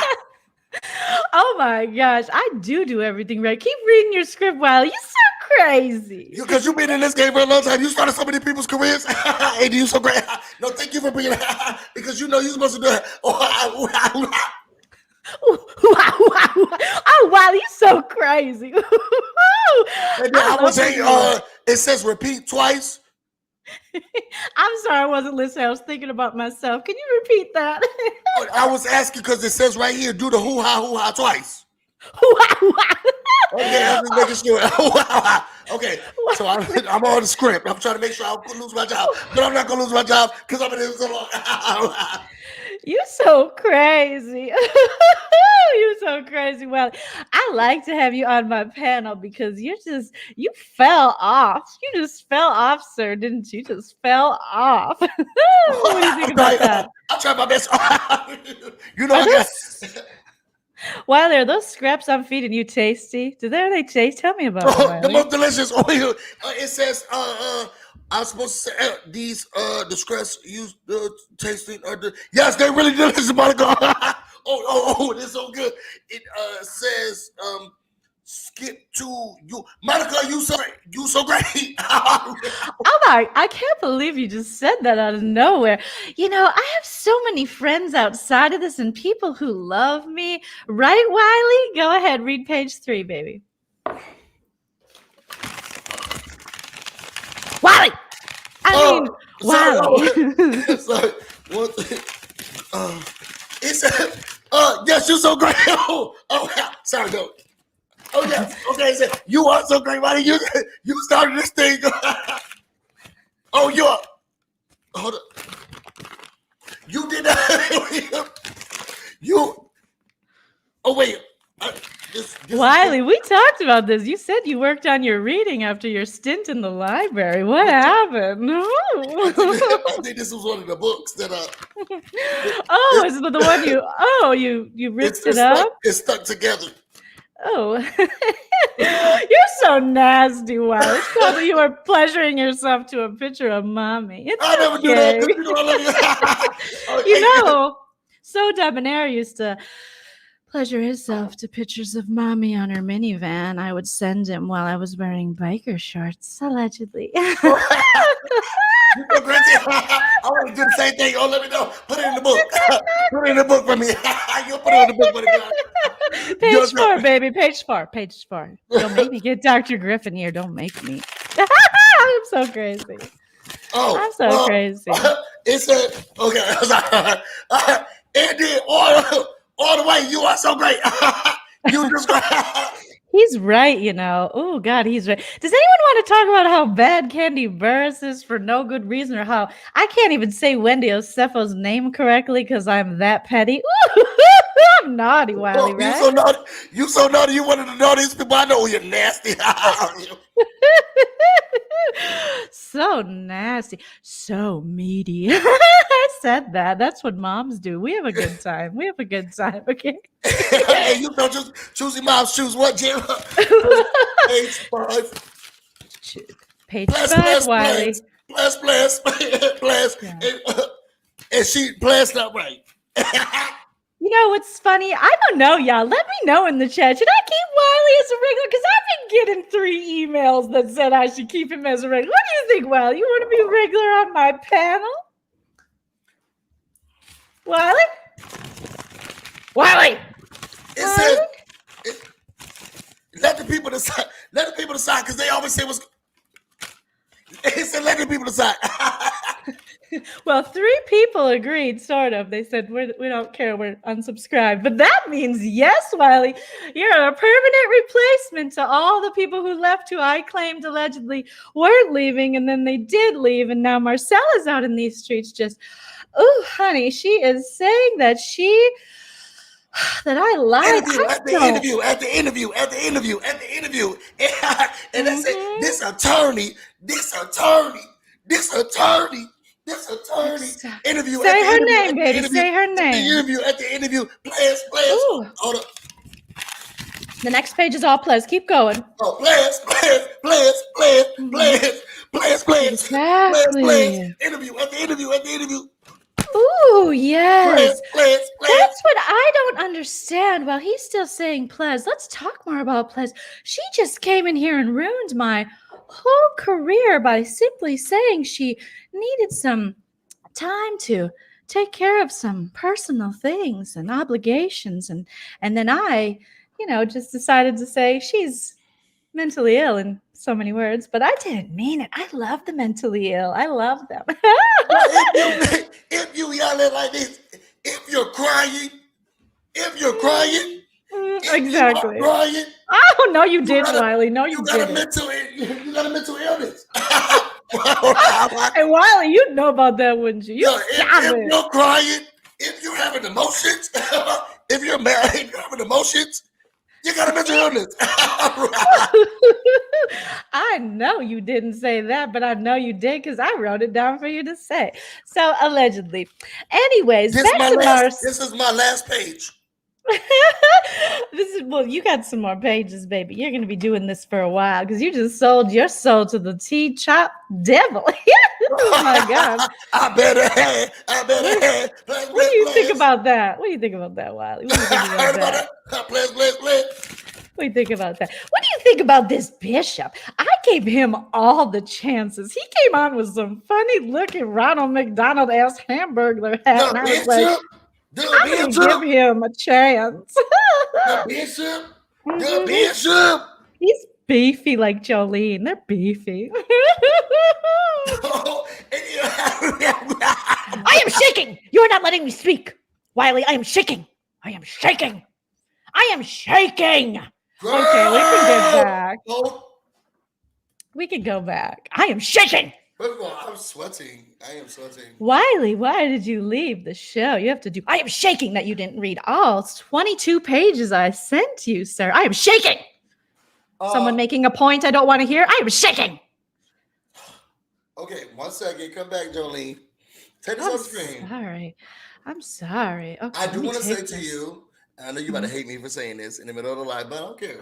Oh my gosh, I do everything right. Keep reading your script, Wiley. You're so crazy. Because you've been in this game for a long time. You started so many people's careers. And you're so great. No, thank you for bringing it. Because you know you're supposed to do it. Oh, wow, you're so crazy. And then I will say, it says repeat twice. I'm sorry, I wasn't listening. I was thinking about myself. Can you repeat that? I was asking because it says right here, do the hoo-ha twice. Okay, I'm just making sure. Okay, so I'm on the script. I'm trying to make sure I don't lose my job. But I'm not going to lose my job because I've been in so long. You're so crazy. You're so crazy. Well, I like to have you on my panel because you fell off. You just fell off, sir, didn't you? Just fell off. What do you think about that? I'll try my best. You know, I guess. While are those scraps I'm feeding you tasty? Are they taste? Tell me about them. The most delicious oil. It says, I'm supposed to say these the scraps used tasting yes, they're really delicious, Monica. Oh, it's so good. It says skip to you, Monica. You so great. Oh my! I can't believe you just said that out of nowhere. You know, I have so many friends outside of this and people who love me. Right, Wiley? Go ahead, read page 3, baby. Wiley! Wiley. Sorry. It said, yes, you're so great. Sorry, no. Oh, yeah. Okay, it said, you are so great, Wiley. You started this thing. Oh, you are. Hold up. You did that. Oh, wait. Wiley, we talked about this. You said you worked on your reading after your stint in the library. What happened? I think this was one of the books that oh, is it the one you ripped it up? It's stuck together. Oh, you're so nasty, Wiley. It's called that you are pleasuring yourself to a picture of mommy. I never do that. You know, So Debonair used to pleasure himself to pictures of mommy on her minivan I would send him while I was wearing biker shorts, allegedly. You so crazy. I want to do the same thing. Oh, let me know. Put it in the book. Put it in the book for me. You'll put it in the book for me. Page 4, baby. Page 4. Page 4. Don't make me get Dr. Griffin here. Don't make me. I'm so crazy. Oh, I'm so crazy. It said, okay. It did all the way. You are so great. You just He's right, you know. Oh, God, he's right. Does anyone want to talk about how bad Candy Burris is for no good reason, or how I can't even say Wendy Osefo's name correctly because I'm that petty? I'm naughty, Wiley, right? You so naughty. You so naughty. You one of the naughtiest people I know. You're nasty. So nasty. So meaty. I said that. That's what moms do. We have a good time. We have a good time, okay? Hey, you don't just choosing moms choose what, Jim? Page 5. Page 5, Wiley. Bless. And she blessed up right. You know what's funny? I don't know, y'all. Let me know in the chat. Should I keep Wiley as a regular? Because I've been getting 3 emails that said I should keep him as a regular. What do you think, Wiley? You want to be regular on my panel? Wiley? It said, let the people decide. Let the people decide, because they always say what's. It said, let the people decide. Well, 3 people agreed, sort of. They said, we don't care, we're unsubscribed. But that means, yes, Wiley, you're a permanent replacement to all the people who left, who I claimed allegedly weren't leaving, and then they did leave, and now Marcella's out in these streets just, oh, honey, she is saying that I lied. At the interview. And they say, this attorney. Interview. Say her name, baby. Say her name. At the interview. Please. Hold up. The next page is all please. Keep going. Oh, please. Exactly. Interview. At the interview. Ooh, yes. Please. That's what I don't understand. While he's still saying Plez, let's talk more about Plez. She just came in here and ruined my whole career by simply saying she needed some time to take care of some personal things and obligations. And then I, just decided to say she's mentally ill in so many words, but I didn't mean it. I love the mentally ill. I love them. If you yell it like this, if you're crying, exactly. Crying, oh no, you did, Wiley. No, you didn't. You got a mental illness. Hey, Wiley, you'd know about that, wouldn't you? If you're crying, if you're having emotions, if you're married, you're having emotions. You got a mental illness. I know you didn't say that, but I know you did because I wrote it down for you to say. So allegedly. Anyways, this is my last page. Well, you got some more pages, baby. You're going to be doing this for a while because you just sold your soul to the T-Chop devil. Oh my God. I better have. What do you think about that? What do you think about that, Wiley? What do you think about that? What do you think about that? What do you think about this bishop? I gave him all the chances. He came on with some funny looking Ronald McDonald ass hamburger hat. And I was like, I'm going to give him a chance. The bishop. He's beefy like Joleen. They're beefy. I am shaking. You're not letting me speak. Wiley, I am shaking. Okay, we can go back. I am shaking. First of all, I'm sweating. I am sweating. Wiley, why did you leave the show? You have to do. I am shaking that you didn't read all 22 pages I sent you, sir. I am shaking. Someone making a point I don't want to hear. I am shaking. Okay, 1 second. Come back, Joleen. Take this on the screen. I'm sorry. Okay, I do want to say to you, I know you about to hate me for saying this in the middle of the live, but I don't care.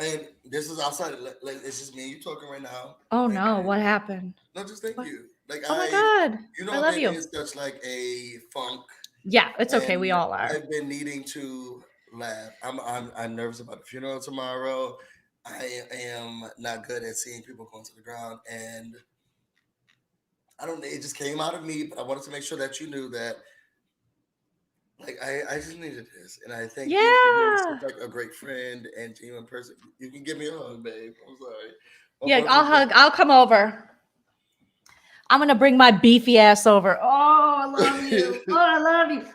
And this is outside. Like it's just me and you talking right now. Oh no! What happened? No, just thank you. Like oh my God! You know, I love you. It's such like a funk Yeah, it's okay. We And all are. I've been needing to laugh. I'm nervous about the funeral tomorrow. I am not good at seeing people going to the ground, and I don't know. It just came out of me, but I wanted to make sure that you knew that. Like I just needed this, and I thank you for being Yeah. such like a great friend and genuine person. You can give me a hug, babe. I'm sorry. My Yeah, voice I'll is just- hug. I'll come over. I'm gonna bring my beefy ass over. Oh, I love you. Oh, I love you.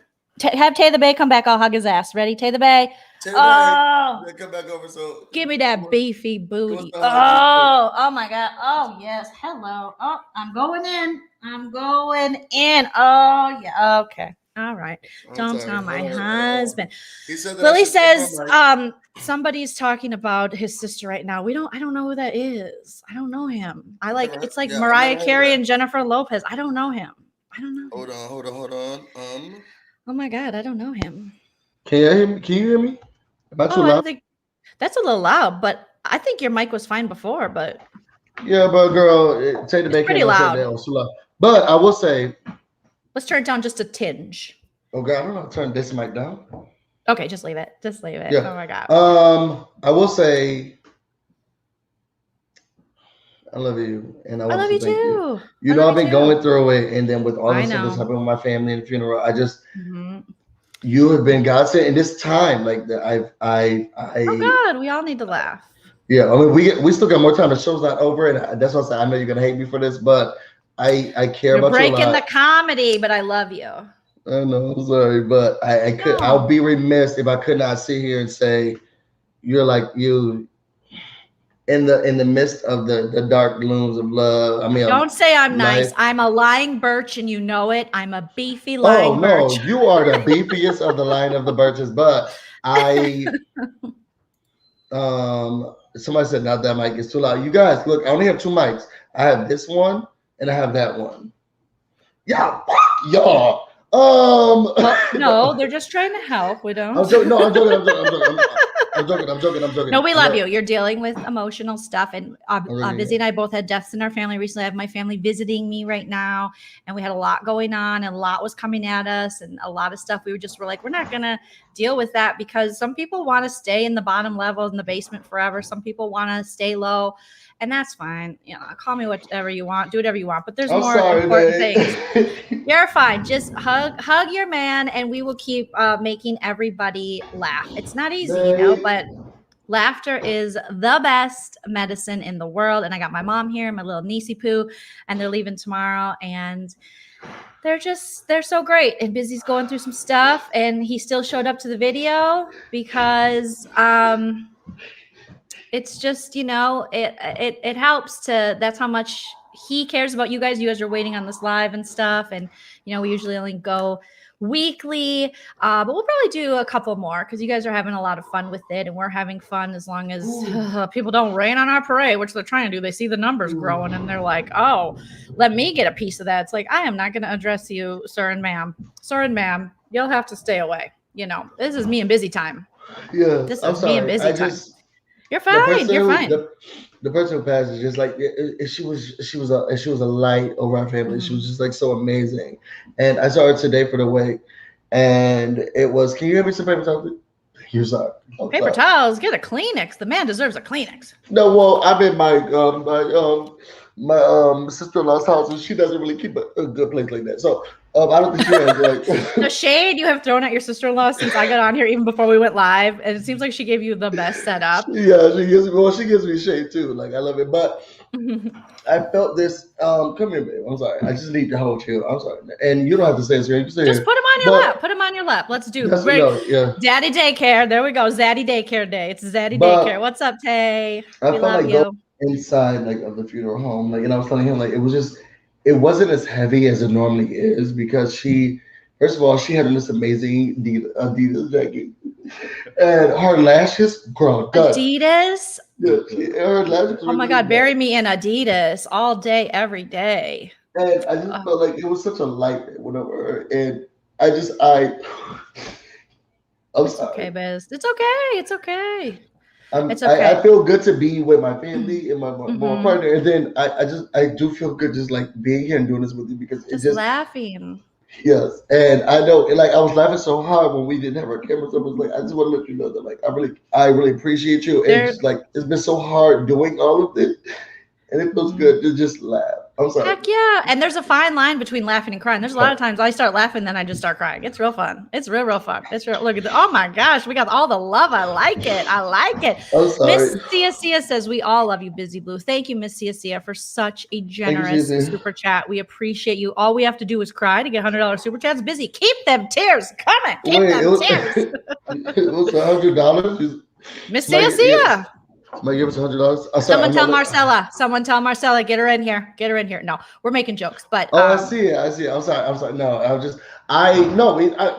Have Tay the Bay come back. I'll hug his ass. Ready, Tay the Bay? Tell Oh, me, come back over. So give me who that wants- beefy who wants booty. to hug you? Oh, oh my God. Oh yes. Hello. Oh, I'm going in. I'm going in. Oh yeah. Okay. All right. I'm Don't sorry. tell my Hold on. husband. He said that I Lily should take my says, mic. somebody's talking about his sister right now. I don't know who that is. I don't know him. It's like Yeah, I Mariah never heard of Carey that. and Jennifer Lopez. I don't know him. I don't know him. Hold on. Oh my God, I don't know him. Can you hear me? Can you hear me? Am I too I loud? think that's a little loud, but I think your mic was fine before, but Yeah, but girl, take the it's pretty bacon. loud. That was too loud. But I will say, Let's turn it down just a tinge. oh God, I don't know how to turn this mic down. Okay, just leave it. Just leave it. Yeah. Oh my God. I will say, I love you, and I I want love to you thank you. too. You I know, love I've been you going too. through it, and then with all I the stuff that's know. happened with my family and the funeral, I just Mhm. you have been God sent in this time. Like that, Oh God, we all need to laugh. yeah. I mean, we still got more time. The show's not over, and that's why I said I know you're gonna hate me for this, but I care You're about you a breaking lot. the comedy, but I love you. I know, I'm sorry, but I'll be remiss if I could not sit here and say you're like you in the midst of the dark glooms of love. I mean, Don't say I'm nice. life. I'm a lying birch, and you know it. I'm a beefy lying Oh no, birch. you are the beefiest of the line of the birches, but somebody said not that mic is too loud. You guys, look, I only have two mics. I have this one and I have that one. Yeah, fuck y'all. No, they're just trying to help. We don't. I'm joking. No, I'm joking. I'm joking. No, we love you. You're dealing with emotional stuff, and really Busy and I both had deaths in our family recently. I have my family visiting me right now, and we had a lot going on, and a lot was coming at us, and a lot of stuff. We were like, we're not gonna deal with that because some people want to stay in the bottom level in the basement forever. Some people want to stay low, and that's fine. You know, call me whatever you want, do whatever you want. But there's more important things. You're fine. Just hug your man, and we will keep making everybody laugh. It's not easy, you know, but laughter is the best medicine in the world. And I got my mom here, my little niecey poo, and they're leaving tomorrow. And they're so great. And Busy's going through some stuff, and he still showed up to the video because it's just, you know, it helps to, that's how much he cares about you guys. You guys are waiting on this live and stuff. And, you know, we usually only go weekly, but we'll probably do a couple more because you guys are having a lot of fun with it, and we're having fun as long as people don't rain on our parade, which they're trying to do. They see the numbers growing and they're like, oh, let me get a piece of that. It's like, I am not going to address you, sir and ma'am. You'll have to stay away. You know, this is me and Busy time. Yeah, This I'm is me and sorry. Busy time. You're fine. You're fine. The person who passed is just like she was a light over our family. She was just like so amazing. And I saw her today for the wake, and it was. Can you hear me some paper towels? You're sorry. Paper towels. Get a Kleenex. The man deserves a Kleenex. No, well, I'm in my sister-in-law's house, and she doesn't really keep a good place like that. So I don't think she has like the shade you have thrown at your sister-in-law since I got on here, even before we went live, and it seems like she gave you the best setup. Yeah, she gives me shade too. Like I love it, but I felt this. Come here, babe. I'm sorry. I just need to hold you. I'm sorry, and you don't have to say this here. You can say just here. put him on your lap. Put him on your lap. Let's do Daddy daycare. There we go. Zaddy daycare day. It's Zaddy daycare. What's up, Tay? We love you. Inside like of the funeral home, like, and I was telling him like it wasn't as heavy as it normally is because first of all, she had this amazing Adidas jacket, and her lashes, girl, Adidas. Yeah, her lashes. Oh my God, bury me in Adidas all day, every day. And I just felt like it was such a light, whatever. And I'm sorry. Okay, Biz. It's okay. It's okay. It's okay. I feel good to be with my family and my partner, and then I do feel good just like being here and doing this with you because just laughing. Yes, and I know, like I was laughing so hard when we didn't have our cameras up. I was like, I just want to let you know that, like, I really appreciate you. And just like it's been so hard doing all of this, and it feels good to just laugh. I'm sorry. Heck yeah. And there's a fine line between laughing and crying. There's a lot of times I start laughing, then I just start crying. It's real fun. It's real fun. It's real. Look at oh my gosh, we got all the love. I like it. I like it. I'm sorry. Miss Sia says, we all love you, BusyBlu. Thank you, Miss Sia, for such a generous super chat. We appreciate you. All we have to do is cry to get $100 super chats. Busy. Keep them tears coming. Keep them tears. It was $100. Miss Sia. Might give us $100. Someone tell Marcella, get her in here. Get her in here. No, we're making jokes, but I see it. I'm sorry. No,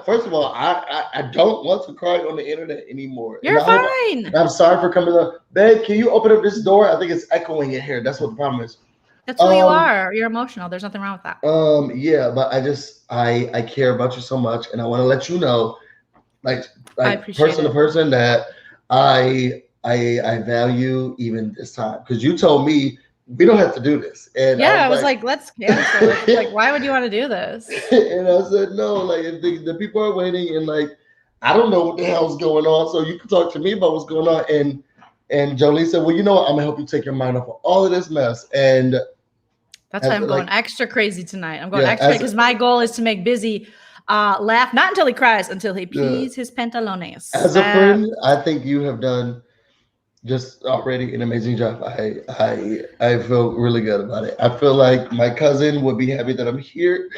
first of all, I don't want to cry on the internet anymore. You're fine. I'm sorry for coming up. Babe, can you open up this door? I think it's echoing in here. That's what the problem is. That's who you are. You're emotional. There's nothing wrong with that. Yeah, but I care about you so much, and I want to let you know, like person to person, that I value even this time, because you told me we don't have to do this, and I was like let's cancel it. Like, why would you want to do this? And I said no, like if the people are waiting, and like I don't know what the hell's going on, so you can talk to me about what's going on. And Joleen said, well, you know what, I'm gonna help you take your mind off of all of this mess. And that's why I'm going extra crazy tonight. I'm going extra because my goal is to make Busy laugh, not until he cries, until he pees his pantalones. As a friend, I think you have done just already an amazing job. I feel really good about it. I feel like my cousin would be happy that I'm here,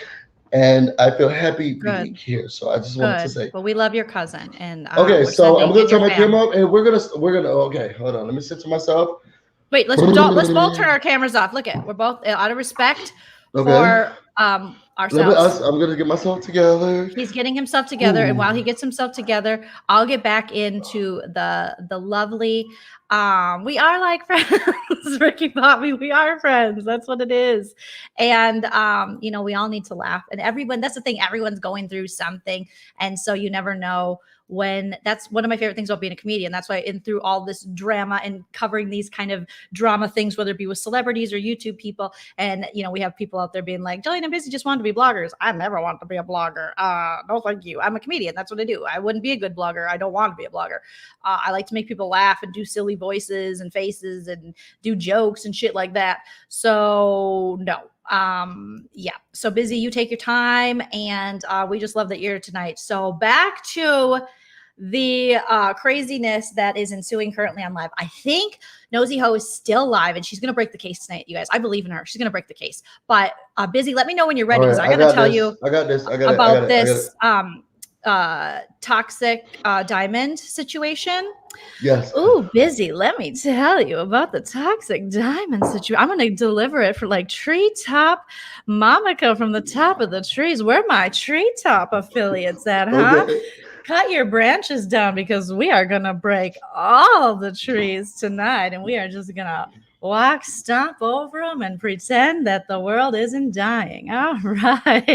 and I feel happy being here. So I just wanted to say, well, we love your cousin. And okay, so I'm gonna turn my camera up, and we're gonna. Okay, hold on. Let me sit to myself. Wait, let's both turn our cameras off. Look at, we're both out of respect for ourselves. I'm gonna get myself together. He's getting himself together, and while he gets himself together, I'll get back into the lovely. We are like friends. Ricky Bobby, we are friends. That's what it is. And we all need to laugh. And everyone, that's the thing, everyone's going through something. And so you never know when. That's one of my favorite things about being a comedian. That's why through all this drama and covering these kind of drama things, whether it be with celebrities or YouTube people, and we have people out there being like, Joleen and Busy just wanted to be bloggers. I never want to be a blogger. No, thank you. I'm a comedian. That's what I do. I wouldn't be a good blogger. I don't want to be a blogger. I like to make people laugh and do silly voices and faces and do jokes and shit like that. So no. So Busy, you take your time, and we just love that you're here tonight. So back to the craziness that is ensuing currently on live. I think Nosy Hoe is still live, and she's gonna break the case tonight, you guys. I believe in her. She's gonna break the case. But Busy, let me know when you're ready, because I gotta tell you about this toxic diamond situation. Yes. Ooh, Busy, let me tell you about the toxic diamond situation. I'm going to deliver it for like Treetop Monica from the top of the trees. Where my Treetop affiliates at, huh? Okay. Cut your branches down, because we are going to break all the trees tonight, and we are just going to walk, stomp over them, and pretend that the world isn't dying. All right.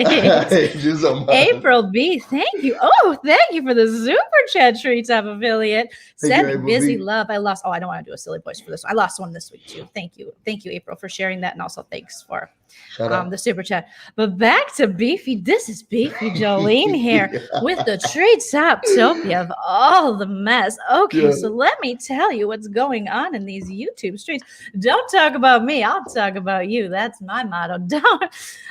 April B, thank you. Oh, thank you for the super chat, Treetop affiliate. Send me Busy love. I lost. Oh, I don't want to do a silly voice for this. I lost one this week too. Thank you, April, for sharing that, and also thanks for the super chat. But back to Beefy. This is Beefy Joleen here with the Treetop Topia of all the mess. Okay, so let me tell you what's going on in these YouTube streets. Don't talk about me. I'll talk about you. That's my motto.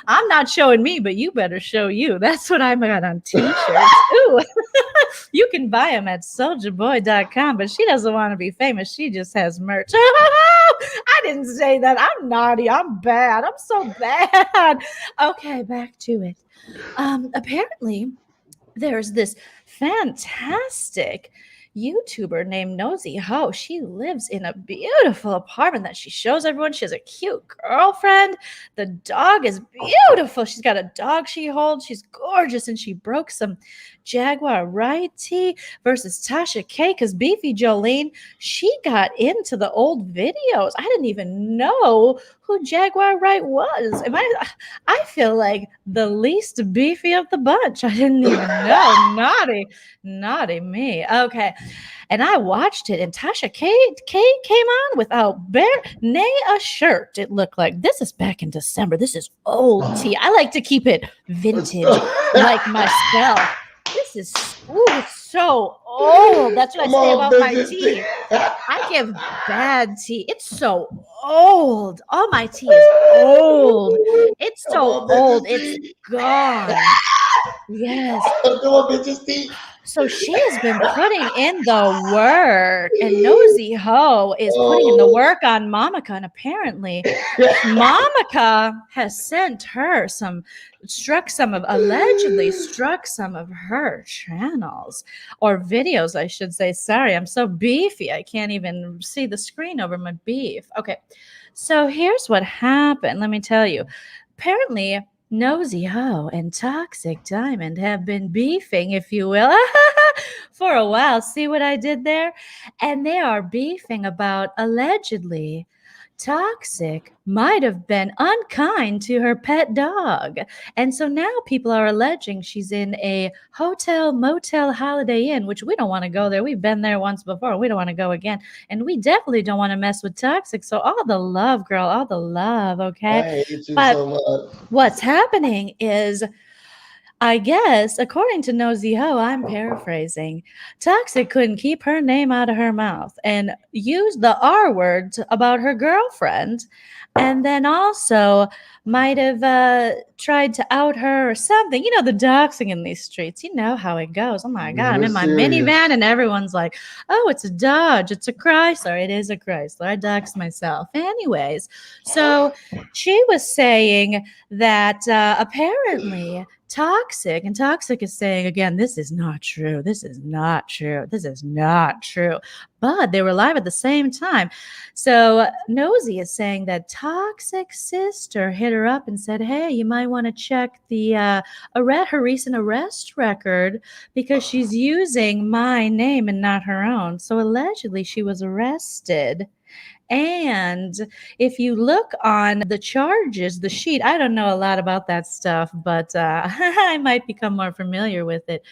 I'm not showing me, but you better show you. That's what I got on t-shirts. Ooh. You can buy them at souljaboy.com, but she doesn't want to be famous. She just has merch. I didn't say that. I'm naughty. I'm bad. I'm so bad. Okay, back to it. Apparently, there's this fantastic YouTuber named Nosy Hoe. She lives in a beautiful apartment that she shows everyone. She has a cute girlfriend. The dog is beautiful. She's got a dog she holds. She's gorgeous, and she broke some Jaguar Right tea versus Tasha K, because Beefy Joleen, she got into the old videos. I didn't even know who Jaguar Right was. I feel like the least beefy of the bunch. I didn't even know. Naughty me. Okay. and I watched it, and Tasha K came on without nay a shirt. It looked like this is back in December. This is old tea. I like to keep it vintage, like myself. This is it's so old. That's what I say about my tea. I give bad tea. It's so old. All my tea is old. It's so old. It's gone. Yes. So she has been putting in the work, and Nosy Hoe is putting in the work on Momica, and apparently Momica has sent her allegedly struck some of her channels or videos, I should say. Sorry, I'm so beefy. I can't even see the screen over my beef. Okay, so here's what happened. Let me tell you. Apparently, Nosy Hoe and Toxic Diamond have been beefing, if you will, for a while. See what I did there? And they are beefing about allegedly Toxic might have been unkind to her pet dog. And so now people are alleging she's in a hotel, motel, Holiday Inn, which we don't want to go there. We've been there once before. We don't want to go again. And we definitely don't want to mess with Toxic. So all the love, girl, all the love, okay? I hate you but so much. What's happening is, I guess, according to Nosy Hoe, I'm paraphrasing, Toxic couldn't keep her name out of her mouth and used the R word about her girlfriend, and then also might have tried to out her or something. You know, the doxing in these streets. You know how it goes. Oh, my God. I'm in my minivan, and everyone's like, oh, it's a Dodge. It's a Chrysler. It is a Chrysler. I doxed myself. Anyways, so she was saying that apparently Toxic is saying again, this is not true. This is not true. This is not true. But they were live at the same time. So Nosy is saying that Toxic's sister hit her up and said, hey, you might want to check the her recent arrest record because she's using my name and not her own. So allegedly she was arrested. And if you look on the charges, the sheet, I don't know a lot about that stuff, but I might become more familiar with it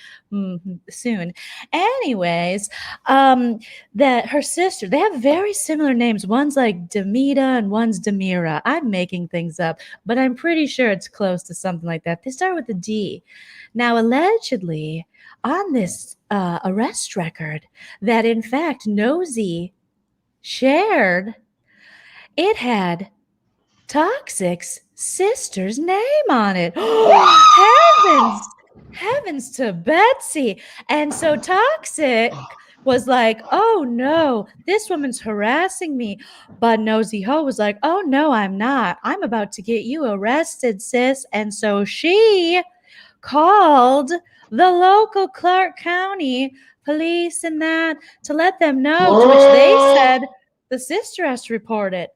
soon. Anyways, that her sister, they have very similar names. One's like Demita and one's Demira. I'm making things up, but I'm pretty sure it's close to something like that. They start with a D. Now, allegedly, on this arrest record, that in fact Nosy shared, it had Toxic's sister's name on it. Heavens to Betsy. And so Toxic was like, oh no, this woman's harassing me. But Nosy Hoe was like, oh no, I'm not. I'm about to get you arrested, sis. And so she called the local Clark County police and that to let them know, to which they said the sister has to report it.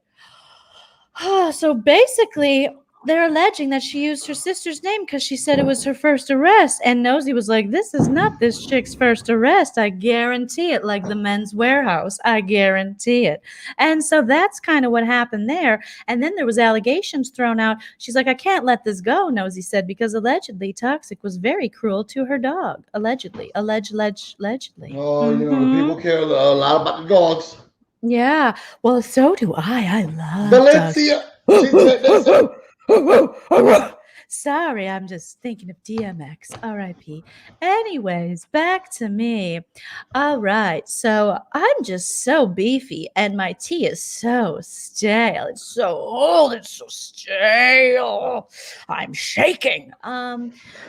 So basically, they're alleging that she used her sister's name because she said it was her first arrest. And Nosy was like, this is not this chick's first arrest. I guarantee it, like the Men's Warehouse. I guarantee it. And so that's kind of what happened there. And then there was allegations thrown out. She's like, I can't let this go, Nosy said, because allegedly Toxic was very cruel to her dog. Allegedly. Allegedly. Oh, you know, people care a lot about the dogs. Yeah. Well, so do I. I love Valencia. Sorry, I'm just thinking of DMX. R.I.P. Anyways, back to me. All right, so I'm just so beefy, and my tea is so stale. It's so old. It's so stale. I'm shaking.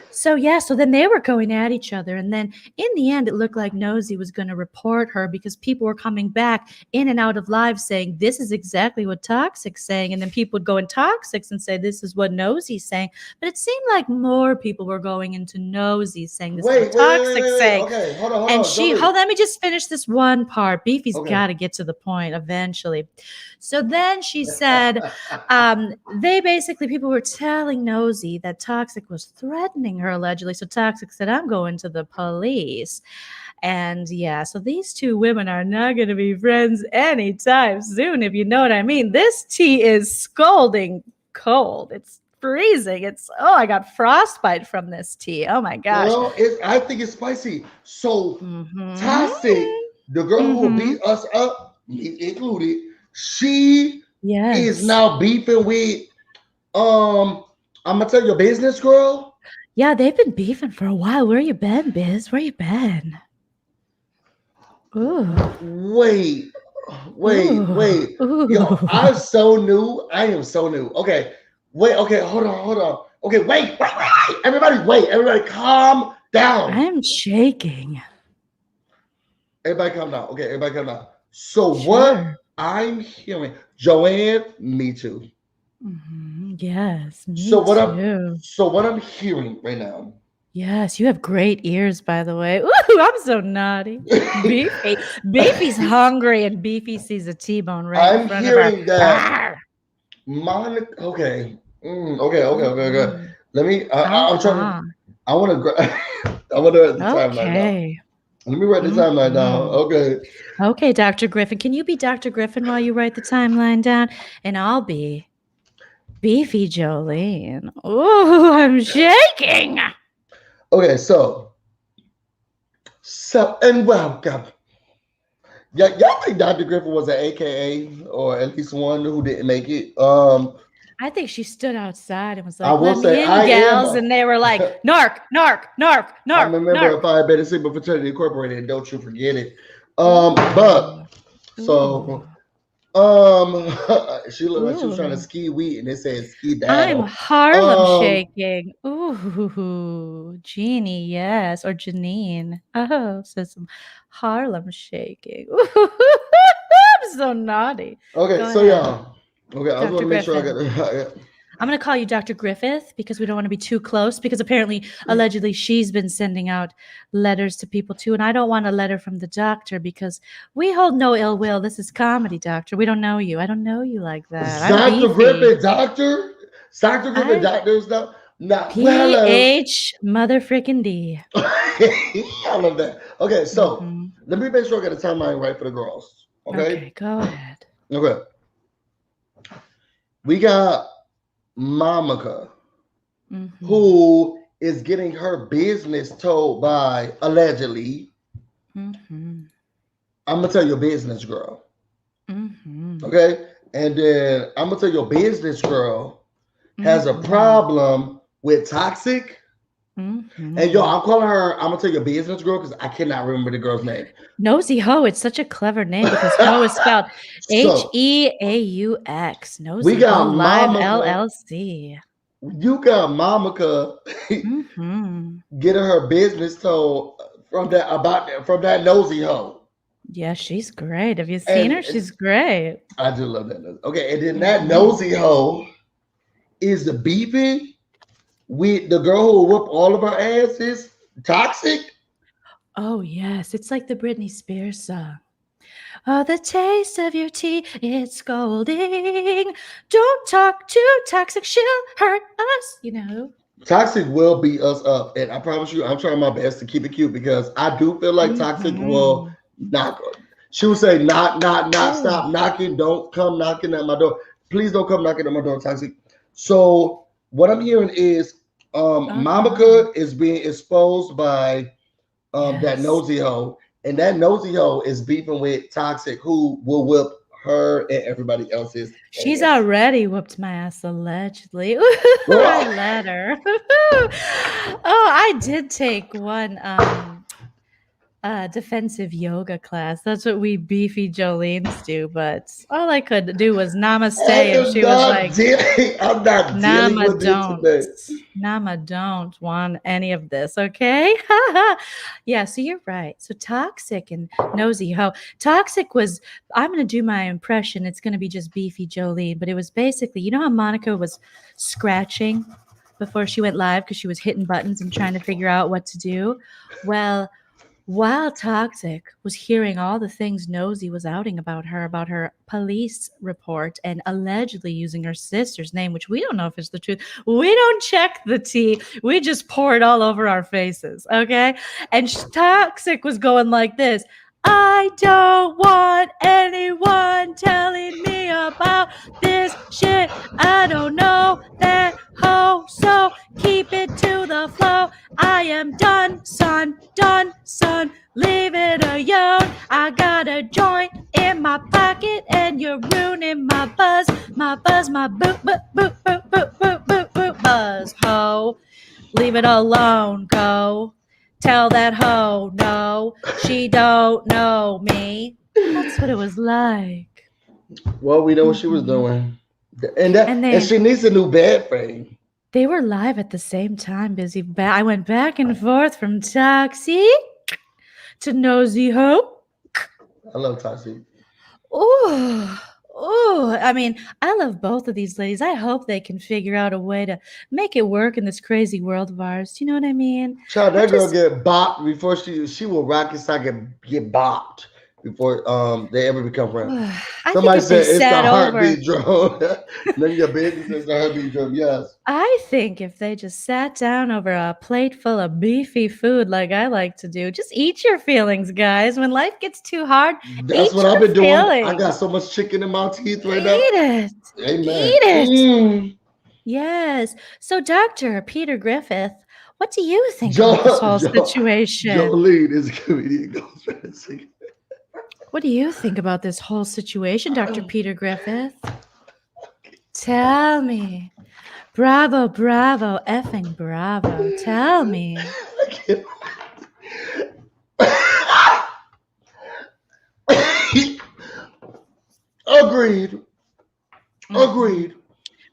So then they were going at each other, and then in the end, it looked like Nosy was going to report her because people were coming back in and out of live saying this is exactly what Toxic's saying, and then people would go in Toxic's and say this is what Nosy's saying. But it seemed like more people were going into Nosy saying this is what Toxic's saying. Okay, hold on. And let me just finish this one part. Beefy's got to get to the point eventually. So then she said, people were telling Nosy that Toxic was threatening her allegedly. So Toxic said, I'm going to the police. And yeah, so these two women are not going to be friends anytime soon, if you know what I mean. This tea is scalding cold. It's freezing. I got frostbite from this tea. Oh my gosh. Well, I think it's spicy. So Toxic The girl who beat us up, me included, she is now beefing with I'm gonna tell your business, girl. Yeah, they've been beefing for a while. Where you been, Biz? Where you been? Ooh. Wait. Ooh. Yo, I'm so new. I am so new. Okay. Wait, okay, hold on. Okay, wait. Everybody calm down. I'm shaking. Everybody calm down. Okay, everybody calm down. So what I'm hearing, Joanne, me too. Yes, me so what too. What I'm hearing right now. Yes, you have great ears, by the way. Ooh, I'm so naughty. Beefy. Beefy's hungry and Beefy sees a T-bone right in front of her. I'm hearing that. Monica. Okay. Okay. Let me. I'm trying. I want to write the timeline down. Let me write the timeline down. Okay. Okay, Dr. Griffin. Can you be Dr. Griffin while you write the timeline down? And I'll be Beefy Joleen. Ooh, I'm shaking. Okay, so and welcome. Y'all think Dr. Griffin was an AKA or at least one who didn't make it? I think she stood outside and was like, "Let me in, gals," and they were like, "Narc." I remember Phi Beta Sigma Fraternity Incorporated. Don't you forget it. But so she looked like she was trying to ski wheat, and it said ski down. I'm Harlem shaking. Ooh, Jeannie, yes, or Janine. Oh, so some Harlem shaking. Ooh, I'm so naughty. Okay, so y'all. Okay, I want to make sure I got it. I'm going to call you Dr. Griffith because we don't want to be too close because apparently, allegedly, she's been sending out letters to people too. And I don't want a letter from the doctor because we hold no ill will. This is comedy, doctor. We don't know you. I don't know you like that. Dr. Griffith, doctor? Dr. Griffith, doctor's not PH mother freaking D. I love that. Okay, so let me make sure I got a timeline right for the girls. Okay, go ahead. Okay. We got Monica, who is getting her business told by, allegedly, I'm going to tell your business girl. Okay? And then I'm going to tell your business girl has a problem with Toxic. And yo, I'm calling her, I'm going to tell your business girl because I cannot remember the girl's name. Nosy Hoe. It's such a clever name because Hoe is spelled Heaux. Nosy we got Hoe Live LLC. You got Monica getting her business told from that Nosy Hoe. Yeah, she's great. Have you seen her? She's great. I do love that. Okay, and then that Nosy Hoe is the beefing with the girl who will whoop all of her asses, Toxic. Oh, yes. It's like the Britney Spears song. Oh, the taste of your tea, it's scolding. Don't talk to Toxic, she'll hurt us, you know. Toxic will beat us up. And I promise you, I'm trying my best to keep it cute because I do feel like Toxic will knock. She will say, knock, stop knocking. Don't come knocking at my door. Please don't come knocking at my door, Toxic. So what I'm hearing is Monica is being exposed by that Nosy Hoe, and that Nosy Hoe is beefing with Toxic, who will whip her and everybody else's. She's already whooped my ass, allegedly. I let her. I did take one defensive yoga class. That's what we beefy Joleens do, but all I could do was namaste, and she was like, I'm not dealing with this today. Nama, don't want any of this, okay? Yeah, so you're right. So Toxic and Nosy Hoe. Toxic was, I'm going to do my impression. It's going to be just beefy Joleen, but it was basically, you know how Monica was scratching before she went live because she was hitting buttons and trying to figure out what to do? Well, while Toxic was hearing all the things Nosy was outing about her police report and allegedly using her sister's name, which we don't know if it's the truth. We don't check the tea. We just pour it all over our faces, okay? And Toxic was going like this. I don't want anyone telling me about this shit. I don't know that hoe, so keep it to the flow. I am done, son, leave it alone. I got a joint in my pocket and you're ruining my buzz, my buzz, my boop, boop, boop, boop, boop, boop, boop, boop, buzz, ho. Leave it alone, go. Tell that hoe, no, she don't know me. That's what it was like. Well, we know what she was doing. And she needs a new bed frame. They were live at the same time, Busy. I went back and forth from Toxie to Nosy Hoe. I love Toxie. Oh, I mean, I love both of these ladies. I hope they can figure out a way to make it work in this crazy world of ours. Do you know what I mean? Child, that girl get bopped before she will rock and sock and get bopped before they ever become friends. Somebody said it's the heartbeat drum. Then your baby says the heartbeat drum. Yes. I think if they just sat down over a plate full of beefy food like I like to do, just eat your feelings, guys. When life gets too hard, that's what I've been doing. I got so much chicken in my teeth right now. Eat it. Amen. Eat it. Yes. So, Dr. Peter Griffith, what do you think of this whole situation? Joleen is a comedian. What do you think about this whole situation, Dr. Peter Griffith? Tell me. Bravo, bravo, effing bravo. Tell me. Agreed. Agreed.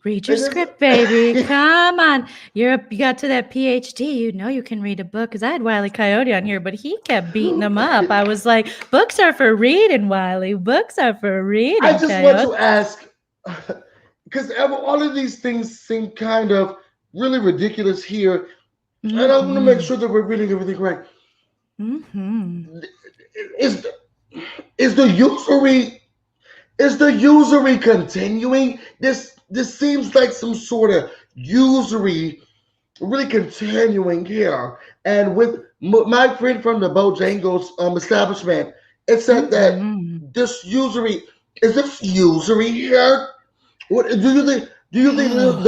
Read your script, baby. Come on. You got to that PhD. You know you can read a book. Because I had Wile E. Coyote on here, but he kept beating them up. I was like, books are for reading, Wiley. Books are for reading, I just Coyote. want to ask, because all of these things seem kind of really ridiculous here. And I want to make sure that we're reading everything right. Is the usury continuing? This seems like some sort of usury really continuing here. And with my friend from the Bojangles establishment, it said that this usury is this usury here. What do you think? Do you think that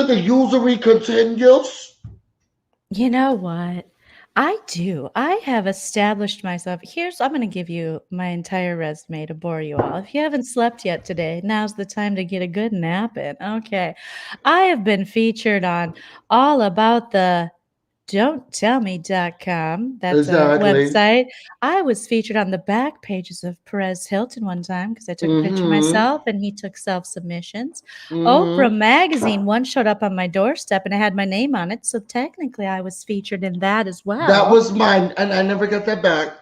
the usury continues? You know what? I do. I have established myself. I'm going to give you my entire resume to bore you all. If you haven't slept yet today, now's the time to get a good nap in. Okay. I have been featured on all about the don'ttellme.com. That's a website. I was featured on the back pages of Perez Hilton one time because I took a picture of myself and he took self-submissions. Oprah magazine once showed up on my doorstep and it had my name on it. So technically I was featured in that as well. That was mine and I never got that back.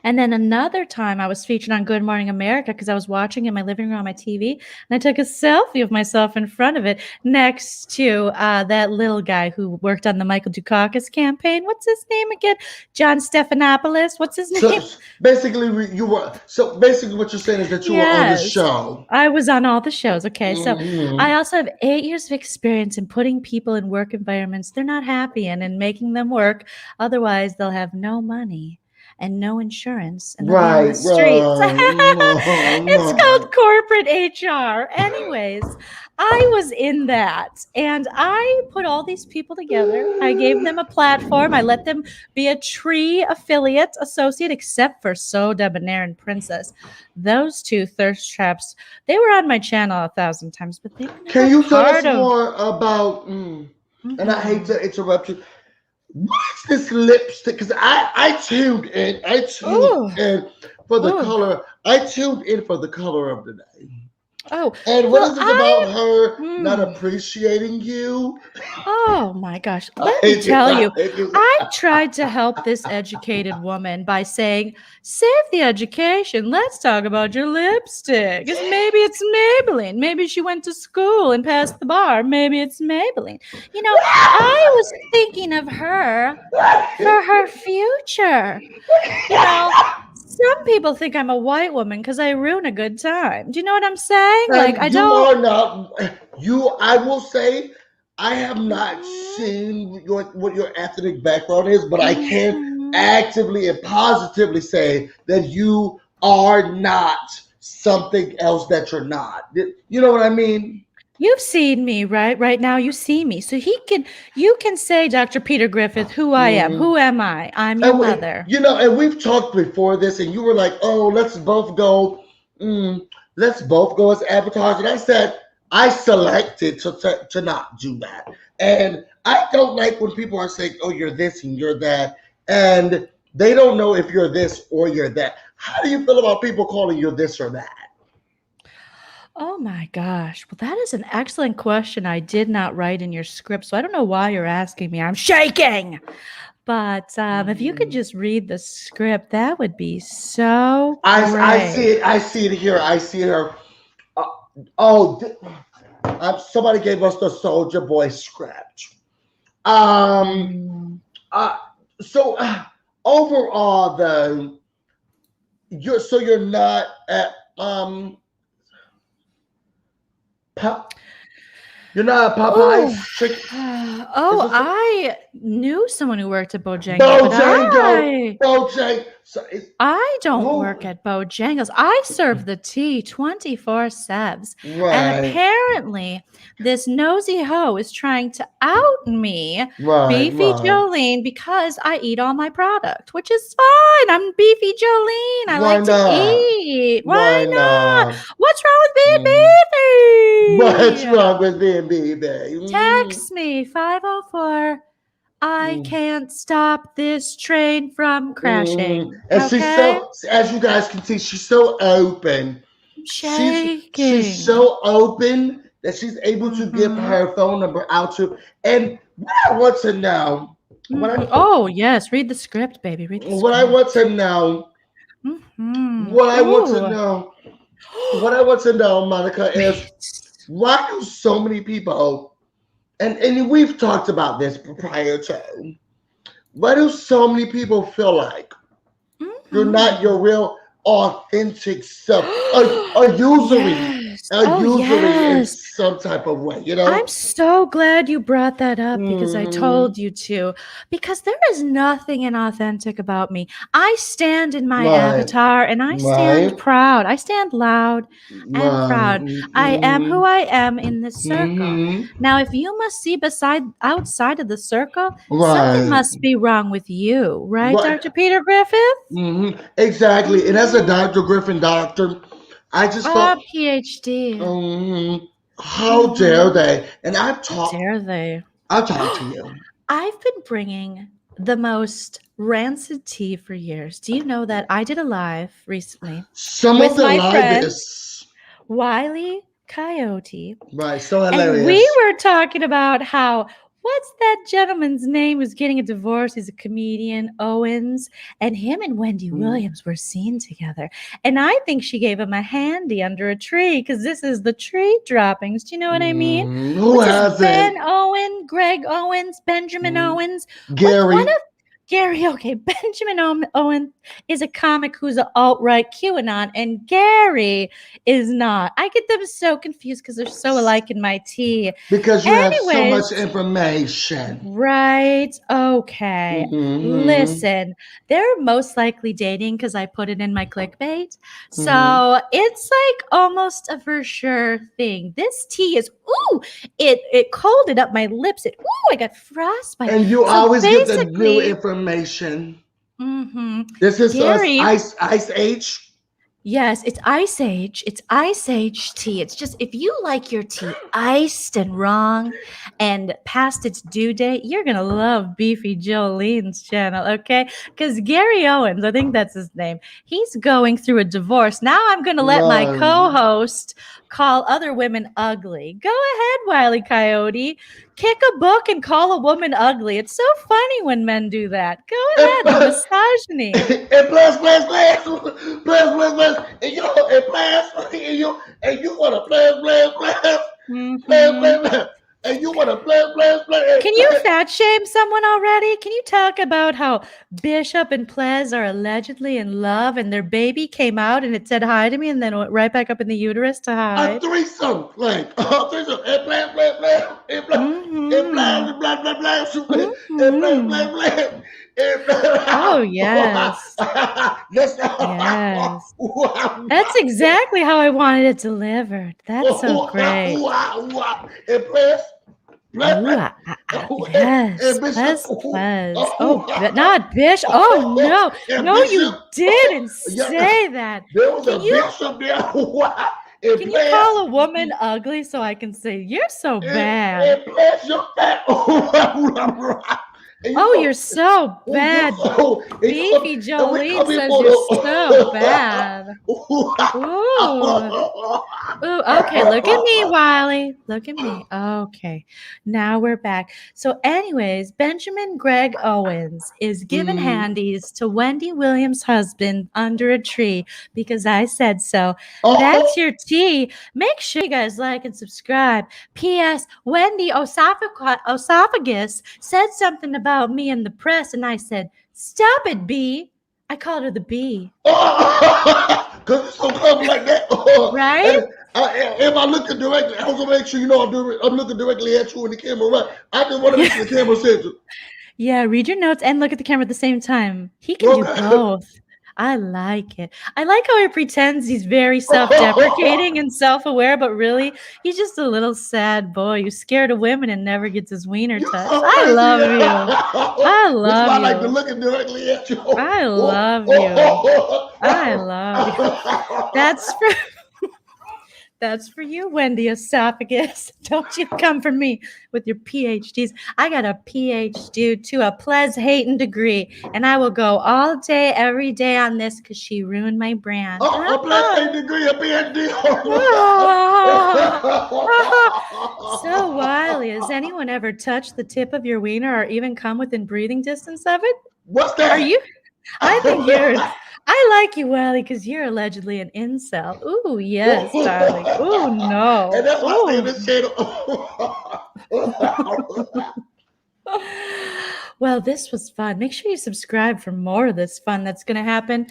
And then another time I was featured on Good Morning America because I was watching in my living room on my TV and I took a selfie of myself in front of it next to that little guy who worked on the Michael Dukakis campaign. What's his name again? John Stephanopoulos. What's his name? So basically what you're saying is that you were on the show. I was on all the shows. Okay. So I also have 8 years of experience in putting people in work environments they're not happy in and making them work. Otherwise, they'll have no money and no insurance, and they'll be on the streets. It's called corporate HR. Anyways, I was in that, and I put all these people together. I gave them a platform. I let them be a Tree affiliate associate, except for So Debonair and Princess. Those two thirst traps, they were on my channel 1,000 times, but they were never Can you tell us more about, and I hate to interrupt you, what's this lipstick? Because I tuned in. I tuned in for the color. I tuned in for the color of the day. Oh, and what is it about her not appreciating you? Oh my gosh. Let me tell you, I tried to help this educated woman by saying, save the education. Let's talk about your lipstick. Because maybe it's Maybelline. Maybe she went to school and passed the bar. Maybe it's Maybelline. You know, I was thinking of her for her future. You know, some people think I'm a white woman because I ruin a good time. Do you know what I'm saying? Like, I don't. I will say, I have not seen what your ethnic background is, but I can actively and positively say that you are not something else that you're not. You know what I mean? You've seen me, right? Right now you see me. So you can say, Dr. Peter Griffith, who I am. Who am I? I'm your mother. And we've talked before this, and you were like, oh, let's both go as avatars. And I said, I selected to not do that. And I don't like when people are saying, oh, you're this and you're that. And they don't know if you're this or you're that. How do you feel about people calling you this or that? Oh my gosh. Well, that is an excellent question. I did not write in your script, so I don't know why you're asking me. I'm shaking. But if you could just read the script, that would be so great. I see it here. I see her. Somebody gave us the Soulja Boy script. So overall, though, you're not at you're not a Popeye's chicken. I knew someone who worked at Bojangles. Bojangles. I don't work at Bojangles. I serve the tea 24/7. Right. And apparently, this nosy hoe is trying to out me, Beefy Joleen, because I eat all my product, which is fine. I'm Beefy Joleen. I like to eat. Why not? What's wrong with being beefy? What's wrong with being beefy? Text me 504. I can't stop this train from crashing. And she's as you guys can see, she's so open. Shaking. She's so open that she's able to give her phone number out to. And what I want to know. Yes. Read the script, baby. Read the script. What I want to know. What I want to know, Monica, is why do so many people. And we've talked about this prior to. Why do so many people feel like you're not your real authentic self? Usually in some type of way, you know? I'm so glad you brought that up because I told you to. Because there is nothing inauthentic about me. I stand in my avatar and I stand proud. I stand loud and proud. I am who I am in this circle. Now, if you must see outside of the circle, something must be wrong with you, right, Dr. Peter Griffith? Exactly. And as a Dr. Griffin doctor, I just thought PhD. How dare they? And I've talked. Dare they? I'll talk to you. I've been bringing the most rancid tea for years. Do you know that I did a live recently? Some of the livest. Wiley Coyote. Right, so hilarious. And we were talking about how. What's that gentleman's name who's getting a divorce? He's a comedian, Owens. And him and Wendy Williams were seen together. And I think she gave him a handy under a tree because this is the tree droppings. Do you know what I mean? Who has Ben Owen, Greg Owens, Benjamin Owens. Gary. Gary, okay. Benjamin Owen is a comic who's an alt-right QAnon, and Gary is not. I get them so confused because they're so alike in my tea. Because you have so much information. Right. Okay. Listen, they're most likely dating because I put it in my clickbait. So it's like almost a for sure thing. This tea is, it colded up my lips. I got frostbite. And you always get the new information. This is Gary, Ice Age. Yes, it's Ice Age. It's Ice Age tea. It's just if you like your tea iced and wrong and past its due date, you're going to love Beefy Joleen's channel, okay? Because Gary Owens, I think that's his name, he's going through a divorce. Now I'm going to let my co-host call other women ugly. Go ahead, Wile E. Coyote. Kick a book and call a woman ugly. It's so funny when men do that. Go ahead, misogyny. And plus, and you know, and you want to play, and you want to play. Can you fat shame someone already? Can you talk about how Bishop and Plez are allegedly in love and their baby came out and it said hi to me and then went right back up in the uterus to hide? A threesome, and Oh yes. Yes. Yes. That's exactly how I wanted it delivered. That's so great. And plus, Yes, Bishop. plus. Oh, not Bish. Oh, no. And No, you Bishop. didn't Yeah, say that. there was Can a you bishop there. can you call a woman ugly so I can say you're so bad? And plus, you're fat. Oh, you're so bad. Beefy Joleen says you're so bad. Ooh. Ooh, okay, look at me, Wiley. Look at me. Okay, now we're back. So anyways, Benjamin Greg Owens is giving handies to Wendy Williams' husband under a tree because I said so. That's your tea. Make sure you guys like and subscribe. P.S. Wendy Osophagus said something about me in the press, and I said, "Stop it, B." I called her the B. Because it's so clever like that. Right? If I look directly, I was going to make sure you know I'm looking directly at you in the camera, right? I just want to make sure the camera says it. Yeah, read your notes and look at the camera at the same time. He can do both. I like it. I like how he pretends he's very self-deprecating and self-aware, but really, he's just a little sad boy who's scared of women and never gets his wiener touched. I love you. I love you. I like to look directly at you. I love you. I love you. That's for you, Wendy Esophagus. Don't you come for me with your PhDs. I got a PhD to a Ples-Hayton degree, and I will go all day, every day on this because she ruined my brand. A Ples-Hayton degree, a PhD. So, Wiley, has anyone ever touched the tip of your wiener or even come within breathing distance of it? What's that? Are you? I think you're... I like you, Wiley, because you're allegedly an incel. Ooh, yes, darling. Ooh, no. And that's why I say this channel. Well, this was fun. Make sure you subscribe for more of this fun that's going to happen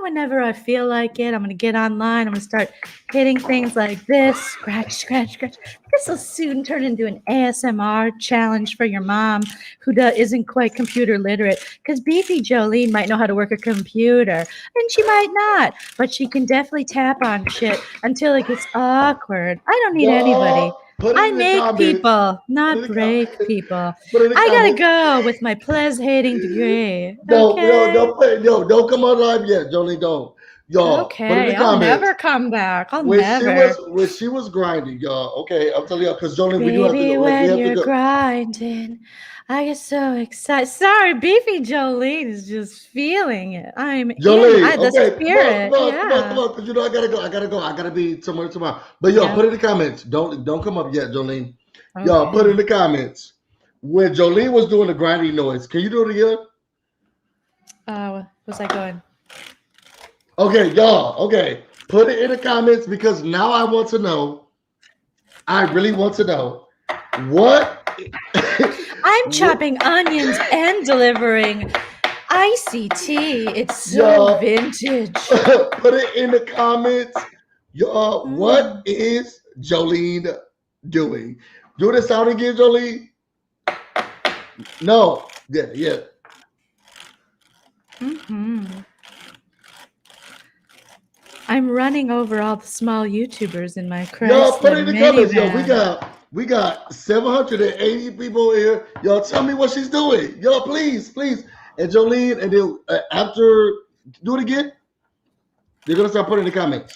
whenever I feel like it. I'm going to get online. I'm going to start hitting things like this. Scratch, scratch, scratch. This will soon turn into an ASMR challenge for your mom who isn't quite computer literate. Because Beefy Joleen might know how to work a computer. And she might not. But she can definitely tap on shit until it gets awkward. I don't need anybody. I make people, not break people. I gotta go with my Ples-Hayton degree. Don't come on live yet, Jolene. Don't, y'all. Okay, I'll never come back. When she was grinding, y'all. Okay, I'm telling y'all, because Jolene, we do have to go. When you're grinding, I get so excited. Sorry, Beefy Joleen is just feeling it. Jolene, the spirit. Come on, because you know I gotta go. I gotta be somewhere tomorrow. But y'all, put in the comments. Don't come up yet, Jolene. Okay. Y'all, put in the comments when Jolene was doing the grinding noise. Can you do it again? Was I going? Okay, y'all. Okay, put it in the comments because now I want to know. I really want to know what. I'm chopping onions and delivering icy tea. It's so vintage. Put it in the comments. Y'all, what is Jolene doing? Do the sound again, Jolene. No. Yeah. I'm running over all the small YouTubers in my Chrysler. Y'all, put it in the comments. Yo, we got 780 people here. Y'all, tell me what she's doing. Y'all, please. And Jolene, and then after, do it again. They're gonna start putting in the comments.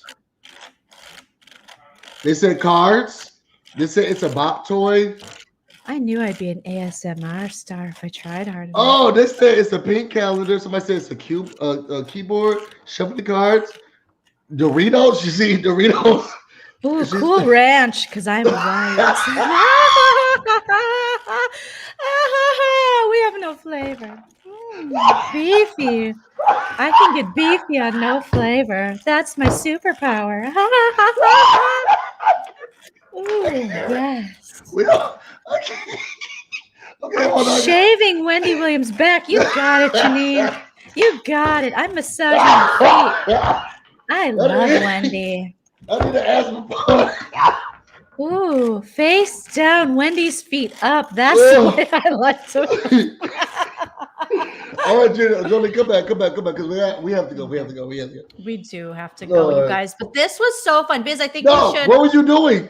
They said cards. They said it's a bop toy. I knew I'd be an ASMR star if I tried hard enough. Oh, they said it's a pink calendar. Somebody said it's a keyboard. Shuffle the cards. Doritos. You see Doritos. Ooh, Cool Ranch, because I'm white. We have no flavor. Beefy. I can get beefy on no flavor. That's my superpower. Ooh, yes. Okay, hold on. Shaving Wendy Williams' back. You got it, Janine. You got it. I'm massaging her feet. I love Wendy. I need to ask before. Ooh, face down, Wendy's feet up. That's the way I like to. All right, Joleen, come back, because we have to go. We do have to go, you guys. But this was so fun. Biz, I think we should. What were you doing?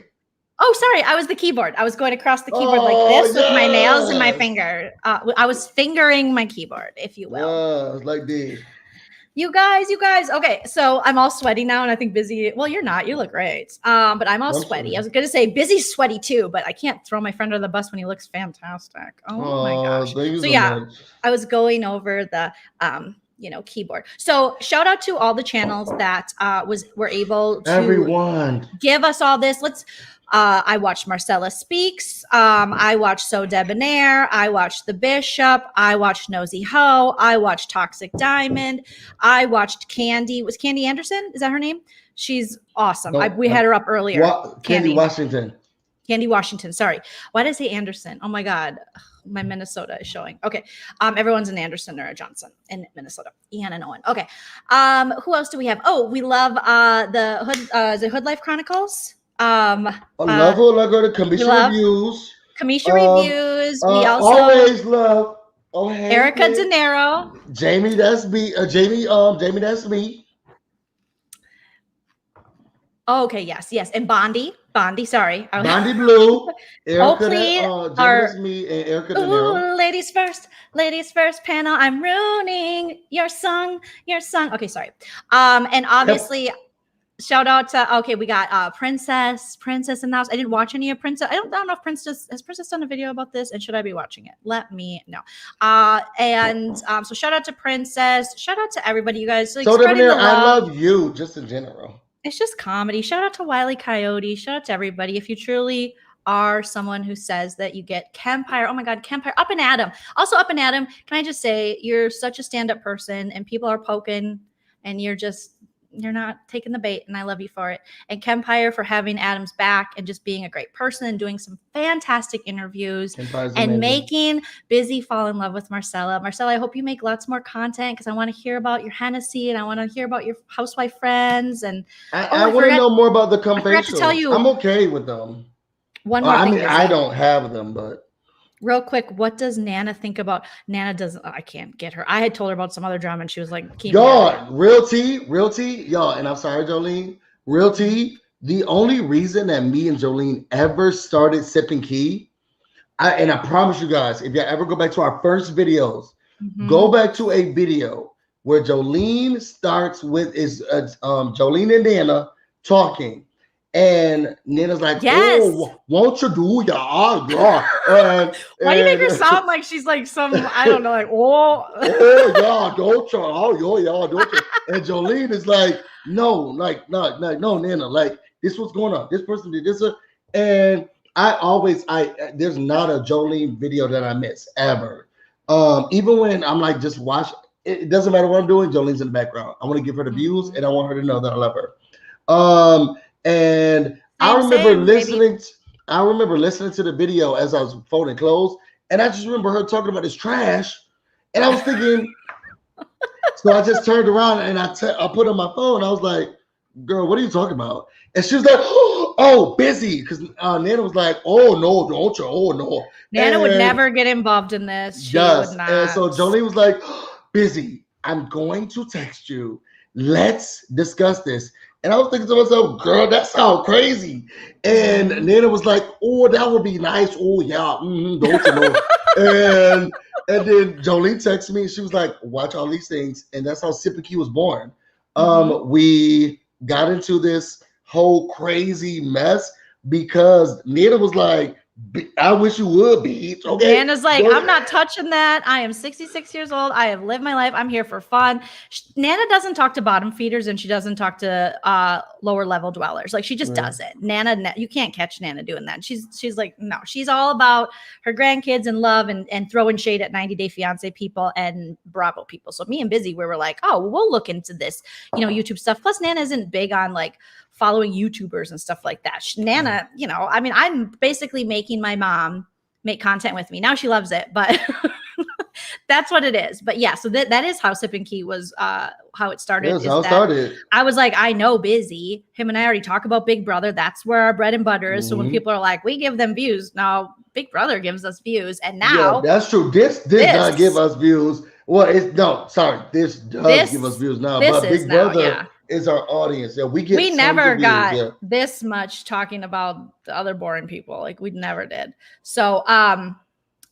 Oh, sorry. I was the keyboard. I was going across the keyboard like this with my nails and my finger. I was fingering my keyboard, if you will. Like this. You guys. Okay, so I'm all sweaty now, and I think Busy. Well, you're not. You look great. But I'm all sweaty. I was gonna say Busy's sweaty too, but I can't throw my friend under the bus when he looks fantastic. Oh my gosh. So yeah, I was going over the keyboard. So shout out to all the channels that were able to give us all this. I watched Marcellus Speaks. I watched So Debonair. I watched The Bishop. I watched Nosy Hoe. I watched Toxic Diamond. I watched Candy. Was Candy Anderson? Is that her name? She's awesome. We had her up earlier. Candy Washington. Candy Washington. Sorry. Why did I say Anderson? Oh my God. My Minnesota is showing. Okay. Everyone's an Anderson or a Johnson in Minnesota. Ian and Owen. Okay. Who else do we have? Oh, we love the Hood Life Chronicles. I love the Kamisha reviews. Kamisha reviews. We also always love Erica De Niro. Jamie, that's me. Jamie, that's me. Oh, okay, yes. And Bondi, sorry. Bondi Blue. Erica, Jamie, that's me and Erica De Niro. Ladies first panel. I'm ruining your song. Okay, sorry. And obviously shout out to we got Princess in the house. I didn't watch any of Princess. I don't know if Princess has done a video about this, and should I be watching it? Let me know. So shout out to Princess. Shout out to everybody, you guys. Like, spreading the love. I love you just in general. It's just comedy. Shout out to Wile E. Coyote. Shout out to everybody. If you truly are someone who says that you get Kempire, oh my God, Kempire, Up and Adam. Also, Up and Adam, can I just say, you're such a stand-up person, and people are poking, and you're not taking the bait, and I love you for it. And Kempire for having Adam's back and just being a great person and doing some fantastic interviews and making Busy fall in love with Marcella. Marcella, I hope you make lots more content because I want to hear about your Hennessy and I want to hear about your housewife friends. And I want to know more about the Come I forgot to tell you. I'm okay with them. One more thing. I don't have them, but. Real quick, what does Nana think about? Nana doesn't. I can't get her. I had told her about some other drama, and she was like, "Y'all, real tea, y'all." And I'm sorry, Joleen. Real tea. The only reason that me and Joleen ever started sipping key, I promise you guys, if you ever go back to our first videos, go back to a video where Joleen starts with Joleen and Nana talking. And Nana's like, "Oh, won't you do your Why do you make her sound like she's like some, I don't know, like, y'all, don't you? Y'all, don't you?" And Joleen is like, no, Nana, like, this what's going on. This person did this. And there's not a Joleen video that I miss ever. Even when I'm like, just watch, it doesn't matter what I'm doing, Jolene's in the background. I want to give her the views, and I want her to know that I love her. And I remember listening to the video as I was folding clothes, and I just remember her talking about this trash, and I was thinking, so I just turned around and I put on my phone. I was like, "Girl, what are you talking about?" And she was like, "Oh, Busy," because Nana was like, "Oh no, don't you? Oh no." Nana would never get involved in this. She would not. And so Joleen was like, "Busy, I'm going to text you. Let's discuss this." And I was thinking to myself, "Girl, that sounds crazy." And Nana was like, "Oh, that would be nice. Oh, yeah. Don't you know?" and then Joleen texted me. And she was like, "Watch all these things." And that's how Sip and Key was born. We got into this whole crazy mess because Nana was like, "I wish you would, bitch." Okay. Nana's like, "I'm not touching that. I am 66 years old. I have lived my life. I'm here for fun." Nana doesn't talk to bottom feeders, and she doesn't talk to lower level dwellers. Like, she just doesn't. Nana, you can't catch Nana doing that. She's like, no, she's all about her grandkids and love and throwing shade at 90 Day Fiance people and Bravo people. So me and Busy, we were like, "Oh, we'll look into this, YouTube stuff." Plus, Nana isn't big on like following YouTubers and stuff like that. Nana, I mean, I'm basically making my mom make content with me. Now she loves it, but that's what it is. But yeah, so that is how Sip and Key was, how it started. That's how it started. I was like, I know Busy. Him and I already talk about Big Brother. That's where our bread and butter is. So when people are like, we give them views, no, Big Brother gives us views. And now that's true. This did not give us views. Well, it's no, sorry. This does give us views now, but Big Brother is our audience. Yeah, we get. We never got views, this much talking about the other boring people. Like we never did. So,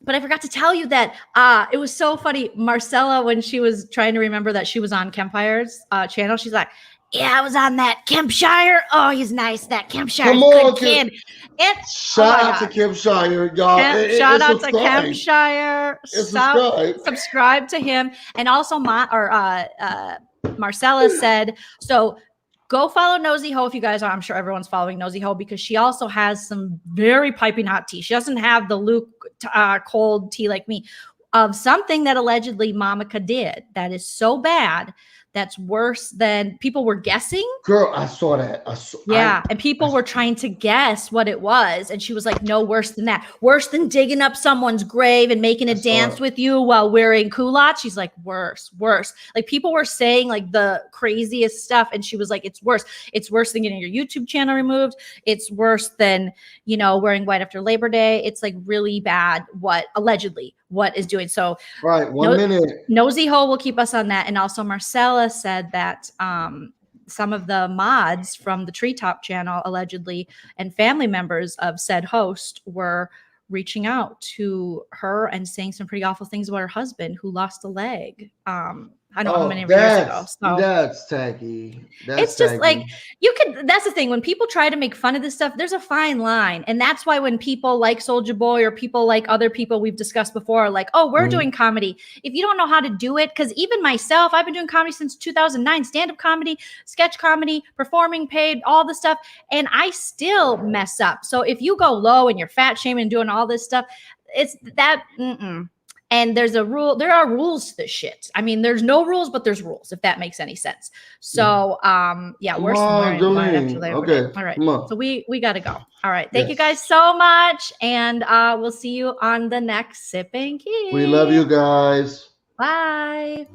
but I forgot to tell you that it was so funny. Marcella, when she was trying to remember that she was on Kempire's channel, she's like, "Yeah, I was on that Kempshire. Oh, he's nice. That Kempshire is good kid." Shout out to Kempshire, y'all. Shout out to Kempshire. Subscribe to him, and also Marcella said so. Go follow Nosy Hoe if you guys are. I'm sure everyone's following Nosy Hoe because she also has some very piping hot tea. She doesn't have the Luke cold tea like me of something that allegedly Monica did that is so bad that's worse than people were guessing. Girl, I saw that. And people were trying to guess what it was. And she was like, no, worse than that. Worse than digging up someone's grave and making a dance with you while wearing culottes. She's like, worse. Like people were saying like the craziest stuff. And she was like, it's worse. It's worse than getting your YouTube channel removed. It's worse than, wearing white after Labor Day. It's like really bad allegedly what is doing. So right, 1 minute. Nosy Hoe will keep us on that. And also Marcella said that some of the mods from the Treetop channel allegedly and family members of said host were reaching out to her and saying some pretty awful things about her husband who lost a leg. I don't know how many years ago. So that's tacky. It's just like that's the thing. When people try to make fun of this stuff, there's a fine line. And that's why when people like Soulja Boy or people like other people we've discussed before are like, oh, we're doing comedy. If you don't know how to do it, because even myself, I've been doing comedy since 2009, stand-up comedy, sketch comedy, performing paid, all the stuff. And I still mess up. So if you go low and you're fat shaming and doing all this stuff, it's that, And there are rules to this shit. I mean, there's no rules, but there's rules, if that makes any sense. So, worse than wearing after Labor Day. All right. So we got to go. All right. Thank you guys so much. And we'll see you on the next Sip and Geek. We love you guys. Bye.